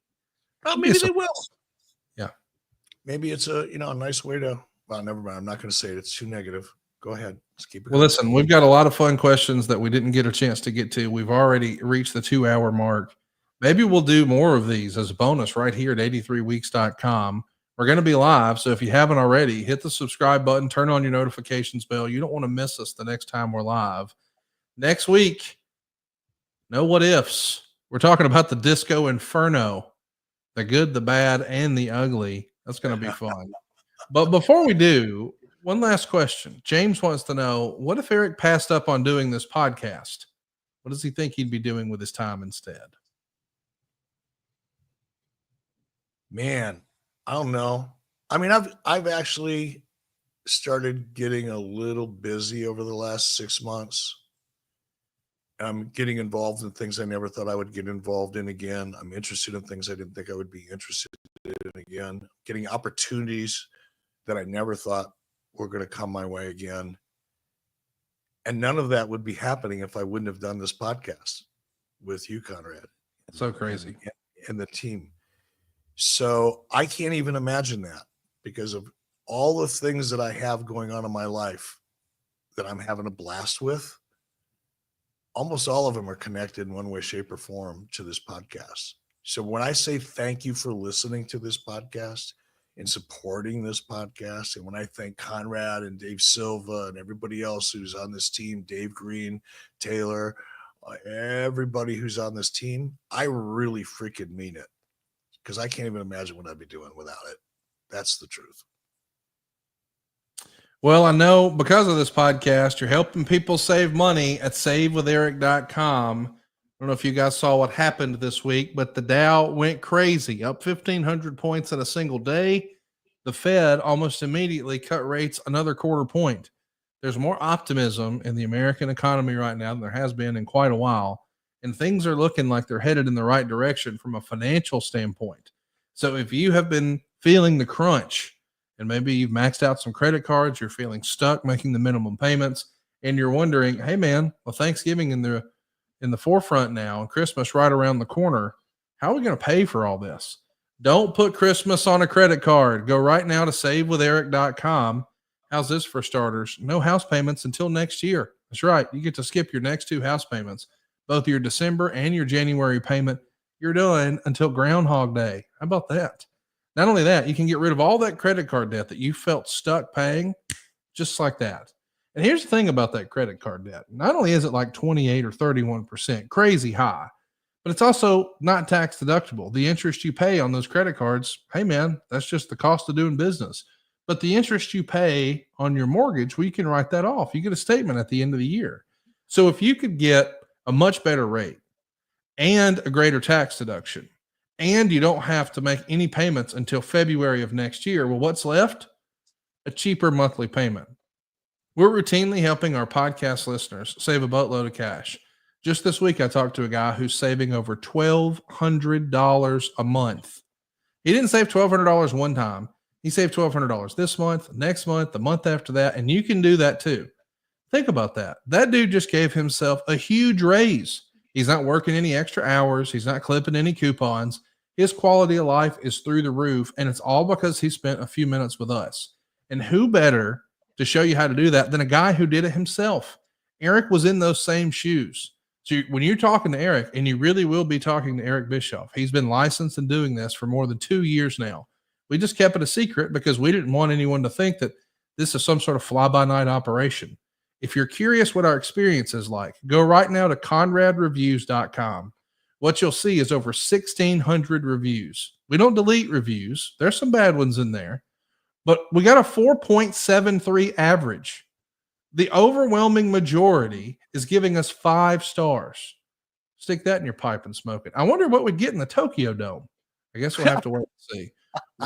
Well, maybe they will. maybe it's a nice way to. Well, never mind. I'm not going to say it. It's too negative. Go ahead. Let's keep it. Well, listen, we've got a lot of fun questions that we didn't get a chance to get to. We've already reached the 2-hour mark. Maybe we'll do more of these as a bonus right here at 83weeks.com. We're going to be live. So if you haven't already, hit the subscribe button, turn on your notifications bell. You don't want to miss us the next time we're live. Next week, no what ifs. We're talking about the Disco Inferno, the good, the bad, and the ugly. That's going to be fun. But before we do, one last question. James wants to know, what if Eric passed up on doing this podcast? What does he think he'd be doing with his time instead? Man, I don't know. I mean, I've actually started getting a little busy over the last 6 months. I'm getting involved in things I never thought I would get involved in again. I'm interested in things I didn't think I would be interested in again. Getting opportunities that I never thought were going to come my way again. And none of that would be happening if I wouldn't have done this podcast with you, Conrad. So crazy. And the team. So I can't even imagine that, because of all the things that I have going on in my life that I'm having a blast with. Almost all of them are connected in one way, shape, or form to this podcast. So when I say thank you for listening to this podcast and supporting this podcast, and when I thank Conrad and Dave Silva and everybody else who's on this team, Dave Green, Taylor, everybody who's on this team, I really freaking mean it, because I can't even imagine what I'd be doing without it. That's the truth. Well, I know because of this podcast, you're helping people save money at savewitheric.com. I don't know if you guys saw what happened this week, but the Dow went crazy, up 1,500 points in a single day. The Fed almost immediately cut rates another quarter point. There's more optimism in the American economy right now than there has been in quite a while, and things are looking like they're headed in the right direction from a financial standpoint. So if you have been feeling the crunch, and maybe you've maxed out some credit cards, you're feeling stuck making the minimum payments, and you're wondering, hey man, well, Thanksgiving in the forefront now and Christmas right around the corner, how are we going to pay for all this? Don't put Christmas on a credit card. Go right now to savewitheric.com. How's this for starters? No house payments until next year. That's right. You get to skip your next 2 house payments, both your December and your January payment. You're doing until Groundhog Day. How about that? Not only that, you can get rid of all that credit card debt that you felt stuck paying, just like that. And here's the thing about that credit card debt. Not only is it like 28 or 31%, crazy high, but it's also not tax deductible. The interest you pay on those credit cards, hey man, that's just the cost of doing business. But the interest you pay on your mortgage, well, you can write that off. You get a statement at the end of the year. So if you could get a much better rate and a greater tax deduction, and you don't have to make any payments until February of next year, well, what's left? A cheaper monthly payment. We're routinely helping our podcast listeners save a boatload of cash. Just this week, I talked to a guy who's saving over $1,200 a month. He didn't save $1,200 one time. He saved $1,200 this month, next month, the month after that, and you can do that too. Think about that. That dude just gave himself a huge raise. He's not working any extra hours. He's not clipping any coupons. His quality of life is through the roof, and it's all because he spent a few minutes with us. And who better to show you how to do that than a guy who did it himself? Eric was in those same shoes. So when you're talking to Eric, and you really will be talking to Eric Bischoff, he's been licensed and doing this for more than 2 years now. We just kept it a secret because we didn't want anyone to think that this is some sort of fly-by-night operation. If you're curious what our experience is like, go right now to conradreviews.com. What you'll see is over 1,600 reviews. We don't delete reviews. There's some bad ones in there, but we got a 4.73 average. The overwhelming majority is giving us 5 stars. Stick that in your pipe and smoke it. I wonder what we'd get in the Tokyo Dome. I guess we'll have to wait and see.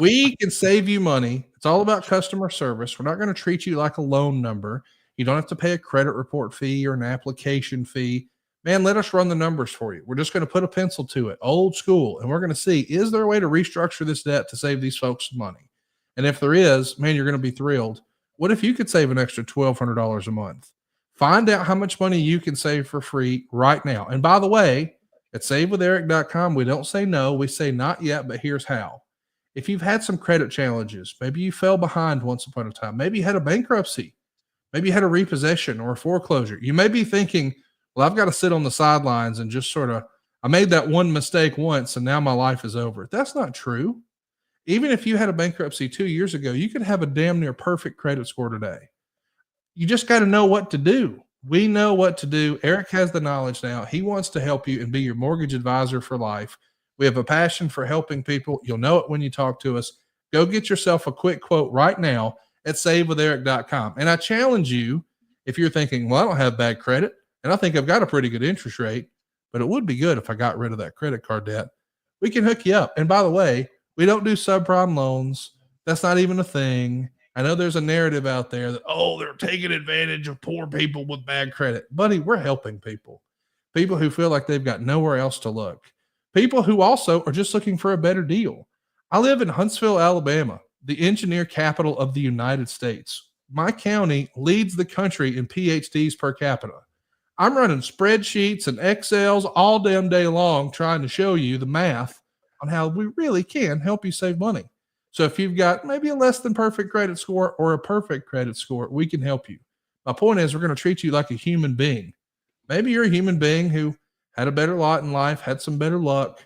We can save you money. It's all about customer service. We're not going to treat you like a loan number. You don't have to pay a credit report fee or an application fee. Man, let us run the numbers for you. We're just going to put a pencil to it, old school, and we're going to see, is there a way to restructure this debt to save these folks some money? And if there is, man, you're going to be thrilled. What if you could save an extra $1,200 a month? Find out how much money you can save for free right now. And by the way, at savewitheric.com, we don't say no. We say not yet, but here's how. If you've had some credit challenges, maybe you fell behind once upon a time, maybe you had a bankruptcy, maybe you had a repossession or a foreclosure. You may be thinking, well, I've got to sit on the sidelines and just sort of, I made that one mistake once and now my life is over. That's not true. Even if you had a bankruptcy 2 years ago, you could have a damn near perfect credit score today. You just got to know what to do. We know what to do. Eric has the knowledge now. He wants to help you and be your mortgage advisor for life. We have a passion for helping people. You'll know it when you talk to us. Go get yourself a quick quote right now at savewitheric.com. And I challenge you, if you're thinking, well, I don't have bad credit, and I think I've got a pretty good interest rate, but it would be good if I got rid of that credit card debt. We can hook you up. And by the way, we don't do subprime loans. That's not even a thing. I know there's a narrative out there that, oh, they're taking advantage of poor people with bad credit. Buddy, we're helping people who feel like they've got nowhere else to look, people who also are just looking for a better deal. I live in Huntsville, Alabama, the engineer capital of the United States. My county leads the country in PhDs per capita. I'm running spreadsheets and Excels all damn day long trying to show you the math on how we really can help you save money. So if you've got maybe a less than perfect credit score or a perfect credit score, we can help you. My point is, we're going to treat you like a human being. Maybe you're a human being who had a better lot in life, had some better luck.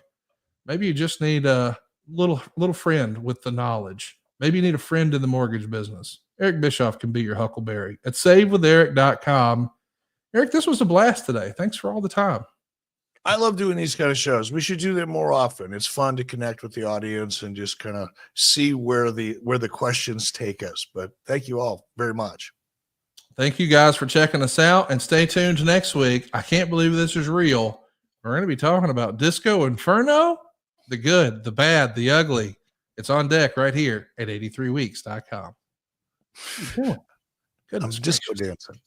Maybe you just need a little friend with the knowledge. Maybe you need a friend in the mortgage business. Eric Bischoff can be your huckleberry at savewitheric.com. Eric, this was a blast today. Thanks for all the time. I love doing these kind of shows. We should do them more often. It's fun to connect with the audience and just kind of see where the questions take us. But thank you all very much. Thank you guys for checking us out, and stay tuned next week. I can't believe this is real. We're going to be talking about Disco Inferno, the good, the bad, the ugly. It's on deck right here at 83weeks.com. I'm disco dancing.